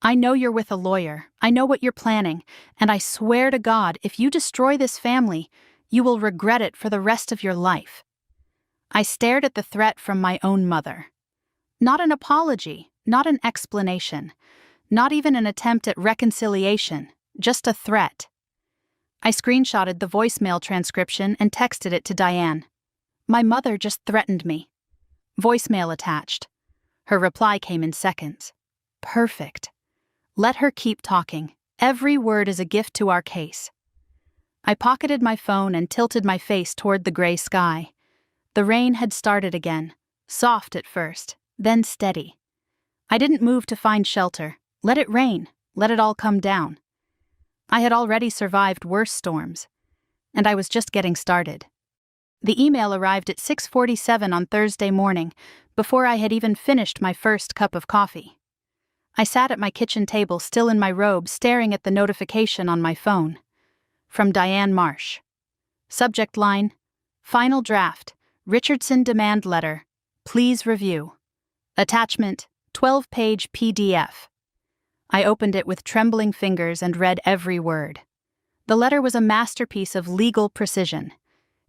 I know you're with a lawyer. I know what you're planning. And I swear to God, if you destroy this family, you will regret it for the rest of your life. I stared at the threat from my own mother. Not an apology, not an explanation, not even an attempt at reconciliation, just a threat. I screenshotted the voicemail transcription and texted it to Diane. My mother just threatened me. Voicemail attached. Her reply came in seconds. Perfect. Let her keep talking. Every word is a gift to our case. I pocketed my phone and tilted my face toward the gray sky. The rain had started again, soft at first, then steady. I didn't move to find shelter. Let it rain. Let it all come down. I had already survived worse storms, and I was just getting started. The email arrived at 6:47 on Thursday morning, before I had even finished my first cup of coffee. I sat at my kitchen table, still in my robe, staring at the notification on my phone. From Diane Marsh. Subject line: Final draft, Richardson demand letter. Please review. Attachment: 12-page PDF. I opened it with trembling fingers and read every word. The letter was a masterpiece of legal precision.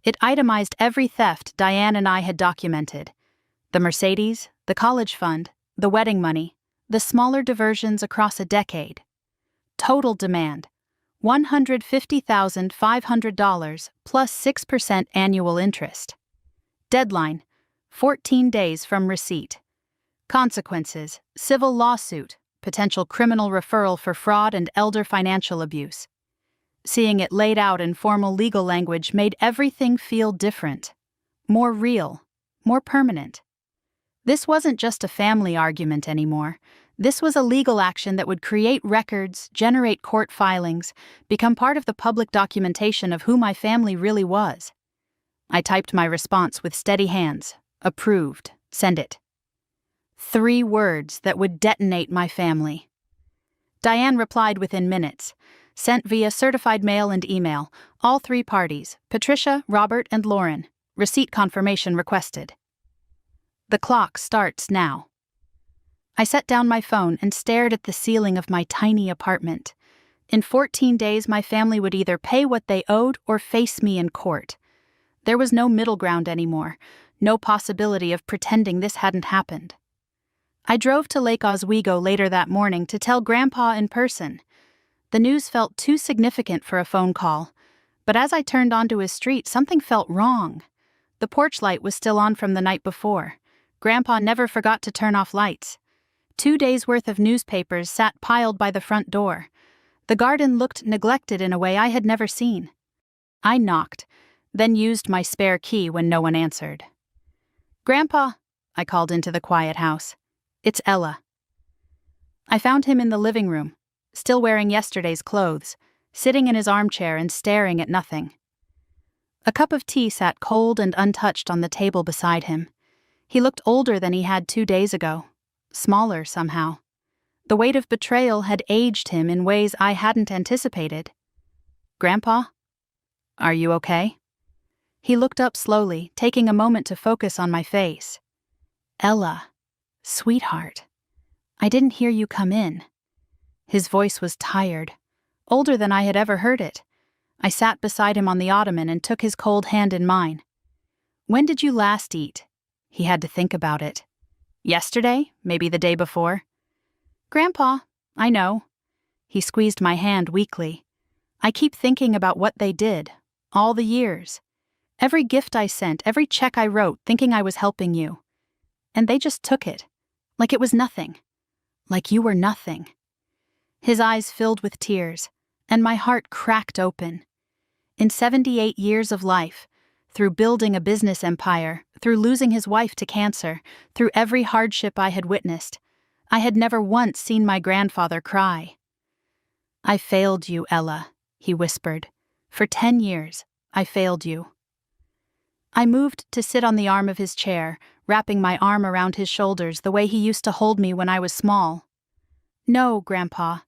It itemized every theft Diane and I had documented: the Mercedes, the college fund, the wedding money, the smaller diversions across a decade. Total demand: $150,500 plus 6% annual interest. Deadline: 14 days from receipt. Consequences: civil lawsuit, potential criminal referral for fraud and elder financial abuse. Seeing it laid out in formal legal language made everything feel different, more real, more permanent. This wasn't just a family argument anymore. This was a legal action that would create records, generate court filings, become part of the public documentation of who my family really was. I typed my response with steady hands. Approved. Send it. 3 words that would detonate my family. Diane replied within minutes. Sent via certified mail and email. All 3 parties: Patricia, Robert, and Lauren. Receipt confirmation requested. The clock starts now. I set down my phone and stared at the ceiling of my tiny apartment. In 14 days, my family would either pay what they owed or face me in court. There was no middle ground anymore, no possibility of pretending this hadn't happened. I drove to Lake Oswego later that morning to tell Grandpa in person. The news felt too significant for a phone call, but as I turned onto his street, something felt wrong. The porch light was still on from the night before. Grandpa never forgot to turn off lights. 2 days' worth of newspapers sat piled by the front door. The garden looked neglected in a way I had never seen. I knocked, then used my spare key when no one answered. "Grandpa," I called into the quiet house. "It's Ella." I found him in the living room, still wearing yesterday's clothes, sitting in his armchair and staring at nothing. A cup of tea sat cold and untouched on the table beside him. He looked older than he had 2 days ago, smaller somehow. The weight of betrayal had aged him in ways I hadn't anticipated. "Grandpa? Are you okay?" He looked up slowly, taking a moment to focus on my face. "Ella, sweetheart, I didn't hear you come in." His voice was tired, older than I had ever heard it. I sat beside him on the ottoman and took his cold hand in mine. "When did you last eat?" He had to think about it. "Yesterday? Maybe the day before?" "Grandpa, I know." He squeezed my hand weakly. "I keep thinking about what they did, all the years. Every gift I sent, every check I wrote, thinking I was helping you. And they just took it, like it was nothing. Like you were nothing." His eyes filled with tears, and my heart cracked open. In 78 years of life, through building a business empire, through losing his wife to cancer, through every hardship I had witnessed, I had never once seen my grandfather cry. "I failed you, Ella," he whispered. "For 10 years, I failed you." I moved to sit on the arm of his chair, wrapping my arm around his shoulders the way he used to hold me when I was small. "No, Grandpa,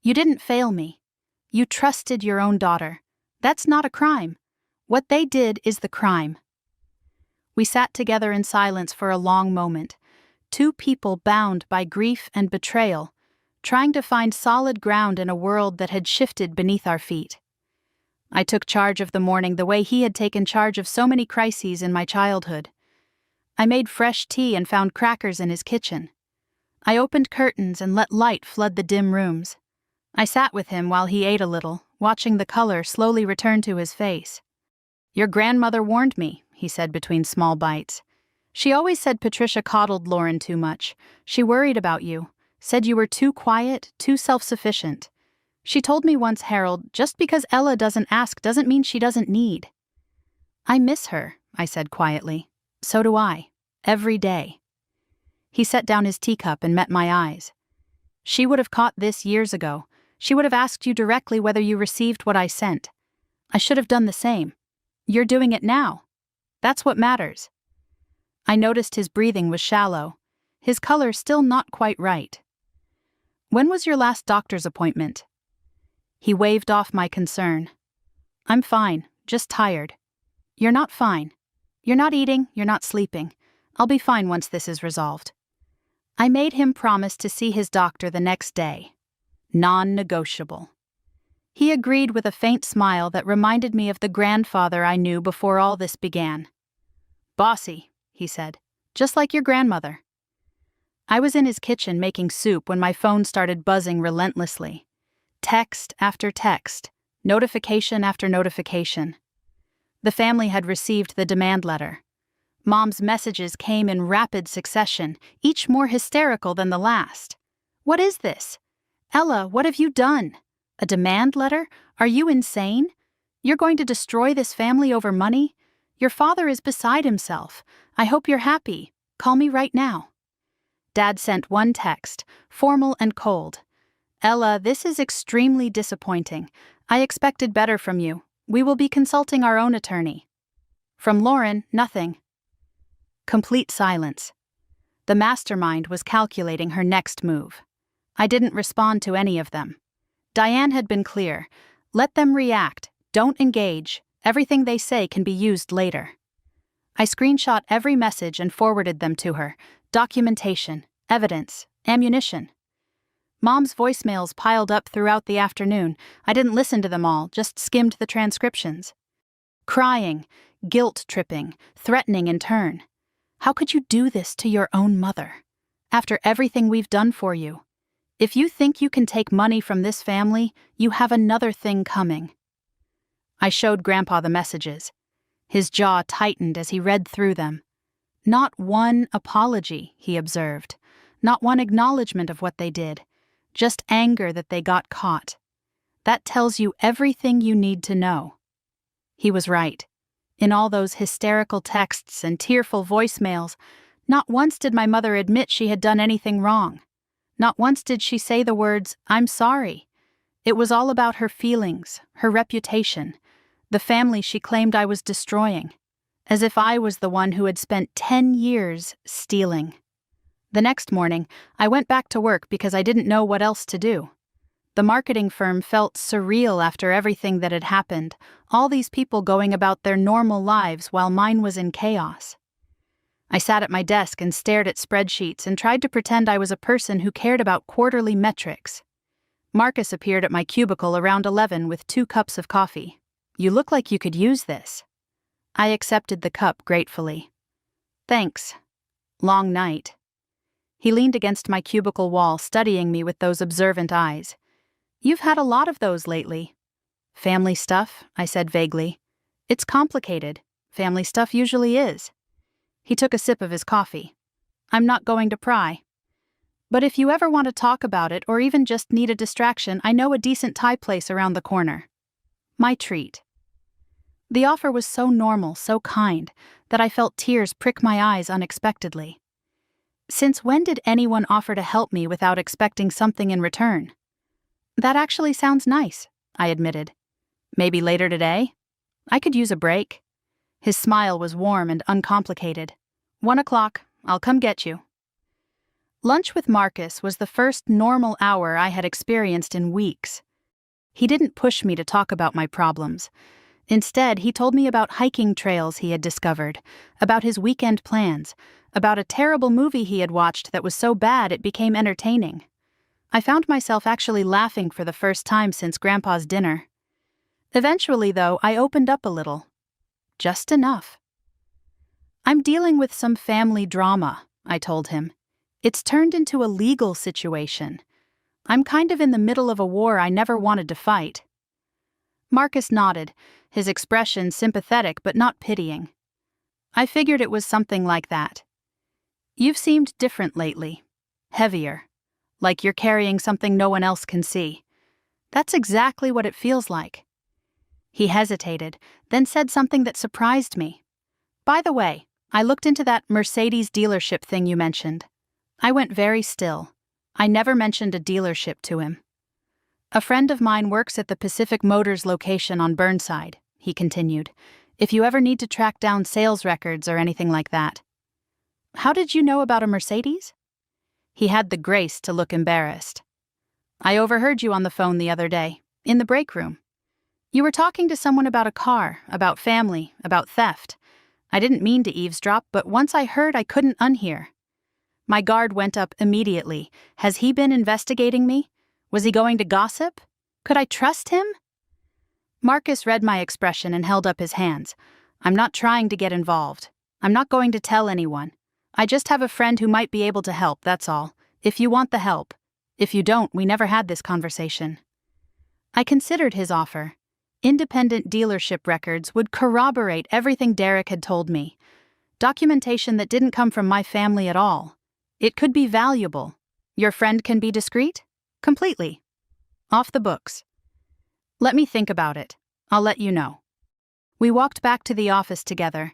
you didn't fail me. You trusted your own daughter. That's not a crime. What they did is the crime." We sat together in silence for a long moment, 2 people bound by grief and betrayal, trying to find solid ground in a world that had shifted beneath our feet. I took charge of the morning the way he had taken charge of so many crises in my childhood. I made fresh tea and found crackers in his kitchen. I opened curtains and let light flood the dim rooms. I sat with him while he ate a little, watching the color slowly return to his face. "Your grandmother warned me," he said between small bites. "She always said Patricia coddled Lauren too much. She worried about you, said you were too quiet, too self-sufficient. She told me once, Harold, just because Ella doesn't ask doesn't mean she doesn't need." "I miss her," I said quietly. "So do I. Every day." He set down his teacup and met my eyes. "She would have caught this years ago. She would have asked you directly whether you received what I sent. I should have done the same. You're doing it now. That's what matters." I noticed his breathing was shallow, his color still not quite right. "When was your last doctor's appointment?" He waved off my concern. "I'm fine, just tired." "You're not fine. You're not eating, you're not sleeping. I'll be fine once this is resolved." I made him promise to see his doctor the next day. Non-negotiable. He agreed with a faint smile that reminded me of the grandfather I knew before all this began. "Bossy," he said, "just like your grandmother." I was in his kitchen making soup when my phone started buzzing relentlessly. Text after text, notification after notification. The family had received the demand letter. Mom's messages came in rapid succession, each more hysterical than the last. "What is this? Ella, what have you done? A demand letter? Are you insane? You're going to destroy this family over money? Your father is beside himself. I hope you're happy. Call me right now." Dad sent one text, formal and cold. "Ella, this is extremely disappointing. I expected better from you. We will be consulting our own attorney." From Lauren, nothing. Complete silence. The mastermind was calculating her next move. I didn't respond to any of them. Diane had been clear. Let them react. Don't engage. Everything they say can be used later. I screenshot every message and forwarded them to her. Documentation, evidence, ammunition. Mom's voicemails piled up throughout the afternoon. I didn't listen to them all, just skimmed the transcriptions. Crying, guilt-tripping, threatening in turn. "How could you do this to your own mother? After everything we've done for you. If you think you can take money from this family, you have another thing coming." I showed Grandpa the messages. His jaw tightened as he read through them. Not one apology, he observed. Not one acknowledgement of what they did. Just anger that they got caught. That tells you everything you need to know. He was right. In all those hysterical texts and tearful voicemails, not once did my mother admit she had done anything wrong. Not once did she say the words, "I'm sorry." It was all about her feelings, her reputation, the family she claimed I was destroying, as if I was the one who had spent 10 years stealing. The next morning, I went back to work because I didn't know what else to do. The marketing firm felt surreal after everything that had happened, all these people going about their normal lives while mine was in chaos. I sat at my desk and stared at spreadsheets and tried to pretend I was a person who cared about quarterly metrics. Marcus appeared at my cubicle around 11 with 2 cups of coffee. "You look like you could use this." I accepted the cup gratefully. "Thanks. Long night." He leaned against my cubicle wall, studying me with those observant eyes. "You've had a lot of those lately." "Family stuff," I said vaguely. "It's complicated. Family stuff usually is." He took a sip of his coffee. "I'm not going to pry. But if you ever want to talk about it or even just need a distraction, I know a decent Thai place around the corner." My treat. The offer was so normal, so kind, that I felt tears prick my eyes unexpectedly. Since when did anyone offer to help me without expecting something in return? "That actually sounds nice," I admitted. "Maybe later today? I could use a break." His smile was warm and uncomplicated. 1 o'clock, I'll come get you." Lunch with Marcus was the first normal hour I had experienced in weeks. He didn't push me to talk about my problems. Instead, he told me about hiking trails he had discovered, about his weekend plans, about a terrible movie he had watched that was so bad it became entertaining. I found myself actually laughing for the first time since Grandpa's dinner. Eventually, though, I opened up a little. Just enough. "I'm dealing with some family drama," I told him. "It's turned into a legal situation. I'm kind of in the middle of a war I never wanted to fight." Marcus nodded, his expression sympathetic but not pitying. I figured it was something like that. "You've seemed different lately. Heavier. Like you're carrying something no one else can see. That's exactly what it feels like." He hesitated, then said something that surprised me. "By the way, I looked into that Mercedes dealership thing you mentioned." I went very still. I never mentioned a dealership to him. A friend of mine works at the Pacific Motors location on Burnside, he continued, if you ever need to track down sales records or anything like that. How did you know about a Mercedes? He had the grace to look embarrassed. I overheard you on the phone the other day, in the break room. You were talking to someone about a car, about family, about theft. I didn't mean to eavesdrop, but once I heard, I couldn't unhear. My guard went up immediately. Has he been investigating me? Was he going to gossip? Could I trust him? Marcus read my expression and held up his hands. I'm not trying to get involved. I'm not going to tell anyone. I just have a friend who might be able to help, that's all. If you want the help. If you don't, we never had this conversation. I considered his offer. Independent dealership records would corroborate everything Derek had told me. Documentation that didn't come from my family at all. It could be valuable. Your friend can be discreet? Completely. Off the books. Let me think about it. I'll let you know. We walked back to the office together,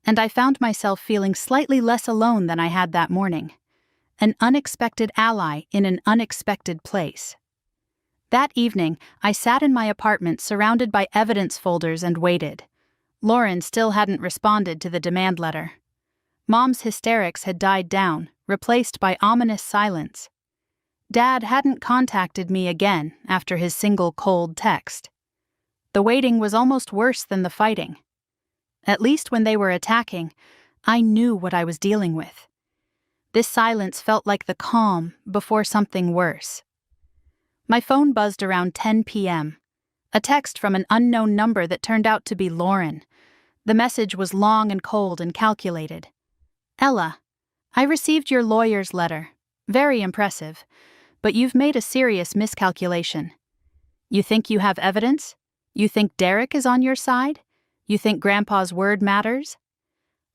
and I found myself feeling slightly less alone than I had that morning. An unexpected ally in an unexpected place. That evening, I sat in my apartment surrounded by evidence folders and waited. Lauren still hadn't responded to the demand letter. Mom's hysterics had died down, replaced by ominous silence. Dad hadn't contacted me again after his single cold text. The waiting was almost worse than the fighting. At least when they were attacking, I knew what I was dealing with. This silence felt like the calm before something worse. My phone buzzed around 10 p.m. A text from an unknown number that turned out to be Lauren. The message was long and cold and calculated. Ella, I received your lawyer's letter. Very impressive. But you've made a serious miscalculation. You think you have evidence? You think Derek is on your side? You think Grandpa's word matters?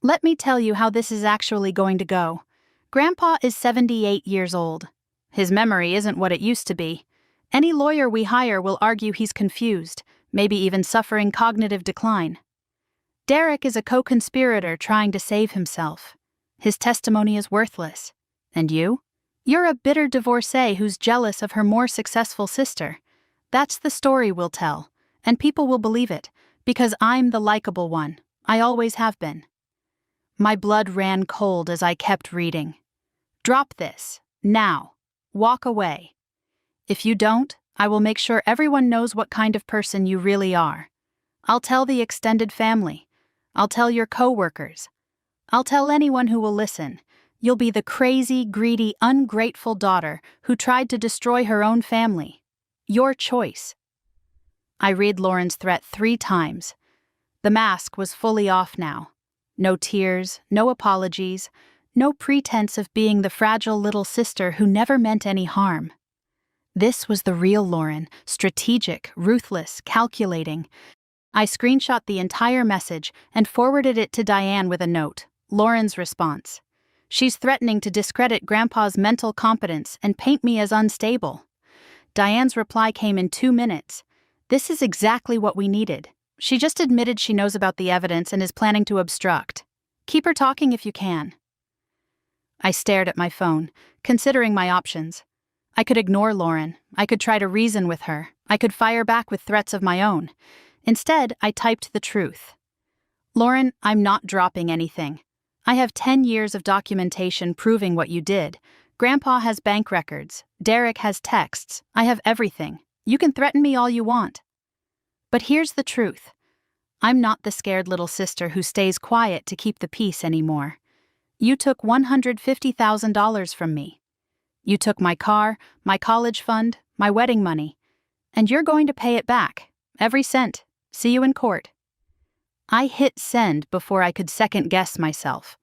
Let me tell you how this is actually going to go. Grandpa is 78 years old. His memory isn't what it used to be. Any lawyer we hire will argue he's confused, maybe even suffering cognitive decline. Derek is a co-conspirator trying to save himself. His testimony is worthless. And you? You're a bitter divorcee who's jealous of her more successful sister. That's the story we'll tell, and people will believe it, because I'm the likable one. I always have been. My blood ran cold as I kept reading. Drop this, now. Walk away. If you don't, I will make sure everyone knows what kind of person you really are. I'll tell the extended family. I'll tell your co-workers. I'll tell anyone who will listen. You'll be the crazy, greedy, ungrateful daughter who tried to destroy her own family. Your choice. I read Lauren's threat 3 times. The mask was fully off now. No tears, no apologies, no pretense of being the fragile little sister who never meant any harm. This was the real Lauren, strategic, ruthless, calculating. I screenshot the entire message and forwarded it to Diane with a note. Lauren's response. She's threatening to discredit Grandpa's mental competence and paint me as unstable. Diane's reply came in 2 minutes. This is exactly what we needed. She just admitted she knows about the evidence and is planning to obstruct. Keep her talking if you can. I stared at my phone, considering my options. I could ignore Lauren. I could try to reason with her. I could fire back with threats of my own. Instead, I typed the truth. Lauren, I'm not dropping anything. I have 10 years of documentation proving what you did. Grandpa has bank records. Derek has texts. I have everything. You can threaten me all you want. But here's the truth. I'm not the scared little sister who stays quiet to keep the peace anymore. You took $150,000 from me. You took my car, my college fund, my wedding money. And you're going to pay it back. Every cent. See you in court. I hit send before I could second-guess myself.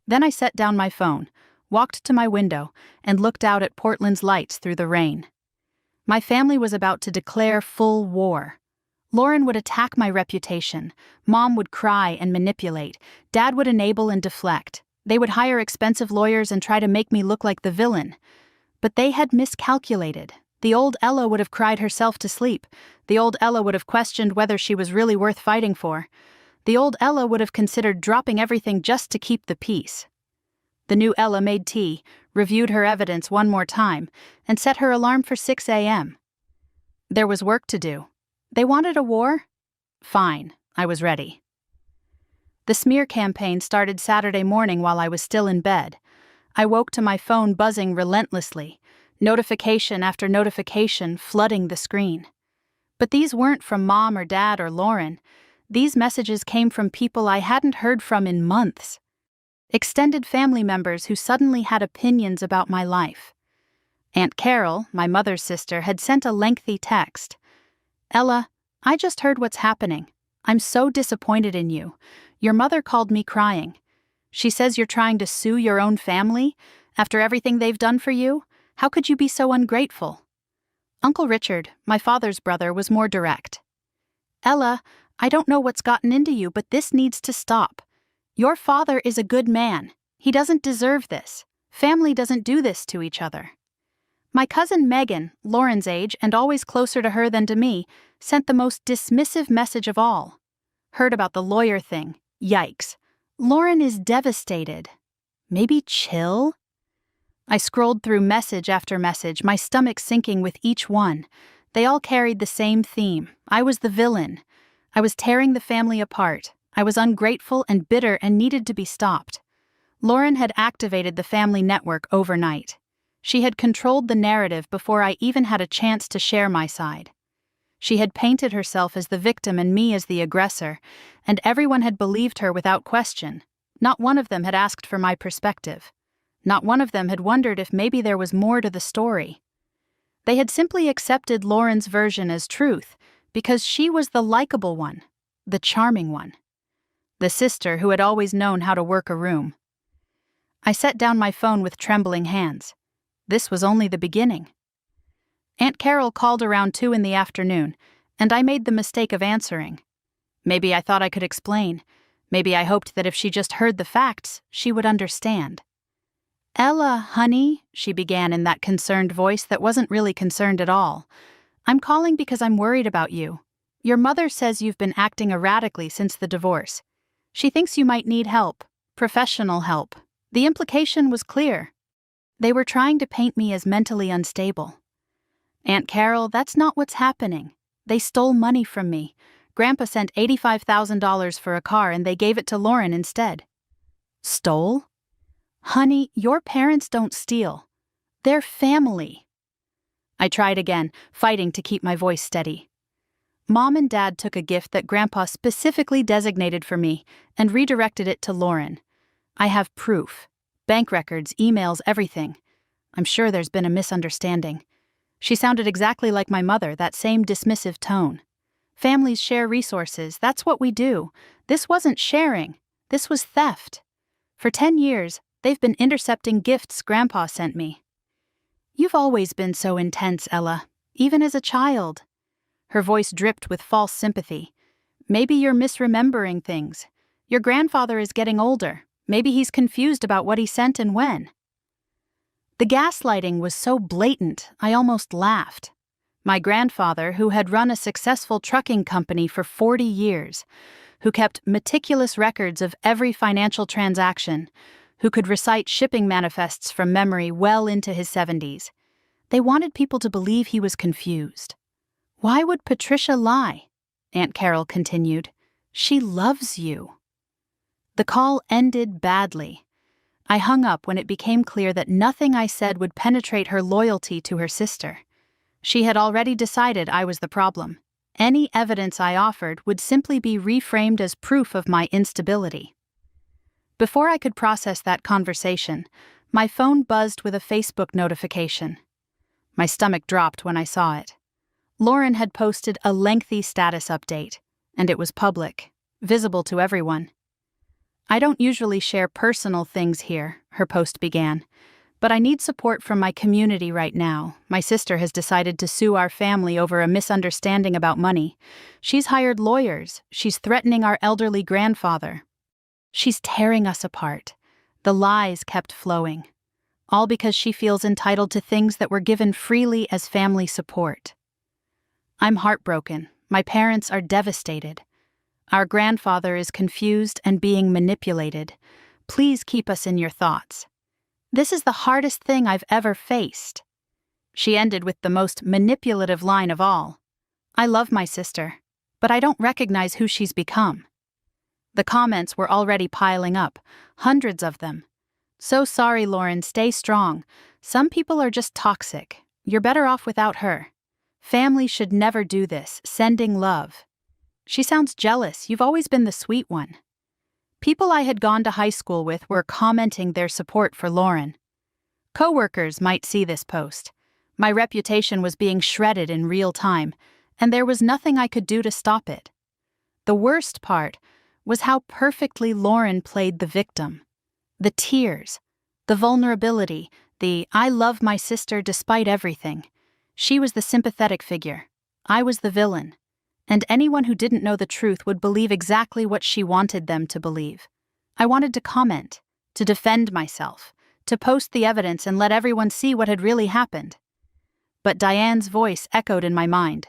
Then I set down my phone, walked to my window, and looked out at Portland's lights through the rain. My family was about to declare full war. Lauren would attack my reputation. Mom would cry and manipulate. Dad would enable and deflect. They would hire expensive lawyers and try to make me look like the villain. But they had miscalculated. The old Ella would have cried herself to sleep. The old Ella would have questioned whether she was really worth fighting for. The old Ella would have considered dropping everything just to keep the peace. The new Ella made tea, reviewed her evidence one more time, and set her alarm for 6 a.m. There was work to do. They wanted a war? Fine, I was ready. The smear campaign started Saturday morning while I was still in bed. I woke to my phone buzzing relentlessly, notification after notification flooding the screen. But these weren't from Mom or Dad or Lauren. These messages came from people I hadn't heard from in months. Extended family members who suddenly had opinions about my life. Aunt Carol, my mother's sister, had sent a lengthy text. "Ella, I just heard what's happening. I'm so disappointed in you. Your mother called me crying. She says you're trying to sue your own family after everything they've done for you. How could you be so ungrateful?" Uncle Richard, my father's brother, was more direct. "Ella, I don't know what's gotten into you, but this needs to stop. Your father is a good man. He doesn't deserve this. Family doesn't do this to each other." My cousin Megan, Lauren's age and always closer to her than to me, sent the most dismissive message of all. "Heard about the lawyer thing. Yikes. Lauren is devastated. Maybe chill?" I scrolled through message after message, my stomach sinking with each one. They all carried the same theme. I was the villain. I was tearing the family apart. I was ungrateful and bitter and needed to be stopped. Lauren had activated the family network overnight. She had controlled the narrative before I even had a chance to share my side. She had painted herself as the victim and me as the aggressor, and everyone had believed her without question. Not one of them had asked for my perspective. Not one of them had wondered if maybe there was more to the story. They had simply accepted Lauren's version as truth because she was the likable one, the charming one, the sister who had always known how to work a room. I set down my phone with trembling hands. This was only the beginning. Aunt Carol called around 2 in the afternoon, and I made the mistake of answering. Maybe I thought I could explain. Maybe I hoped that if she just heard the facts, she would understand. "Ella, honey," she began in that concerned voice that wasn't really concerned at all. "I'm calling because I'm worried about you. Your mother says you've been acting erratically since the divorce. She thinks you might need help, professional help. The implication was clear. They were trying to paint me as mentally unstable." "Aunt Carol, that's not what's happening. They stole money from me. Grandpa sent $85,000 for a car and they gave it to Lauren instead." "Stole?" "Honey, your parents don't steal. They're family." I tried again, fighting to keep my voice steady. "Mom and Dad took a gift that Grandpa specifically designated for me and redirected it to Lauren. I have proof. Bank records, emails, everything. I'm sure there's been a misunderstanding." She sounded exactly like my mother, that same dismissive tone. "Families share resources, that's what we do. This wasn't sharing. This was theft. For 10 years, they've been intercepting gifts Grandpa sent me." "You've always been so intense, Ella, even as a child." Her voice dripped with false sympathy. "Maybe you're misremembering things. Your grandfather is getting older. Maybe he's confused about what he sent and when." The gaslighting was so blatant, I almost laughed. My grandfather, who had run a successful trucking company for 40 years, who kept meticulous records of every financial transaction, who could recite shipping manifests from memory well into his 70s. They wanted people to believe he was confused. "Why would Patricia lie?" Aunt Carol continued. "She loves you." The call ended badly. I hung up when it became clear that nothing I said would penetrate her loyalty to her sister. She had already decided I was the problem. Any evidence I offered would simply be reframed as proof of my instability. Before I could process that conversation, my phone buzzed with a Facebook notification. My stomach dropped when I saw it. Lauren had posted a lengthy status update, and it was public, visible to everyone. "I don't usually share personal things here," her post began, "but I need support from my community right now. My sister has decided to sue our family over a misunderstanding about money. She's hired lawyers. She's threatening our elderly grandfather. She's tearing us apart." The lies kept flowing. All because she feels entitled to things that were given freely as family support. I'm heartbroken. My parents are devastated. Our grandfather is confused and being manipulated. Please keep us in your thoughts. This is the hardest thing I've ever faced. She ended with the most manipulative line of all. "I love my sister, but I don't recognize who she's become." The comments were already piling up, hundreds of them. "So sorry, Lauren, stay strong. Some people are just toxic. You're better off without her. Family should never do this, sending love. She sounds jealous, you've always been the sweet one." People I had gone to high school with were commenting their support for Lauren. Coworkers might see this post. My reputation was being shredded in real time, and there was nothing I could do to stop it. The worst part was how perfectly Lauren played the victim. The tears, the vulnerability, the "I love my sister despite everything." She was the sympathetic figure. I was the villain. And anyone who didn't know the truth would believe exactly what she wanted them to believe. I wanted to comment, to defend myself, to post the evidence and let everyone see what had really happened. But Diane's voice echoed in my mind.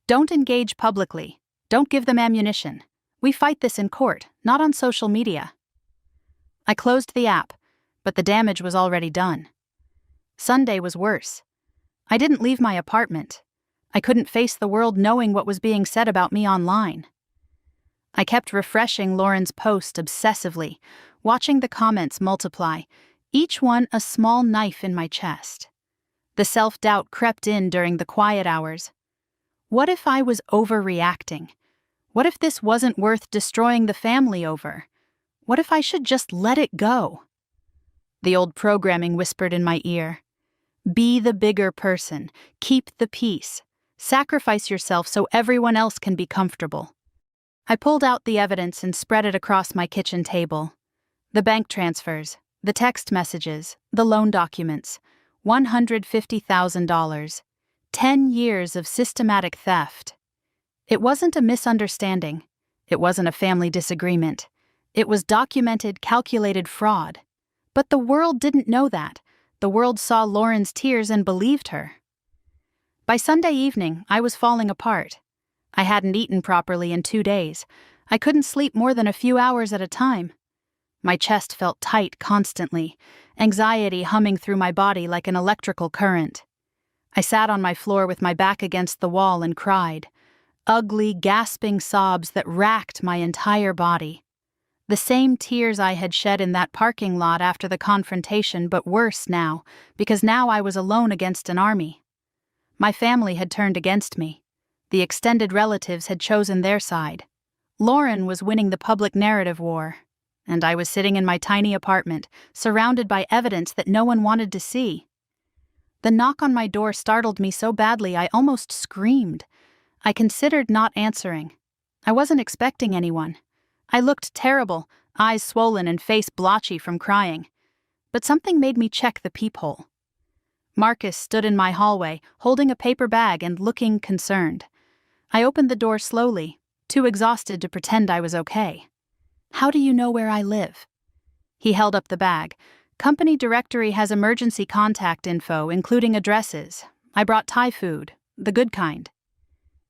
"Don't engage publicly. Don't give them ammunition. We fight this in court, not on social media." I closed the app, but the damage was already done. Sunday was worse. I didn't leave my apartment. I couldn't face the world knowing what was being said about me online. I kept refreshing Lauren's post obsessively, watching the comments multiply, each one a small knife in my chest. The self-doubt crept in during the quiet hours. What if I was overreacting? What if this wasn't worth destroying the family over? What if I should just let it go? The old programming whispered in my ear. Be the bigger person. Keep the peace. Sacrifice yourself so everyone else can be comfortable. I pulled out the evidence and spread it across my kitchen table. The bank transfers, the text messages, the loan documents, $150,000, 10 years of systematic theft. It wasn't a misunderstanding. It wasn't a family disagreement. It was documented, calculated fraud. But the world didn't know that. The world saw Lauren's tears and believed her. By Sunday evening, I was falling apart. I hadn't eaten properly in 2 days. I couldn't sleep more than a few hours at a time. My chest felt tight constantly, anxiety humming through my body like an electrical current. I sat on my floor with my back against the wall and cried. Ugly, gasping sobs that racked my entire body. The same tears I had shed in that parking lot after the confrontation, but worse now, because now I was alone against an army. My family had turned against me. The extended relatives had chosen their side. Lauren was winning the public narrative war, and I was sitting in my tiny apartment, surrounded by evidence that no one wanted to see. The knock on my door startled me so badly I almost screamed. I considered not answering. I wasn't expecting anyone. I looked terrible, eyes swollen and face blotchy from crying. But something made me check the peephole. Marcus stood in my hallway, holding a paper bag and looking concerned. I opened the door slowly, too exhausted to pretend I was okay. "How do you know where I live?" He held up the bag. "Company directory has emergency contact info, including addresses. I brought Thai food, the good kind."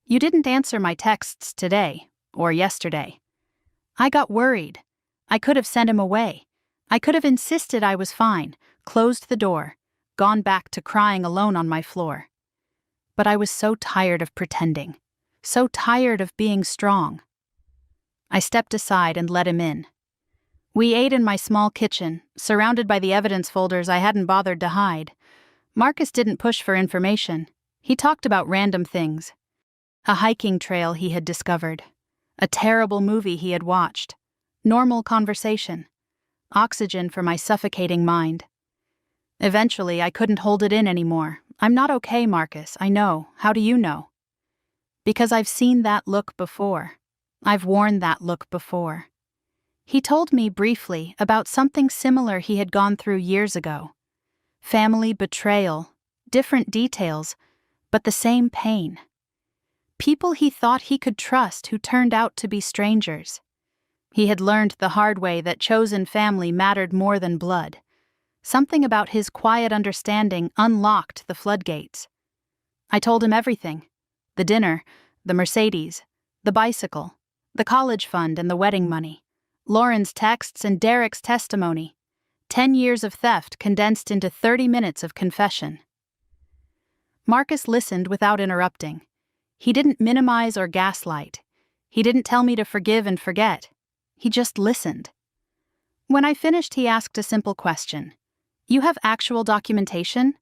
"You didn't answer my texts today, or yesterday." I got worried. I could have sent him away. I could have insisted I was fine, closed the door, gone back to crying alone on my floor. But I was so tired of pretending, so tired of being strong. I stepped aside and let him in. We ate in my small kitchen, surrounded by the evidence folders I hadn't bothered to hide. Marcus didn't push for information. He talked about random things. A hiking trail he had discovered. A terrible movie he had watched. Normal conversation. Oxygen for my suffocating mind. Eventually, I couldn't hold it in anymore. "I'm not okay, Marcus, I know. How do you know?" "Because I've seen that look before. I've worn that look before." He told me briefly about something similar he had gone through years ago. Family betrayal, different details, but the same pain. People he thought he could trust who turned out to be strangers. He had learned the hard way that chosen family mattered more than blood. Something about his quiet understanding unlocked the floodgates. I told him everything. The dinner, the Mercedes, the bicycle, the college fund and the wedding money, Lauren's texts and Derek's testimony. 10 years of theft condensed into 30 minutes of confession. Marcus listened without interrupting. He didn't minimize or gaslight. He didn't tell me to forgive and forget. He just listened. When I finished, he asked a simple question. You have actual documentation?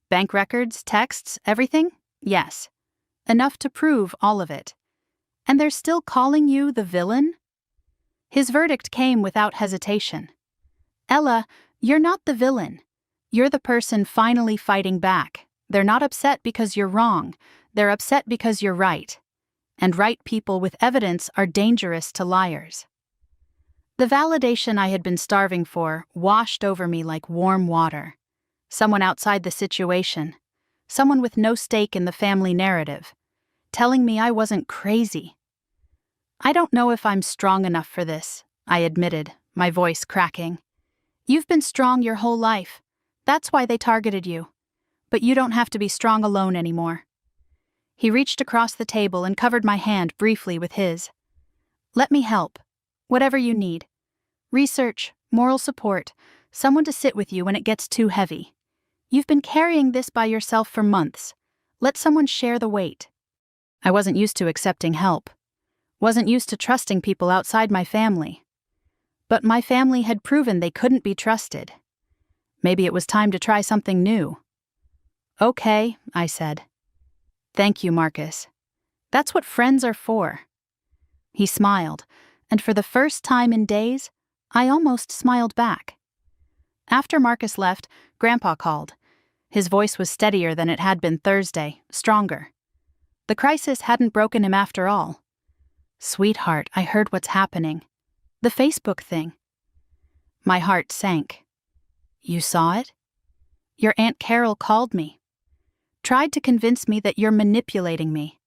Bank records, texts, everything? Yes. Enough to prove all of it. And they're still calling you the villain? His verdict came without hesitation. Ella, you're not the villain. You're the person finally fighting back. They're not upset because you're wrong. They're upset because you're right. And right people with evidence are dangerous to liars. The validation I had been starving for washed over me like warm water. Someone outside the situation. Someone with no stake in the family narrative. Telling me I wasn't crazy. I don't know if I'm strong enough for this, I admitted, my voice cracking. You've been strong your whole life. That's why they targeted you. But you don't have to be strong alone anymore. He reached across the table and covered my hand briefly with his. Let me help. Whatever you need. Research, moral support, someone to sit with you when it gets too heavy. You've been carrying this by yourself for months. Let someone share the weight. I wasn't used to accepting help. Wasn't used to trusting people outside my family. But my family had proven they couldn't be trusted. Maybe it was time to try something new. Okay, I said. Thank you, Marcus. That's what friends are for. He smiled, and for the first time in days, I almost smiled back. After Marcus left, Grandpa called. His voice was steadier than it had been Thursday, stronger. The crisis hadn't broken him after all. Sweetheart, I heard what's happening. The Facebook thing. My heart sank. You saw it? Your Aunt Carol called me. Tried to convince me that you're manipulating me,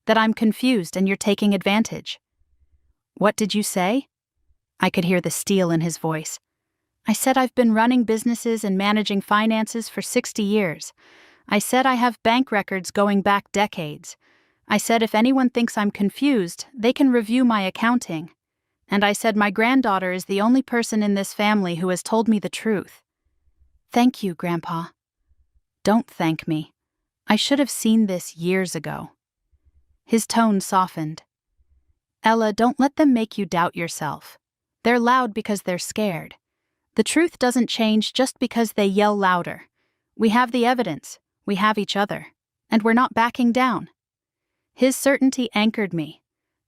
that I'm confused and you're taking advantage. What did you say? I could hear the steel in his voice. I said I've been running businesses and managing finances for 60 years. I said I have bank records going back decades. I said if anyone thinks I'm confused, they can review my accounting. And I said my granddaughter is the only person in this family who has told me the truth. Thank you, Grandpa. Don't thank me. I should have seen this years ago. His tone softened. Ella, don't let them make you doubt yourself. They're loud because they're scared. The truth doesn't change just because they yell louder. We have the evidence. We have each other. And we're not backing down. His certainty anchored me.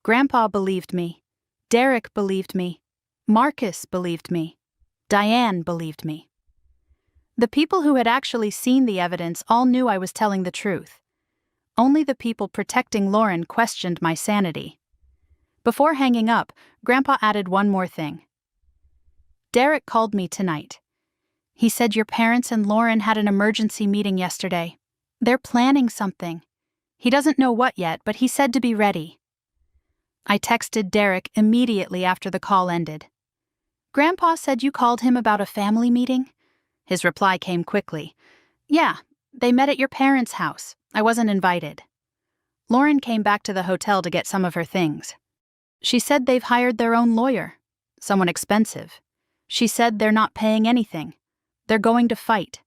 Grandpa believed me. Derek believed me. Marcus believed me. Diane believed me. The people who had actually seen the evidence all knew I was telling the truth. Only the people protecting Lauren questioned my sanity. Before hanging up, Grandpa added one more thing. Derek called me tonight. He said your parents and Lauren had an emergency meeting yesterday. They're planning something. He doesn't know what yet, but he said to be ready. I texted Derek immediately after the call ended. Grandpa said you called him about a family meeting? His reply came quickly. Yeah, they met at your parents' house. I wasn't invited. Lauren came back to the hotel to get some of her things. She said they've hired their own lawyer, someone expensive. She said they're not paying anything. They're going to fight.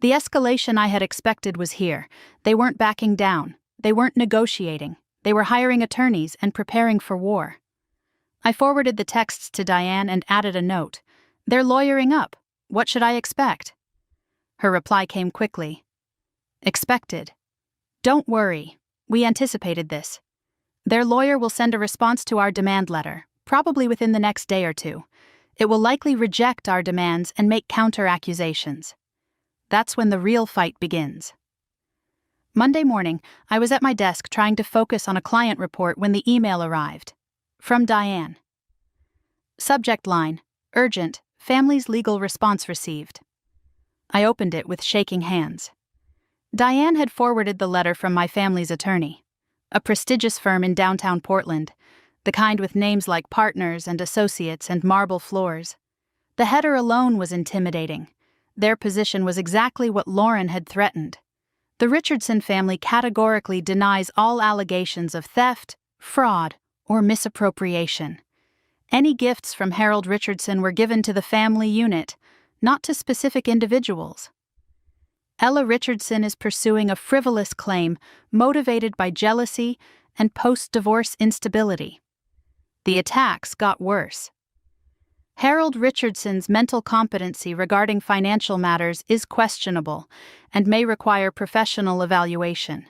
The escalation I had expected was here. They weren't backing down. They weren't negotiating. They were hiring attorneys and preparing for war. I forwarded the texts to Diane and added a note. They're lawyering up. What should I expect? Her reply came quickly. Expected. Don't worry. We anticipated this. Their lawyer will send a response to our demand letter, probably within the next day or two. It will likely reject our demands and make counter-accusations. That's when the real fight begins. Monday morning, I was at my desk trying to focus on a client report when the email arrived. From Diane. Subject line, urgent, family's legal response received. I opened it with shaking hands. Diane had forwarded the letter from my family's attorney, a prestigious firm in downtown Portland, the kind with names like Partners and Associates and marble floors. The header alone was intimidating. Their position was exactly what Lauren had threatened. The Richardson family categorically denies all allegations of theft, fraud, or misappropriation. Any gifts from Harold Richardson were given to the family unit, not to specific individuals. Ella Richardson is pursuing a frivolous claim motivated by jealousy and post-divorce instability. The attacks got worse. Harold Richardson's mental competency regarding financial matters is questionable and may require professional evaluation.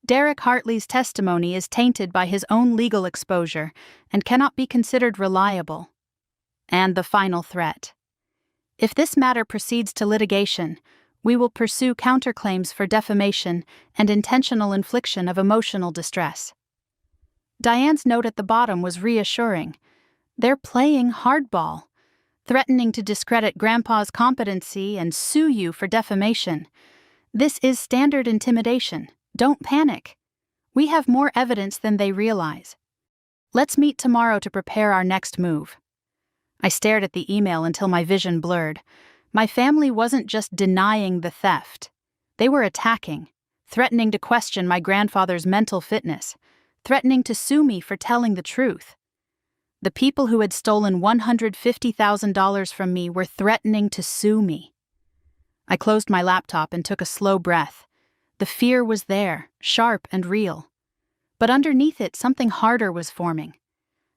Derek Hartley's testimony is tainted by his own legal exposure and cannot be considered reliable. And the final threat. If this matter proceeds to litigation, we will pursue counterclaims for defamation and intentional infliction of emotional distress. Diane's note at the bottom was reassuring. They're playing hardball, threatening to discredit Grandpa's competency and sue you for defamation. This is standard intimidation. Don't panic. We have more evidence than they realize. Let's meet tomorrow to prepare our next move. I stared at the email until my vision blurred. My family wasn't just denying the theft. They were attacking, threatening to question my grandfather's mental fitness, threatening to sue me for telling the truth. The people who had stolen $150,000 from me were threatening to sue me. I closed my laptop and took a slow breath. The fear was there, sharp and real. But underneath it, something harder was forming.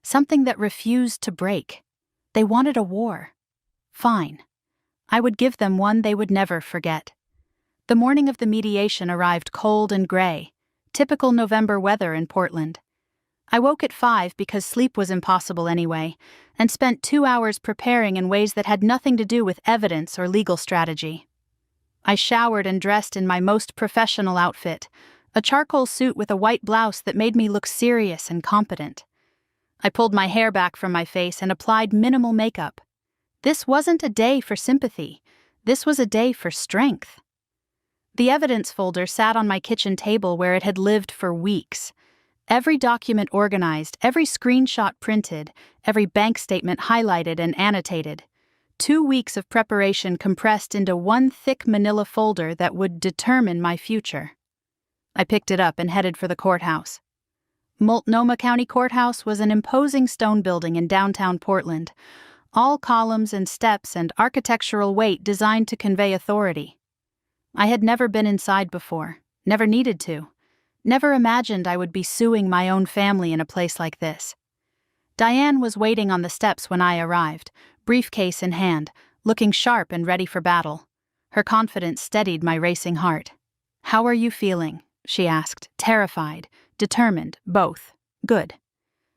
Something that refused to break. They wanted a war. Fine. I would give them one they would never forget. The morning of the mediation arrived cold and gray, typical November weather in Portland. I woke at 5 because sleep was impossible anyway, and spent 2 hours preparing in ways that had nothing to do with evidence or legal strategy. I showered and dressed in my most professional outfit, a charcoal suit with a white blouse that made me look serious and competent. I pulled my hair back from my face and applied minimal makeup. This wasn't a day for sympathy. This was a day for strength. The evidence folder sat on my kitchen table where it had lived for weeks. Every document organized, every screenshot printed, every bank statement highlighted and annotated. 2 weeks of preparation compressed into one thick manila folder that would determine my future. I picked it up and headed for the courthouse. Multnomah County Courthouse was an imposing stone building in downtown Portland, all columns and steps and architectural weight designed to convey authority. I had never been inside before, never needed to, never imagined I would be suing my own family in a place like this. Diane was waiting on the steps when I arrived, briefcase in hand, looking sharp and ready for battle. Her confidence steadied my racing heart. "How are you feeling?" she asked, terrified, determined, both. "Good."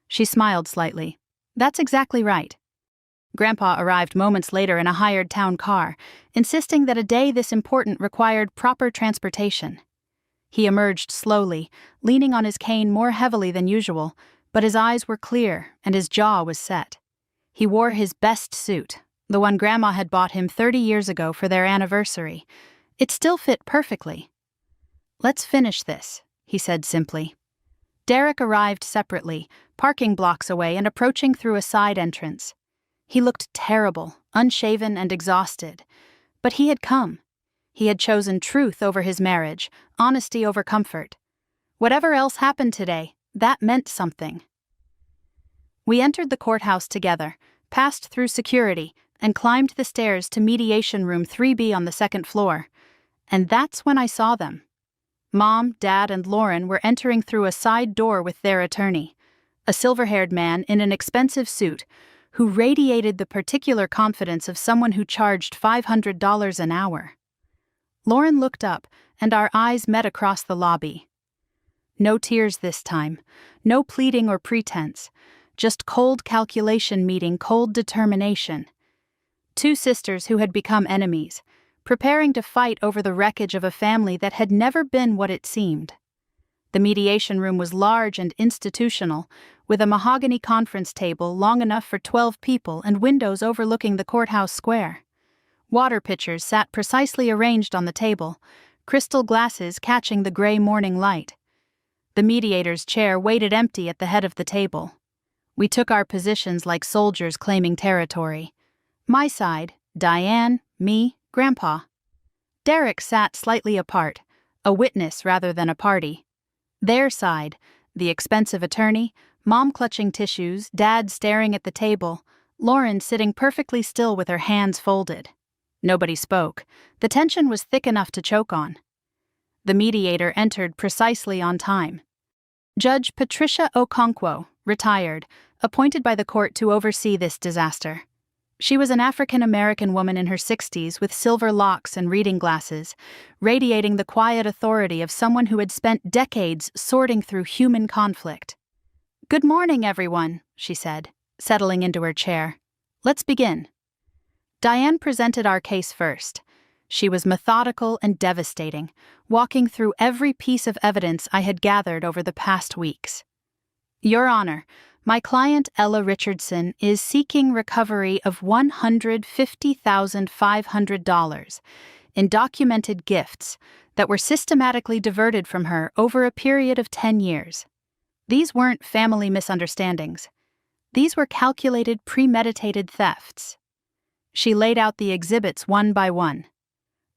She smiled slightly. "That's exactly right." Grandpa arrived moments later in a hired town car, insisting that a day this important required proper transportation. He emerged slowly, leaning on his cane more heavily than usual, but his eyes were clear and his jaw was set. He wore his best suit, the one Grandma had bought him 30 years ago for their anniversary. It still fit perfectly. "Let's finish this," he said simply. Derek arrived separately, parking blocks away and approaching through a side entrance. He looked terrible, unshaven and exhausted. But he had come. He had chosen truth over his marriage, honesty over comfort. Whatever else happened today, that meant something. We entered the courthouse together, passed through security, and climbed the stairs to Mediation Room 3B on the second floor. And that's when I saw them. Mom, Dad, and Lauren were entering through a side door with their attorney, a silver-haired man in an expensive suit who radiated the particular confidence of someone who charged $500 an hour. Lauren looked up, and our eyes met across the lobby. No tears this time, no pleading or pretense, just cold calculation meeting cold determination. Two sisters who had become enemies, preparing to fight over the wreckage of a family that had never been what it seemed. The mediation room was large and institutional, with a mahogany conference table long enough for 12 people and windows overlooking the courthouse square. Water pitchers sat precisely arranged on the table, crystal glasses catching the gray morning light. The mediator's chair waited empty at the head of the table. We took our positions like soldiers claiming territory. My side, Diane, me, Grandpa. Derek sat slightly apart, a witness rather than a party. Their side, the expensive attorney, Mom clutching tissues, Dad staring at the table, Lauren sitting perfectly still with her hands folded. Nobody spoke. The tension was thick enough to choke on. The mediator entered precisely on time. Judge Patricia Okonkwo, retired, appointed by the court to oversee this disaster. She was an African-American woman in her 60s with silver locks and reading glasses, radiating the quiet authority of someone who had spent decades sorting through human conflict. "Good morning, everyone," she said, settling into her chair. "Let's begin." Diane presented our case first. She was methodical and devastating, walking through every piece of evidence I had gathered over the past weeks. "Your Honor, my client Ella Richardson is seeking recovery of $150,500 in documented gifts that were systematically diverted from her over a period of 10 years. These weren't family misunderstandings. These were calculated, premeditated thefts." She laid out the exhibits one by one.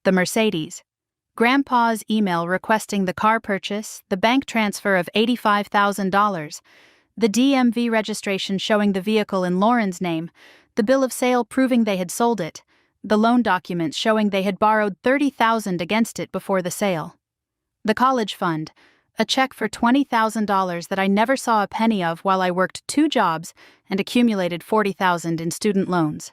The Mercedes, Grandpa's email requesting the car purchase, the bank transfer of $85,000, the DMV registration showing the vehicle in Lauren's name, the bill of sale proving they had sold it, the loan documents showing they had borrowed $30,000 against it before the sale. The college fund, a check for $20,000 that I never saw a penny of while I worked 2 jobs and accumulated $40,000 in student loans.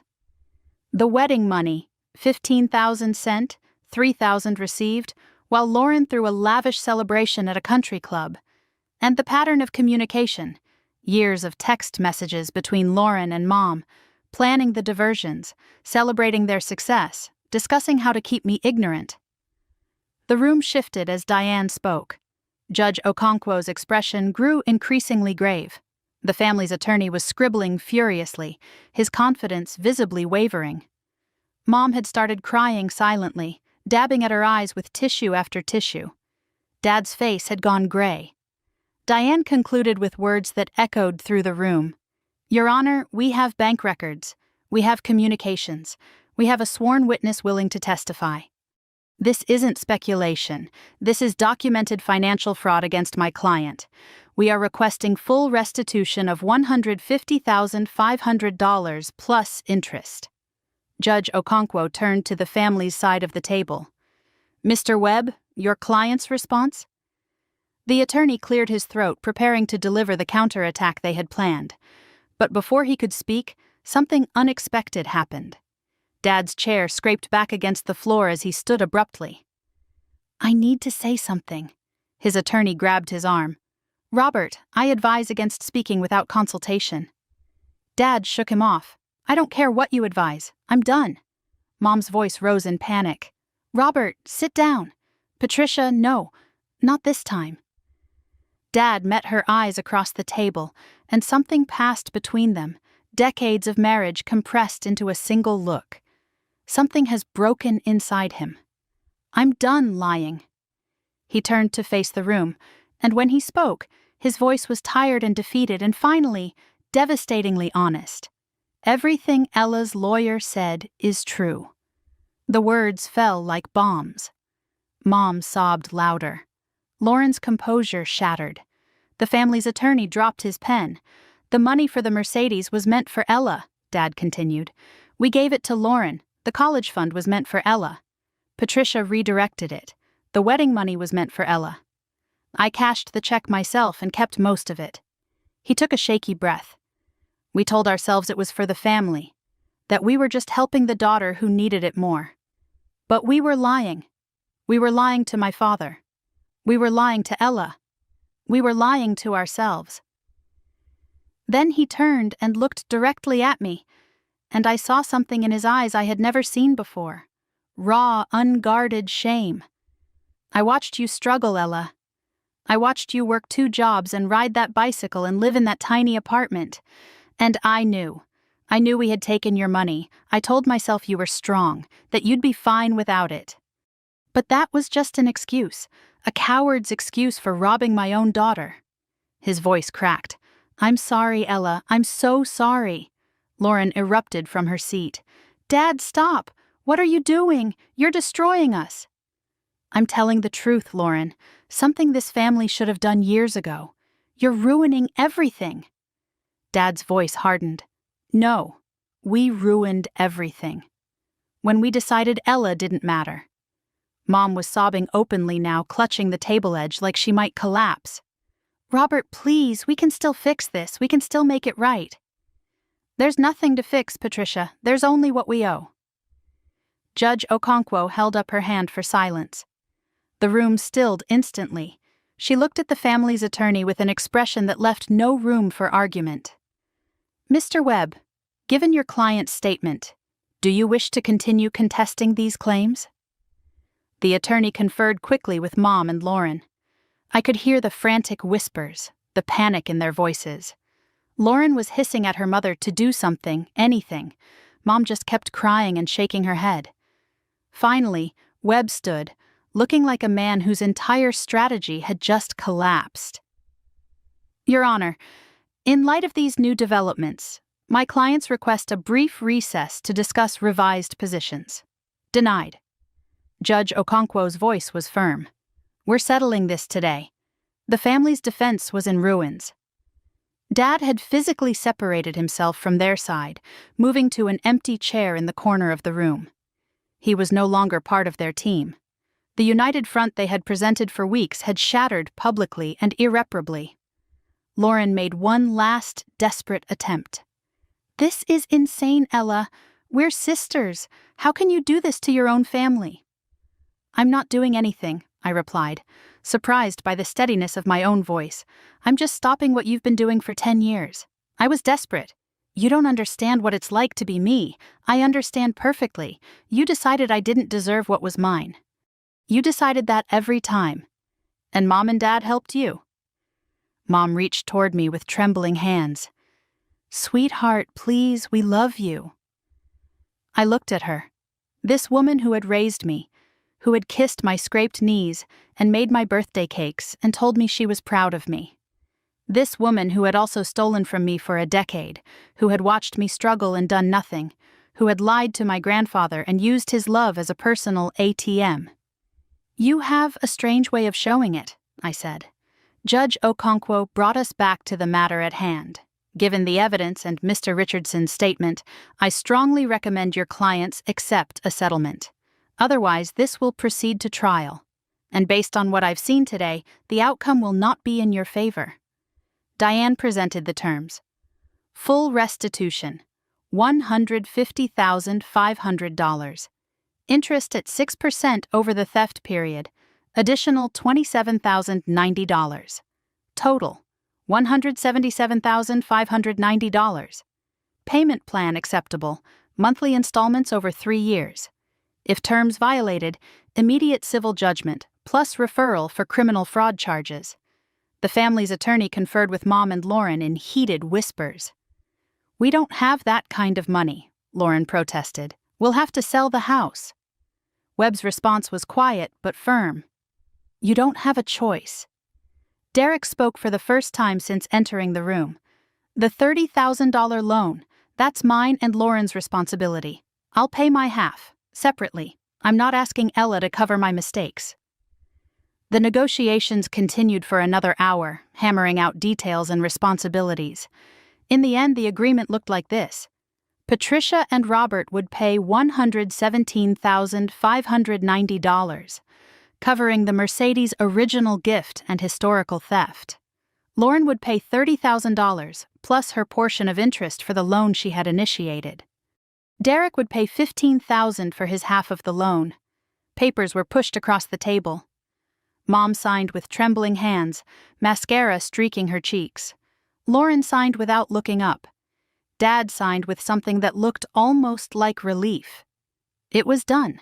The wedding money, $15,000 sent, $3,000 received, while Lauren threw a lavish celebration at a country club. And the pattern of communication, years of text messages between Lauren and Mom, planning the diversions, celebrating their success, discussing how to keep me ignorant. The room shifted as Diane spoke. Judge Okonkwo's expression grew increasingly grave. The family's attorney was scribbling furiously, his confidence visibly wavering. Mom had started crying silently, dabbing at her eyes with tissue after tissue. Dad's face had gone gray. Diane concluded with words that echoed through the room. "Your Honor, we have bank records. We have communications. We have a sworn witness willing to testify. This isn't speculation. This is documented financial fraud against my client. We are requesting full restitution of $150,500 plus interest." Judge Okonkwo turned to the family's side of the table. "Mr. Webb, your client's response?" The attorney cleared his throat, preparing to deliver the counterattack they had planned. But before he could speak, something unexpected happened. Dad's chair scraped back against the floor as he stood abruptly. "I need to say something." His attorney grabbed his arm. "Robert, I advise against speaking without consultation." Dad shook him off. "I don't care what you advise. I'm done." Mom's voice rose in panic. "Robert, sit down." "Patricia, no. Not this time." Dad met her eyes across the table, and something passed between them, decades of marriage compressed into a single look. Something has broken inside him. "I'm done lying." He turned to face the room, and when he spoke, his voice was tired and defeated and finally, devastatingly honest. "Everything Ella's lawyer said is true." The words fell like bombs. Mom sobbed louder. Lauren's composure shattered. The family's attorney dropped his pen. "The money for the Mercedes was meant for Ella," Dad continued. "We gave it to Lauren. The college fund was meant for Ella. Patricia redirected it. The wedding money was meant for Ella. I cashed the check myself and kept most of it." He took a shaky breath. "We told ourselves it was for the family, that we were just helping the daughter who needed it more. But we were lying. We were lying to my father. We were lying to Ella. We were lying to ourselves." Then he turned and looked directly at me, and I saw something in his eyes I had never seen before. Raw, unguarded shame. "I watched you struggle, Ella. I watched you work 2 jobs and ride that bicycle and live in that tiny apartment. And I knew we had taken your money. I told myself you were strong, that you'd be fine without it. But that was just an excuse, a coward's excuse for robbing my own daughter." His voice cracked. "I'm sorry, Ella. I'm so sorry." Lauren erupted from her seat. "Dad, stop! What are you doing? You're destroying us." "I'm telling the truth, Lauren. Something this family should have done years ago. You're ruining everything." Dad's voice hardened. "No, we ruined everything. when we decided Ella didn't matter. Mom was sobbing openly now, clutching the table edge like she might collapse. "Robert, please, we can still fix this. We can still make it right." "There's nothing to fix, Patricia. There's only what we owe." Judge Okonkwo held up her hand for silence. The room stilled instantly. She looked at the family's attorney with an expression that left no room for argument. "Mr. Webb, given your client's statement, do you wish to continue contesting these claims?" The attorney conferred quickly with Mom and Lauren. I could hear the frantic whispers, the panic in their voices. Lauren was hissing at her mother to do something, anything. Mom just kept crying and shaking her head. Finally, Webb stood, looking like a man whose entire strategy had just collapsed. "Your Honor, in light of these new developments, my clients request a brief recess to discuss revised positions." "Denied." Judge Okonkwo's voice was firm. "We're settling this today." The family's defense was in ruins. Dad had physically separated himself from their side, moving to an empty chair in the corner of the room. He was no longer part of their team. The united front they had presented for weeks had shattered publicly and irreparably. Lauren made one last, desperate attempt. "This is insane, Ella. We're sisters. How can you do this to your own family?" "I'm not doing anything," I replied, surprised by the steadiness of my own voice. "I'm just stopping what you've been doing for 10 years. I was desperate. You don't understand what it's like to be me. I understand perfectly. You decided I didn't deserve what was mine. You decided that every time. And Mom and Dad helped you." Mom reached toward me with trembling hands. "Sweetheart, please, we love you." I looked at her. This woman who had raised me, who had kissed my scraped knees and made my birthday cakes and told me she was proud of me. This woman who had also stolen from me for a decade, who had watched me struggle and done nothing, who had lied to my grandfather and used his love as a personal ATM. "You have a strange way of showing it," I said. Judge Okonkwo brought us back to the matter at hand. "Given the evidence and Mr. Richardson's statement, I strongly recommend your clients accept a settlement. Otherwise, this will proceed to trial. And based on what I've seen today, the outcome will not be in your favor." Diane presented the terms. Full restitution, $150,500. Interest at 6% over the theft period. Additional $27,090. Total, $177,590. Payment plan acceptable. Monthly installments over 3 years. If terms violated, immediate civil judgment, plus referral for criminal fraud charges. The family's attorney conferred with Mom and Lauren in heated whispers. "We don't have that kind of money," Lauren protested. "We'll have to sell the house." Webb's response was quiet but firm. "You don't have a choice." Derek spoke for the first time since entering the room. "The $30,000 loan, that's mine and Lauren's responsibility. I'll pay my half. Separately. I'm not asking Ella to cover my mistakes." The negotiations continued for another hour, hammering out details and responsibilities. In the end, the agreement looked like this. Patricia and Robert would pay $117,590, covering the Mercedes' original gift and historical theft. Lauren would pay $30,000, plus her portion of interest for the loan she had initiated. Derek would pay $15,000 for his half of the loan. Papers were pushed across the table. Mom signed with trembling hands, mascara streaking her cheeks. Lauren signed without looking up. Dad signed with something that looked almost like relief. It was done.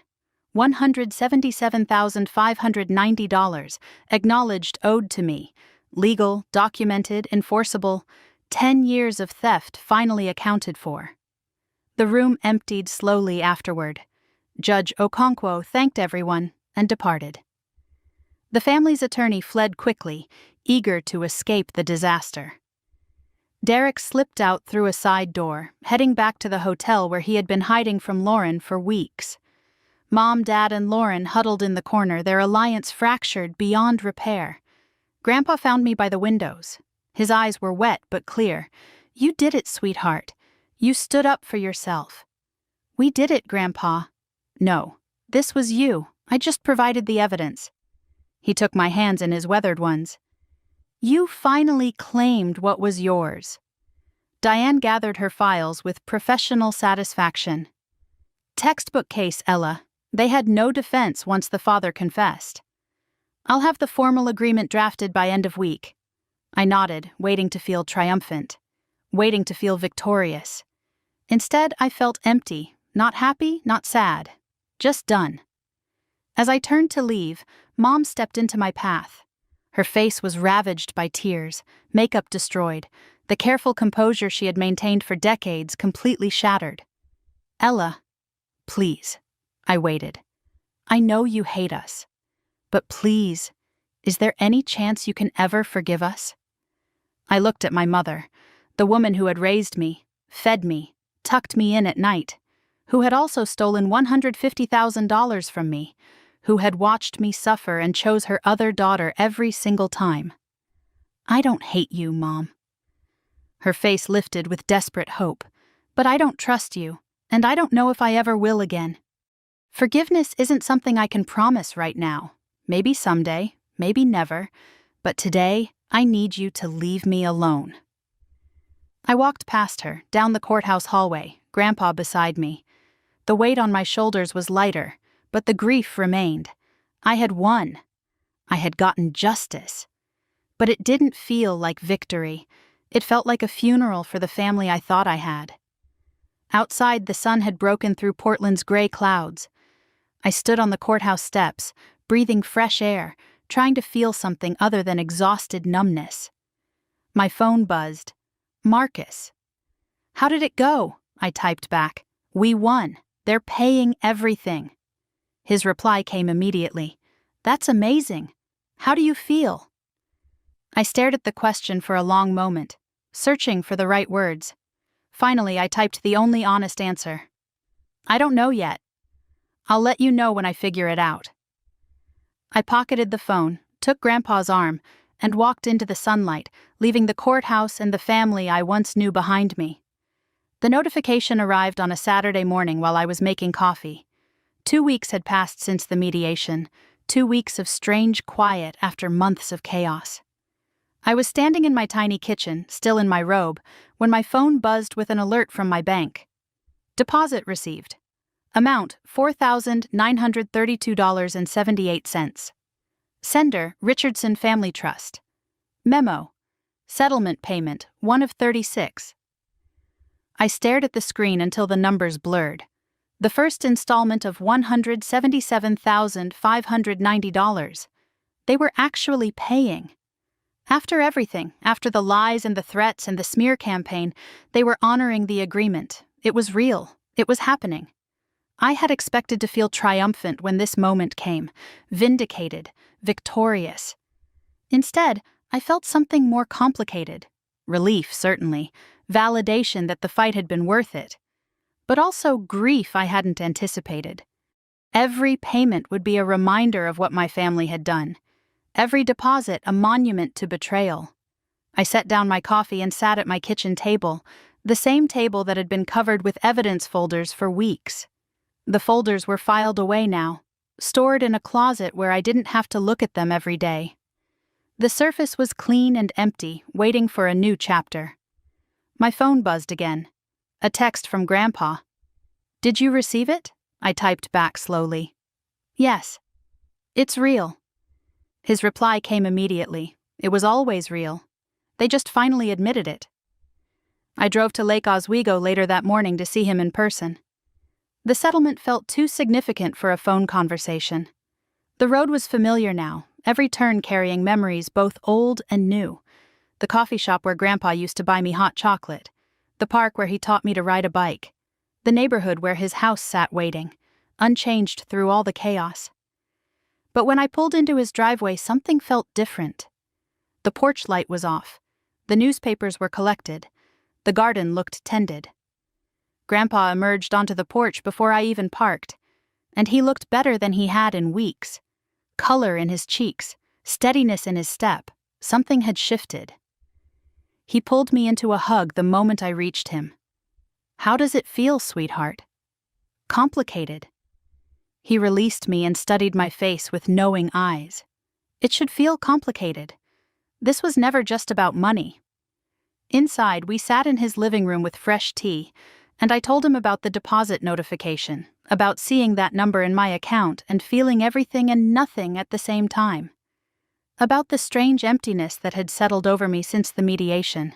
$177,590, acknowledged owed to me. Legal, documented, enforceable. 10 years of theft finally accounted for. The room emptied slowly afterward. Judge Okonkwo thanked everyone and departed. The family's attorney fled quickly, eager to escape the disaster. Derek slipped out through a side door, heading back to the hotel where he had been hiding from Lauren for weeks. Mom, Dad, and Lauren huddled in the corner, their alliance fractured beyond repair. Grandpa found me by the windows. His eyes were wet but clear. "You did it, sweetheart. You stood up for yourself." "We did it, Grandpa," No, this was you. I just provided the evidence. He took my hands in his weathered ones. You finally claimed what was yours. Diane gathered her files with professional satisfaction. Textbook case, Ella. They had no defense once the father confessed. I'll have the formal agreement drafted by end of week. I nodded, waiting to feel triumphant, waiting to feel victorious. Instead, I felt empty, not happy, not sad, just done. As I turned to leave, Mom stepped into my path. Her face was ravaged by tears, makeup destroyed, the careful composure she had maintained for decades completely shattered. Ella, please. I waited. I know you hate us. But please, is there any chance you can ever forgive us? I looked at my mother, the woman who had raised me, fed me, tucked me in at night, who had also stolen $150,000 from me, who had watched me suffer and chose her other daughter every single time. I don't hate you, Mom. Her face lifted with desperate hope. But I don't trust you, and I don't know if I ever will again. Forgiveness isn't something I can promise right now. Maybe someday, maybe never, but today I need you to leave me alone. I walked past her, down the courthouse hallway, Grandpa beside me. The weight on my shoulders was lighter, but the grief remained. I had won. I had gotten justice. But it didn't feel like victory. It felt like a funeral for the family I thought I had. Outside, the sun had broken through Portland's gray clouds. I stood on the courthouse steps, breathing fresh air, trying to feel something other than exhausted numbness. My phone buzzed. Marcus. How did it go? I typed back. We won. They're paying everything. His reply came immediately. That's amazing. How do you feel? I stared at the question for a long moment, searching for the right words. Finally, I typed the only honest answer. I don't know yet. I'll let you know when I figure it out. I pocketed the phone, took Grandpa's arm, and walked into the sunlight, leaving the courthouse and the family I once knew behind me. The notification arrived on a Saturday morning while I was making coffee. 2 weeks had passed since the mediation, 2 weeks of strange quiet after months of chaos. I was standing in my tiny kitchen, still in my robe, when my phone buzzed with an alert from my bank. Deposit received. Amount $4,932.78. Sender, Richardson Family Trust. Memo. Settlement payment, 1 of 36. I stared at the screen until the numbers blurred. The first installment of $177,590. They were actually paying. After everything, after the lies and the threats and the smear campaign, they were honoring the agreement. It was real. It was happening. I had expected to feel triumphant when this moment came, vindicated, victorious. Instead, I felt something more complicated. Relief, certainly, validation that the fight had been worth it. But also grief I hadn't anticipated. Every payment would be a reminder of what my family had done. Every deposit a monument to betrayal. I set down my coffee and sat at my kitchen table, the same table that had been covered with evidence folders for weeks. The folders were filed away now, stored in a closet where I didn't have to look at them every day. The surface was clean and empty, waiting for a new chapter. My phone buzzed again. A text from Grandpa. Did you receive it? I typed back slowly. Yes. It's real. His reply came immediately. It was always real. They just finally admitted it. I drove to Lake Oswego later that morning to see him in person. The settlement felt too significant for a phone conversation. The road was familiar now, every turn carrying memories both old and new. The coffee shop where Grandpa used to buy me hot chocolate. The park where he taught me to ride a bike. The neighborhood where his house sat waiting, unchanged through all the chaos. But when I pulled into his driveway, something felt different. The porch light was off. The newspapers were collected. The garden looked tended. Grandpa emerged onto the porch before I even parked, and he looked better than he had in weeks. Color in his cheeks, steadiness in his step, something had shifted. He pulled me into a hug the moment I reached him. How does it feel, sweetheart? Complicated. He released me and studied my face with knowing eyes. It should feel complicated. This was never just about money. Inside, we sat in his living room with fresh tea, and I told him about the deposit notification, about seeing that number in my account and feeling everything and nothing at the same time. About the strange emptiness that had settled over me since the mediation.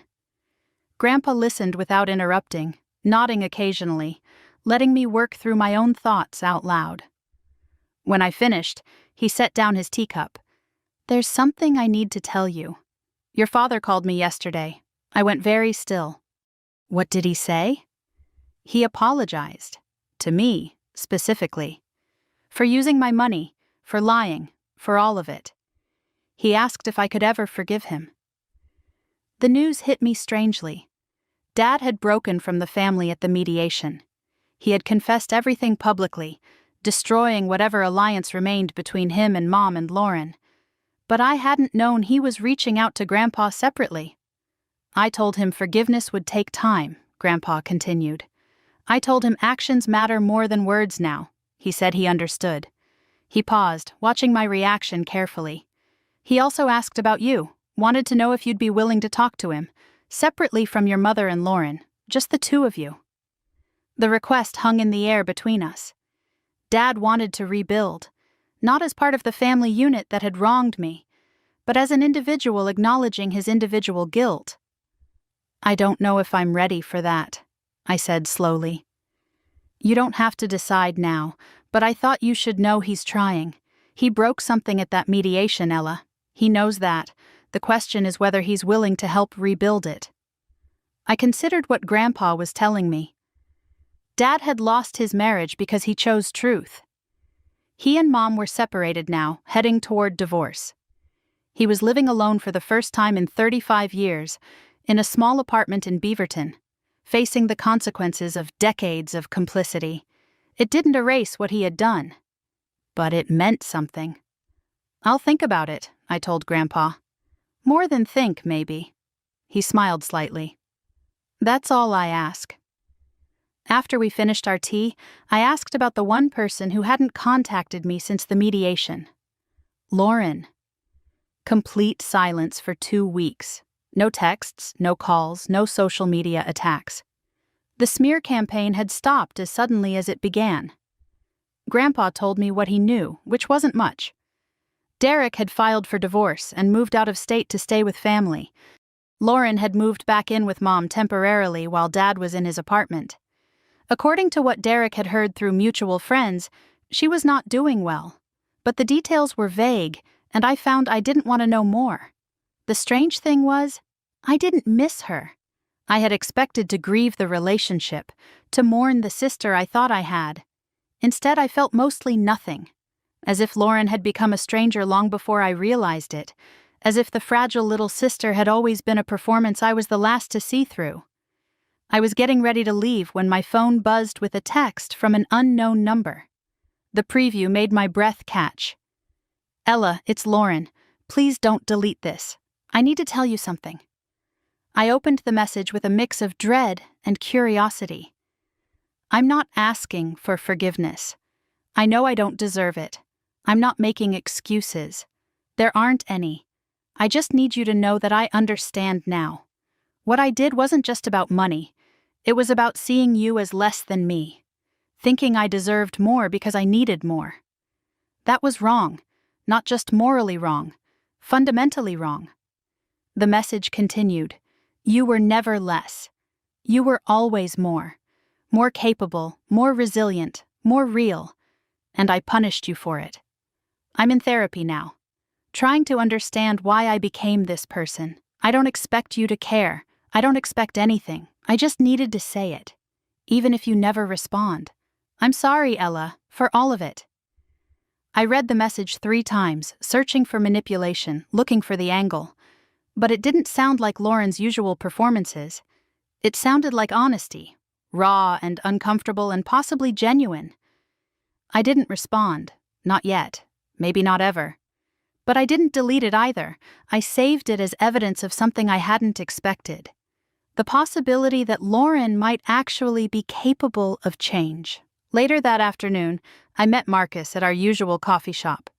Grandpa listened without interrupting, nodding occasionally, letting me work through my own thoughts out loud. When I finished, he set down his teacup. "There's something I need to tell you. Your father called me yesterday. I went very still." "What did he say?" "He apologized. To me, specifically. For using my money, for lying, for all of it. He asked if I could ever forgive him." The news hit me strangely. Dad had broken from the family at the mediation. He had confessed everything publicly, destroying whatever alliance remained between him and Mom and Lauren. But I hadn't known he was reaching out to Grandpa separately. "I told him forgiveness would take time," Grandpa continued. "I told him actions matter more than words now." He said he understood. He paused, watching my reaction carefully. "He also asked about you, wanted to know if you'd be willing to talk to him, separately from your mother and Lauren, just the two of you." The request hung in the air between us. Dad wanted to rebuild, not as part of the family unit that had wronged me, but as an individual acknowledging his individual guilt. "I don't know if I'm ready for that," I said slowly. "You don't have to decide now, but I thought you should know he's trying. He broke something at that mediation, Ella. He knows that. The question is whether he's willing to help rebuild it." I considered what Grandpa was telling me. Dad had lost his marriage because he chose truth. He and Mom were separated now, heading toward divorce. He was living alone for the first time in 35 years, in a small apartment in Beaverton, facing the consequences of decades of complicity. It didn't erase what he had done, but it meant something. "I'll think about it," I told Grandpa. "More than think, maybe." He smiled slightly. "That's all I ask." After we finished our tea, I asked about the one person who hadn't contacted me since the mediation. Lauren. Complete silence for 2 weeks. No texts, no calls, no social media attacks. The smear campaign had stopped as suddenly as it began. Grandpa told me what he knew, which wasn't much. Derek had filed for divorce and moved out of state to stay with family. Lauren had moved back in with Mom temporarily while Dad was in his apartment. According to what Derek had heard through mutual friends, she was not doing well. But the details were vague, and I found I didn't want to know more. The strange thing was, I didn't miss her. I had expected to grieve the relationship, to mourn the sister I thought I had. Instead, I felt mostly nothing. As if Lauren had become a stranger long before I realized it, as if the fragile little sister had always been a performance I was the last to see through. I was getting ready to leave when my phone buzzed with a text from an unknown number. The preview made my breath catch. "Ella, it's Lauren. Please don't delete this. I need to tell you something." I opened the message with a mix of dread and curiosity. "I'm not asking for forgiveness. I know I don't deserve it. I'm not making excuses. There aren't any. I just need you to know that I understand now. What I did wasn't just about money. It was about seeing you as less than me, thinking I deserved more because I needed more. That was wrong, not just morally wrong, fundamentally wrong." The message continued. "You were never less. You were always more. More capable, more resilient, more real. And I punished you for it. I'm in therapy now, trying to understand why I became this person. I don't expect you to care. I don't expect anything. I just needed to say it, even if you never respond. I'm sorry, Ella, for all of it." I read the message 3 times, searching for manipulation, looking for the angle. But it didn't sound like Lauren's usual performances. It sounded like honesty, raw and uncomfortable and possibly genuine. I didn't respond, not yet, maybe not ever. But I didn't delete it either. I saved it as evidence of something I hadn't expected. The possibility that Lauren might actually be capable of change, Later that afternoon, I met Marcus at our usual coffee shop.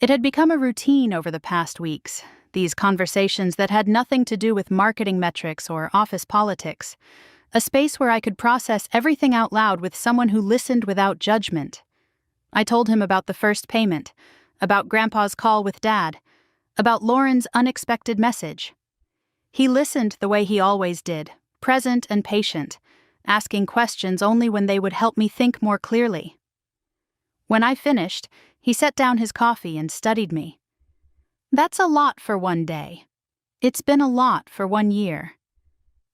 It had become a routine over the past weeks, these conversations that had nothing to do with marketing metrics or office politics, a space where I could process everything out loud with someone who listened without judgment. I told him about the first payment, about Grandpa's call with Dad, about Lauren's unexpected message. He listened the way he always did, present and patient, asking questions only when they would help me think more clearly. When I finished, he set down his coffee and studied me. "That's a lot for one day. It's been a lot for 1 year.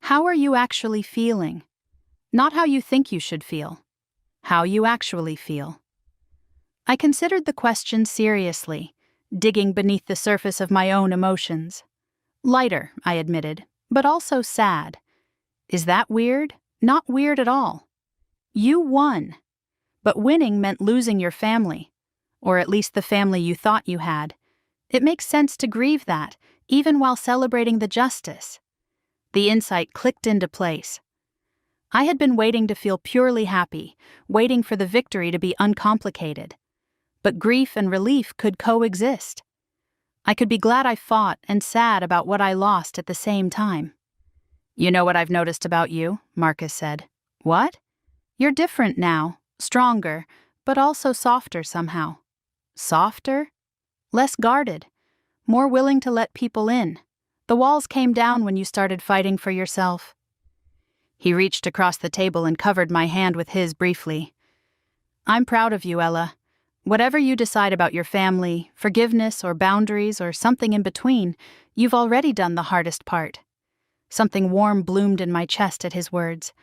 How are you actually feeling? Not how you think you should feel. How you actually feel." I considered the question seriously, digging beneath the surface of my own emotions. Lighter, I admitted, but also sad. Is that weird? Not weird at all. You won. But winning meant losing your family, or at least the family you thought you had. It makes sense to grieve that, even while celebrating the justice. The insight clicked into place. I had been waiting to feel purely happy, waiting for the victory to be uncomplicated. But grief and relief could coexist. I could be glad I fought and sad about what I lost at the same time. "You know what I've noticed about you?" Marcus said. "What?" "You're different now, stronger, but also softer somehow." "Softer?" "Less guarded, more willing to let people in. The walls came down when you started fighting for yourself." He reached across the table and covered my hand with his briefly. "I'm proud of you, Ella. Whatever you decide about your family, forgiveness or boundaries or something in between, you've already done the hardest part." Something warm bloomed in my chest at his words.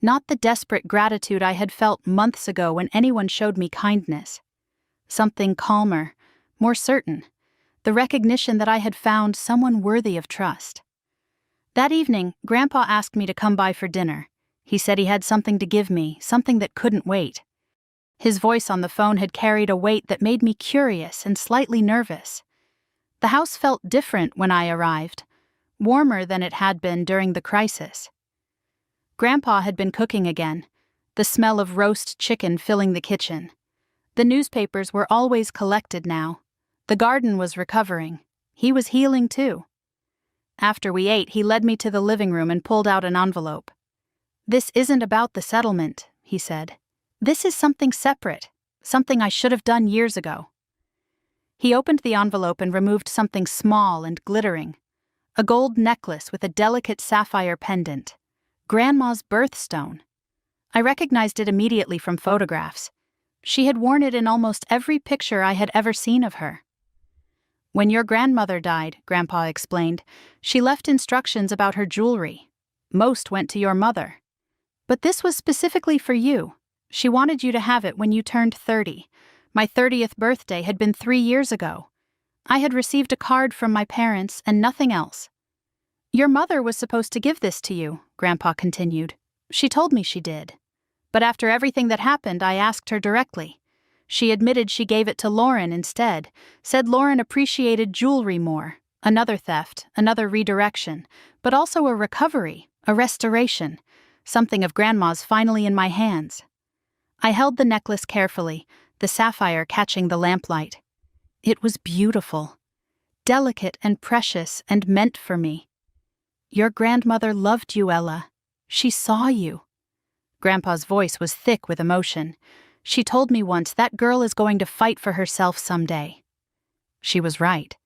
Not the desperate gratitude I had felt months ago when anyone showed me kindness. Something calmer, more certain, the recognition that I had found someone worthy of trust. That evening, Grandpa asked me to come by for dinner. He said he had something to give me, something that couldn't wait. His voice on the phone had carried a weight that made me curious and slightly nervous. The house felt different when I arrived, warmer than it had been during the crisis. Grandpa had been cooking again, the smell of roast chicken filling the kitchen. The newspapers were always collected now. The garden was recovering. He was healing too. After we ate, he led me to the living room and pulled out an envelope. "This isn't about the settlement," he said. "This is something separate, something I should have done years ago." He opened the envelope and removed something small and glittering. A gold necklace with a delicate sapphire pendant. Grandma's birthstone. I recognized it immediately from photographs. She had worn it in almost every picture I had ever seen of her. "When your grandmother died," Grandpa explained, "she left instructions about her jewelry. Most went to your mother. But this was specifically for you. She wanted you to have it when you turned 30. My 30th birthday had been 3 years ago. I had received a card from my parents and nothing else. Your mother was supposed to give this to you," Grandpa continued. "She told me she did. But after everything that happened, I asked her directly. She admitted she gave it to Lauren instead, said Lauren appreciated jewelry more. Another theft, another redirection, but also a recovery, a restoration, something of Grandma's finally in my hands." I held the necklace carefully, the sapphire catching the lamplight. It was beautiful, delicate and precious and meant for me. "Your grandmother loved you, Ella. She saw you." Grandpa's voice was thick with emotion. "She told me once that girl is going to fight for herself someday." She was right.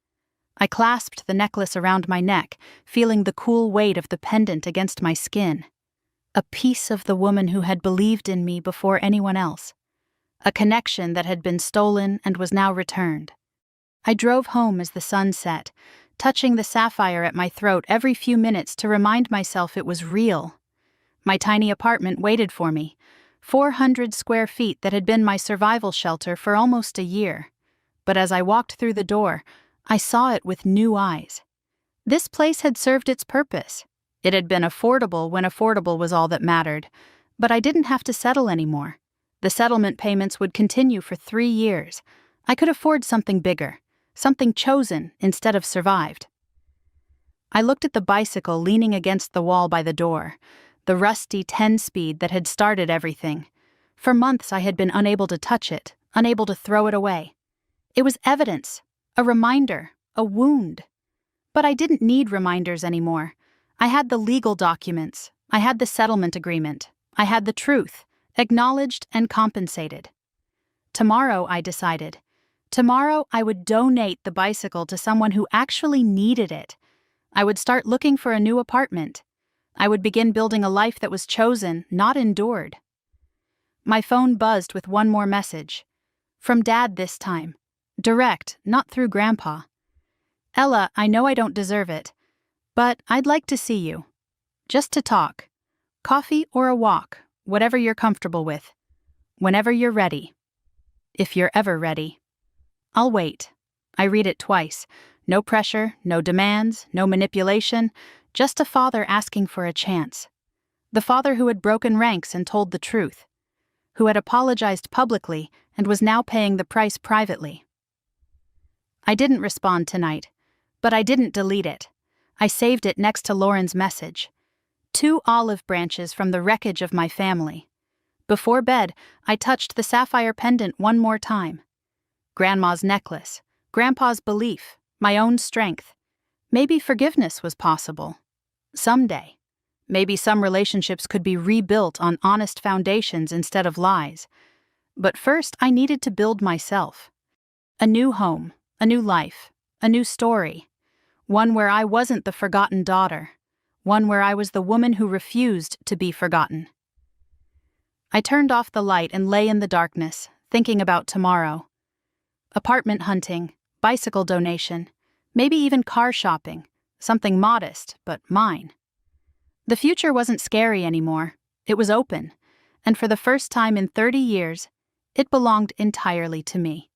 I clasped the necklace around my neck, feeling the cool weight of the pendant against my skin. A piece of the woman who had believed in me before anyone else. A connection that had been stolen and was now returned. I drove home as the sun set, touching the sapphire at my throat every few minutes to remind myself it was real. My tiny apartment waited for me, 400 square feet that had been my survival shelter for almost a year. But as I walked through the door, I saw it with new eyes. This place had served its purpose. It had been affordable when affordable was all that mattered, but I didn't have to settle anymore. The settlement payments would continue for 3 years. I could afford something bigger, something chosen instead of survived. I looked at the bicycle leaning against the wall by the door, the rusty 10-speed that had started everything. For months I had been unable to touch it, unable to throw it away. It was evidence, a reminder, a wound. But I didn't need reminders anymore. I had the legal documents, I had the settlement agreement, I had the truth, acknowledged and compensated. Tomorrow, I decided. Tomorrow I would donate the bicycle to someone who actually needed it. I would start looking for a new apartment. I would begin building a life that was chosen, not endured. My phone buzzed with one more message. From Dad this time. Direct, not through Grandpa. Ella, I know I don't deserve it, but I'd like to see you. Just to talk. Coffee or a walk, whatever you're comfortable with. Whenever you're ready. If you're ever ready. I'll wait. I read it twice. No pressure, no demands, no manipulation, just a father asking for a chance. The father who had broken ranks and told the truth. Who had apologized publicly and was now paying the price privately. I didn't respond tonight, but I didn't delete it. I saved it next to Lauren's message. 2 olive branches from the wreckage of my family. Before bed, I touched the sapphire pendant one more time. Grandma's necklace, Grandpa's belief, my own strength. Maybe forgiveness was possible. Someday. Maybe some relationships could be rebuilt on honest foundations instead of lies. But first, I needed to build myself. A new home, a new life, a new story. One where I wasn't the forgotten daughter. One where I was the woman who refused to be forgotten. I turned off the light and lay in the darkness, thinking about tomorrow. Apartment hunting, bicycle donation, maybe even car shopping, something modest, but mine. The future wasn't scary anymore. It was open, and for the first time in 30 years, it belonged entirely to me.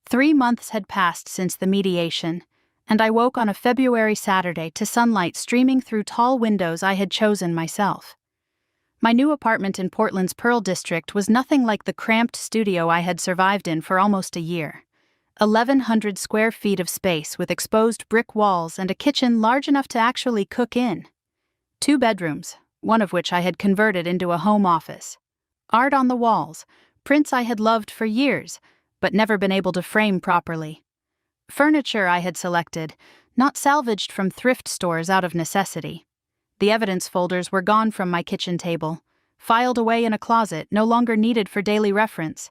3 months had passed since the mediation, and I woke on a February Saturday to sunlight streaming through tall windows I had chosen myself. My new apartment in Portland's Pearl District was nothing like the cramped studio I had survived in for almost a year. 1,100 square feet of space with exposed brick walls and a kitchen large enough to actually cook in. 2 bedrooms, one of which I had converted into a home office. Art on the walls, prints I had loved for years, but never been able to frame properly. Furniture I had selected, not salvaged from thrift stores out of necessity. The evidence folders were gone from my kitchen table, filed away in a closet no longer needed for daily reference.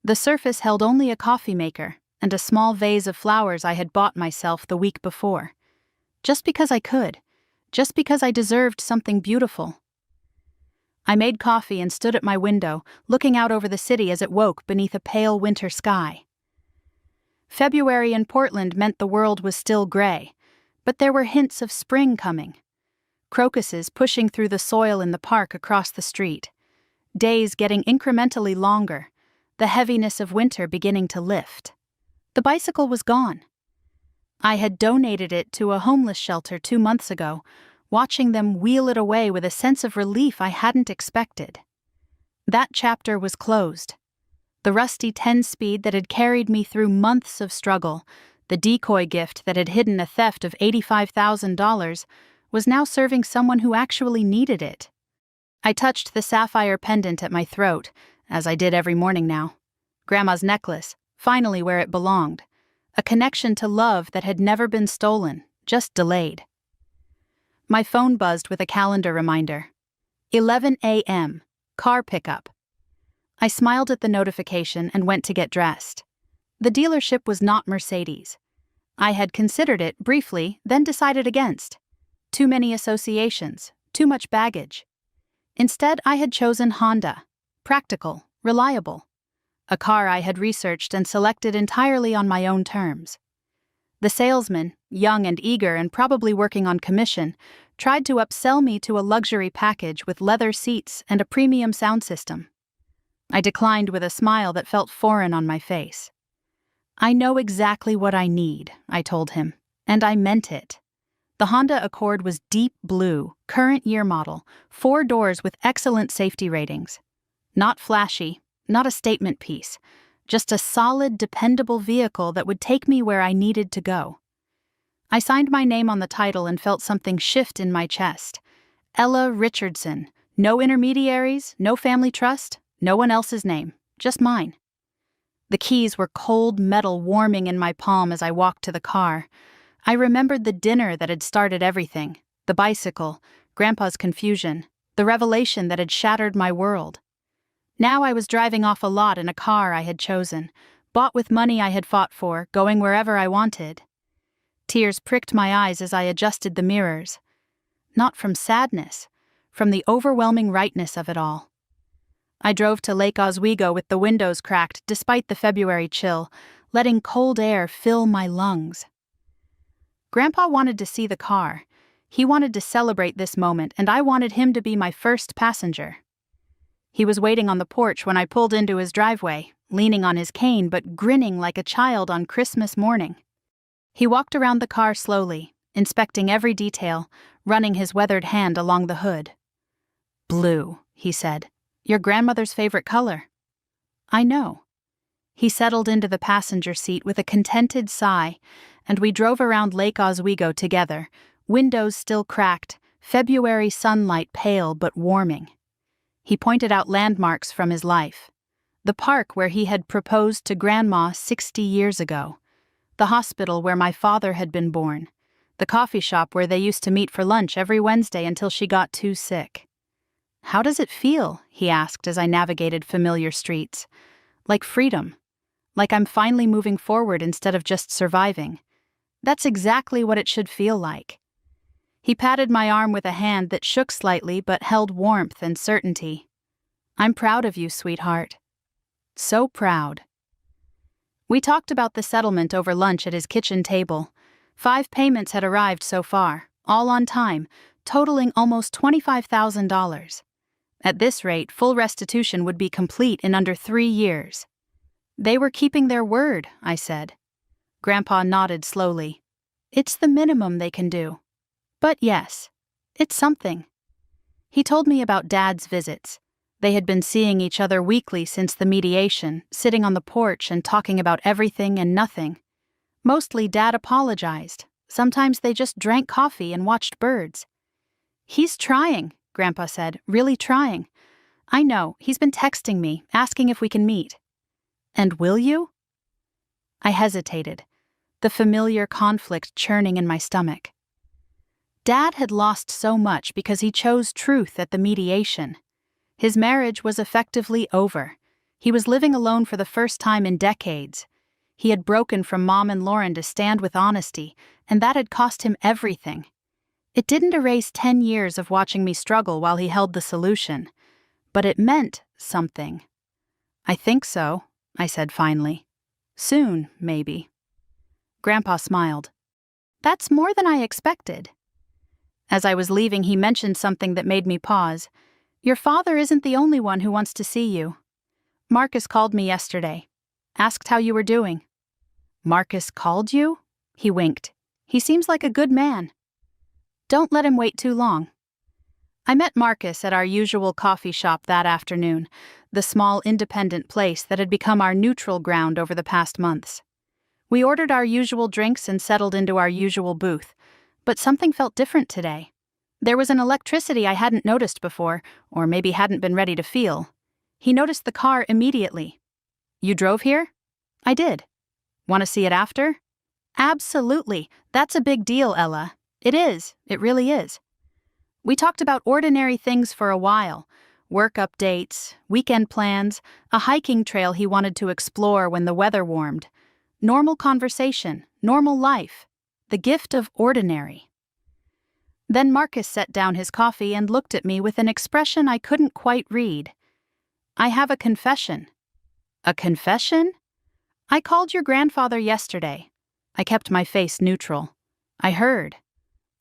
The surface held only a coffee maker and a small vase of flowers I had bought myself the week before. Just because I could. Just because I deserved something beautiful. I made coffee and stood at my window, looking out over the city as it woke beneath a pale winter sky. February in Portland meant the world was still gray, but there were hints of spring coming. Crocuses pushing through the soil in the park across the street. Days getting incrementally longer, the heaviness of winter beginning to lift. The bicycle was gone. I had donated it to a homeless shelter 2 months ago, watching them wheel it away with a sense of relief I hadn't expected. That chapter was closed. The rusty 10-speed that had carried me through months of struggle, the decoy gift that had hidden a theft of $85,000, was now serving someone who actually needed it. I touched the sapphire pendant at my throat, as I did every morning now. Grandma's necklace, finally where it belonged. A connection to love that had never been stolen, just delayed. My phone buzzed with a calendar reminder. 11 a.m., car pickup. I smiled at the notification and went to get dressed. The dealership was not Mercedes. I had considered it briefly, then decided against. Too many associations, too much baggage. Instead, I had chosen Honda. Practical, reliable. A car I had researched and selected entirely on my own terms. The salesman, young and eager and probably working on commission, tried to upsell me to a luxury package with leather seats and a premium sound system. I declined with a smile that felt foreign on my face. I know exactly what I need, I told him, and I meant it. The Honda Accord was deep blue, current year model, 4 doors with excellent safety ratings. Not flashy, not a statement piece, just a solid, dependable vehicle that would take me where I needed to go. I signed my name on the title and felt something shift in my chest. Ella Richardson. No intermediaries, no family trust, No one else's name, just mine. The keys were cold metal warming in my palm as I walked to the car. I remembered the dinner that had started everything, the bicycle, Grandpa's confusion, the revelation that had shattered my world. Now I was driving off a lot in a car I had chosen, bought with money I had fought for, going wherever I wanted. Tears pricked my eyes as I adjusted the mirrors. Not from sadness, from the overwhelming rightness of it all. I drove to Lake Oswego with the windows cracked despite the February chill, letting cold air fill my lungs. Grandpa wanted to see the car. He wanted to celebrate this moment, and I wanted him to be my first passenger. He was waiting on the porch when I pulled into his driveway, leaning on his cane but grinning like a child on Christmas morning. He walked around the car slowly, inspecting every detail, running his weathered hand along the hood. "Blue," he said. "Your grandmother's favorite color." "I know." He settled into the passenger seat with a contented sigh, and we drove around Lake Oswego together, windows still cracked, February sunlight pale but warming. He pointed out landmarks from his life. The park where he had proposed to Grandma 60 years ago. The hospital where my father had been born. The coffee shop where they used to meet for lunch every Wednesday until she got too sick. "How does it feel?" he asked as I navigated familiar streets. "Like freedom. Like I'm finally moving forward instead of just surviving. That's exactly what it should feel like." He patted my arm with a hand that shook slightly but held warmth and certainty. "I'm proud of you, sweetheart. So proud." We talked about the settlement over lunch at his kitchen table. 5 payments had arrived so far, all on time, totaling almost $25,000. At this rate, full restitution would be complete in under 3 years. "They were keeping their word," I said. Grandpa nodded slowly. "It's the minimum they can do. But yes, it's something." He told me about Dad's visits. They had been seeing each other weekly since the mediation, sitting on the porch and talking about everything and nothing. Mostly Dad apologized. Sometimes they just drank coffee and watched birds. "He's trying," Grandpa said, "really trying. I know, he's been texting me, asking if we can meet." "And will you?" I hesitated, the familiar conflict churning in my stomach. Dad had lost so much because he chose truth at the mediation. His marriage was effectively over. He was living alone for the first time in decades. He had broken from Mom and Lauren to stand with honesty, and that had cost him everything. It didn't erase 10 years of watching me struggle while he held the solution, but it meant something. "I think so," I said finally. "Soon, maybe." Grandpa smiled. "That's more than I expected." As I was leaving, he mentioned something that made me pause. "Your father isn't the only one who wants to see you. Marcus called me yesterday. Asked how you were doing." "Marcus called you?" He winked. "He seems like a good man." "Don't let him wait too long." I met Marcus at our usual coffee shop that afternoon, the small independent place that had become our neutral ground over the past months. We ordered our usual drinks and settled into our usual booth, but something felt different today. There was an electricity I hadn't noticed before, or maybe hadn't been ready to feel. He noticed the car immediately. "You drove here?" "I did." "Want to see it after?" "Absolutely. That's a big deal, Ella. It is. It really is." We talked about ordinary things for a while. Work updates, weekend plans, a hiking trail he wanted to explore when the weather warmed. Normal conversation, normal life. The gift of ordinary. Then Marcus set down his coffee and looked at me with an expression I couldn't quite read. "I have a confession." "A confession?" "I called your grandfather yesterday." I kept my face neutral. "I heard."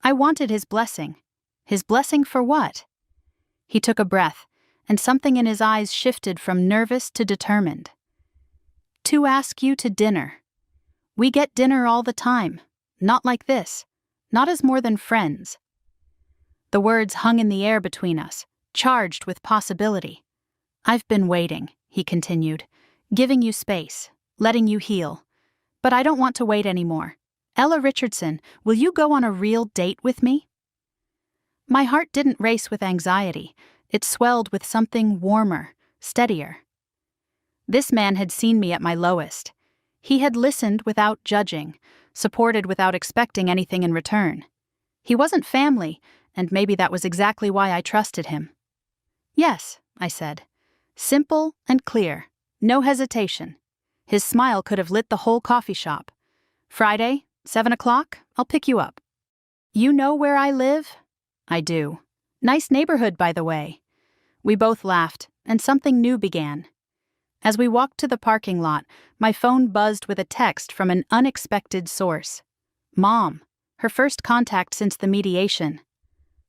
I wanted his blessing. His blessing for what? He took a breath, and something in his eyes shifted from nervous to determined. "To ask you to dinner. We get dinner all the time. Not like this. Not as more than friends." The words hung in the air between us, charged with possibility. "I've been waiting," he continued, "giving you space, letting you heal. But I don't want to wait anymore. Ella Richardson, will you go on a real date with me?" My heart didn't race with anxiety. It swelled with something warmer, steadier. This man had seen me at my lowest. He had listened without judging, supported without expecting anything in return. He wasn't family, and maybe that was exactly why I trusted him. "Yes," I said. Simple and clear, no hesitation. His smile could have lit the whole coffee shop. "Friday, 7 o'clock, I'll pick you up." "You know where I live?" "I do. Nice neighborhood, by the way." We both laughed, and something new began. As we walked to the parking lot, my phone buzzed with a text from an unexpected source. Mom, her first contact since the mediation.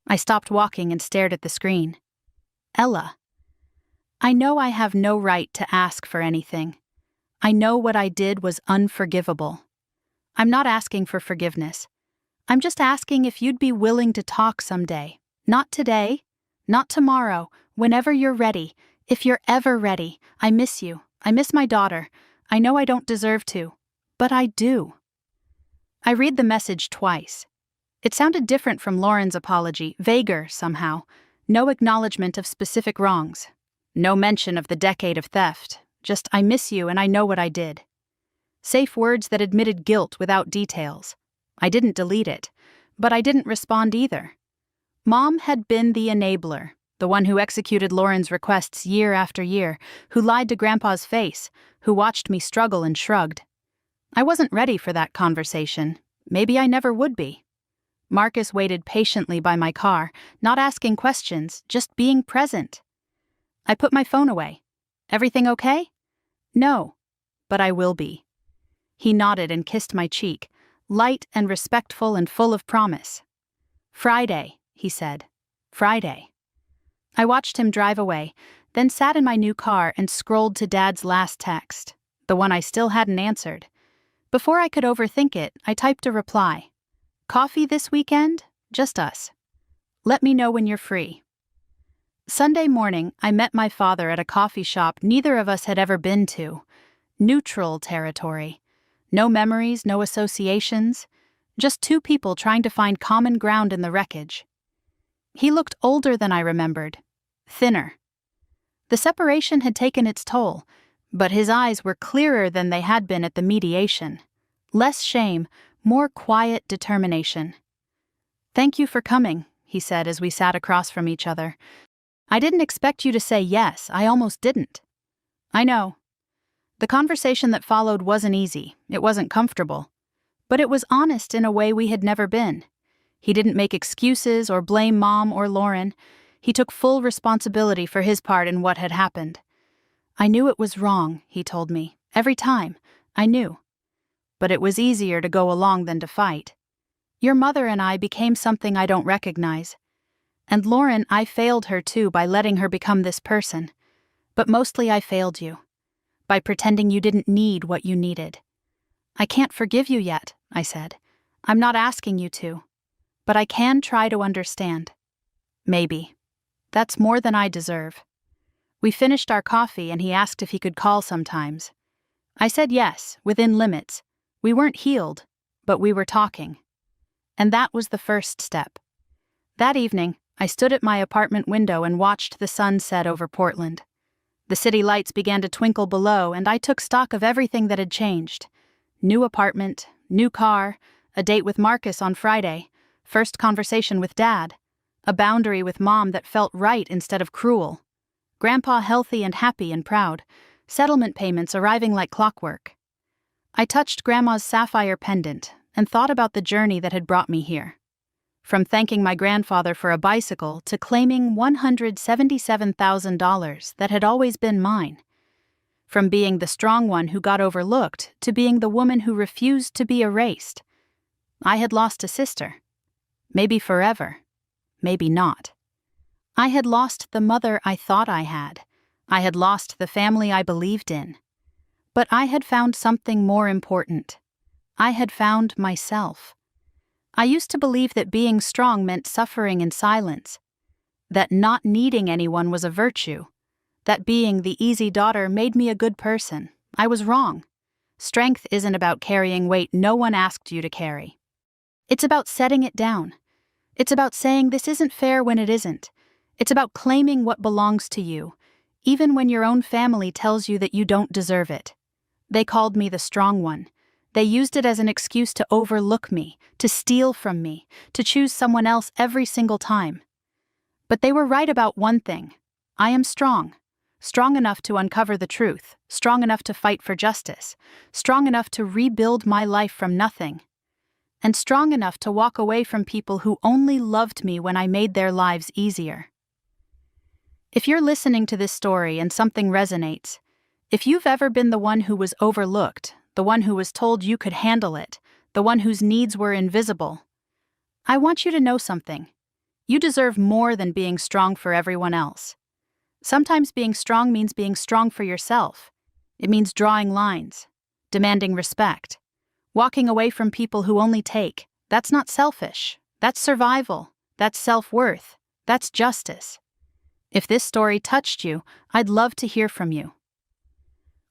I stopped walking and stared at the screen. Ella. I know I have no right to ask for anything. I know what I did was unforgivable. I'm not asking for forgiveness. I'm just asking if you'd be willing to talk someday. Not today, not tomorrow, whenever you're ready. If you're ever ready. I miss you. I miss my daughter. I know I don't deserve to, but I do. I read the message twice. It sounded different from Lauren's apology, vaguer somehow. No acknowledgement of specific wrongs. No mention of the decade of theft. Just, I miss you and I know what I did. Safe words that admitted guilt without details. I didn't delete it, but I didn't respond either. Mom had been the enabler, the one who executed Lauren's requests year after year, who lied to Grandpa's face, who watched me struggle and shrugged. I wasn't ready for that conversation. Maybe I never would be. Marcus waited patiently by my car, not asking questions, just being present. I put my phone away. "Everything okay?" "No, but I will be." He nodded and kissed my cheek, light and respectful and full of promise. "Friday," he said. "Friday." I watched him drive away, then sat in my new car and scrolled to Dad's last text, the one I still hadn't answered. Before I could overthink it, I typed a reply. "Coffee this weekend? Just us. Let me know when you're free." Sunday morning, I met my father at a coffee shop neither of us had ever been to. Neutral territory. No memories, no associations. Just two people trying to find common ground in the wreckage. He looked older than I remembered. Thinner. The separation had taken its toll, but his eyes were clearer than they had been at the mediation. Less shame, more quiet determination. "Thank you for coming," he said as we sat across from each other. "I didn't expect you to say yes, I almost didn't." "I know." The conversation that followed wasn't easy, it wasn't comfortable. But it was honest in a way we had never been. He didn't make excuses or blame Mom or Lauren. He took full responsibility for his part in what had happened. "I knew it was wrong," he told me. "Every time. I knew. But it was easier to go along than to fight. Your mother and I became something I don't recognize. And Lauren, I failed her too by letting her become this person. But mostly I failed you. By pretending you didn't need what you needed. I can't forgive you yet," I said. "I'm not asking you to. But I can try to understand. Maybe. That's more than I deserve." We finished our coffee and he asked if he could call sometimes. I said yes, within limits. We weren't healed, but we were talking. And that was the first step. That evening, I stood at my apartment window and watched the sun set over Portland. The city lights began to twinkle below, and I took stock of everything that had changed. New apartment, new car, a date with Marcus on Friday, first conversation with Dad, a boundary with Mom that felt right instead of cruel, Grandpa healthy and happy and proud, settlement payments arriving like clockwork. I touched Grandma's sapphire pendant and thought about the journey that had brought me here. From thanking my grandfather for a bicycle to claiming $177,000 that had always been mine. From being the strong one who got overlooked to being the woman who refused to be erased. I had lost a sister. Maybe forever. Maybe not. I had lost the mother I thought I had. I had lost the family I believed in. But I had found something more important. I had found myself. I used to believe that being strong meant suffering in silence. That not needing anyone was a virtue. That being the easy daughter made me a good person. I was wrong. Strength isn't about carrying weight no one asked you to carry. It's about setting it down. It's about saying this isn't fair when it isn't. It's about claiming what belongs to you, even when your own family tells you that you don't deserve it. They called me the strong one. They used it as an excuse to overlook me, to steal from me, to choose someone else every single time. But they were right about one thing. I am strong. Strong enough to uncover the truth, strong enough to fight for justice, strong enough to rebuild my life from nothing, and strong enough to walk away from people who only loved me when I made their lives easier. If you're listening to this story and something resonates, if you've ever been the one who was overlooked, the one who was told you could handle it, the one whose needs were invisible, I want you to know something. You deserve more than being strong for everyone else. Sometimes being strong means being strong for yourself. It means drawing lines, demanding respect, walking away from people who only take. That's not selfish. That's survival. That's self-worth. That's justice. If this story touched you, I'd love to hear from you.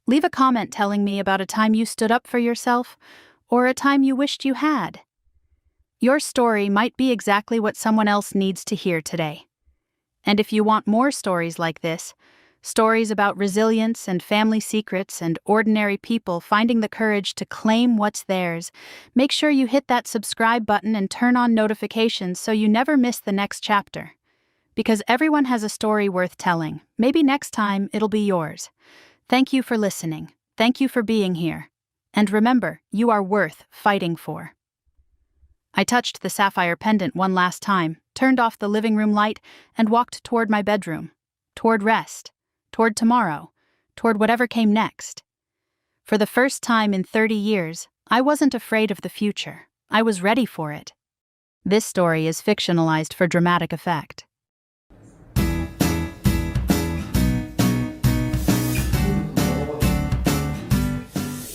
Leave a comment telling me about a time you stood up for yourself, or a time you wished you had. Your story might be exactly what someone else needs to hear today. And if you want more stories like this, stories about resilience and family secrets and ordinary people finding the courage to claim what's theirs, make sure you hit that subscribe button and turn on notifications so you never miss the next chapter. Because everyone has a story worth telling. Maybe next time it'll be yours. Thank you for listening. Thank you for being here. And remember, you are worth fighting for. I touched the sapphire pendant one last time, turned off the living room light, and walked toward my bedroom, toward rest, toward tomorrow, toward whatever came next. For the first time in 30 years, I wasn't afraid of the future. I was ready for it. This story is fictionalized for dramatic effect.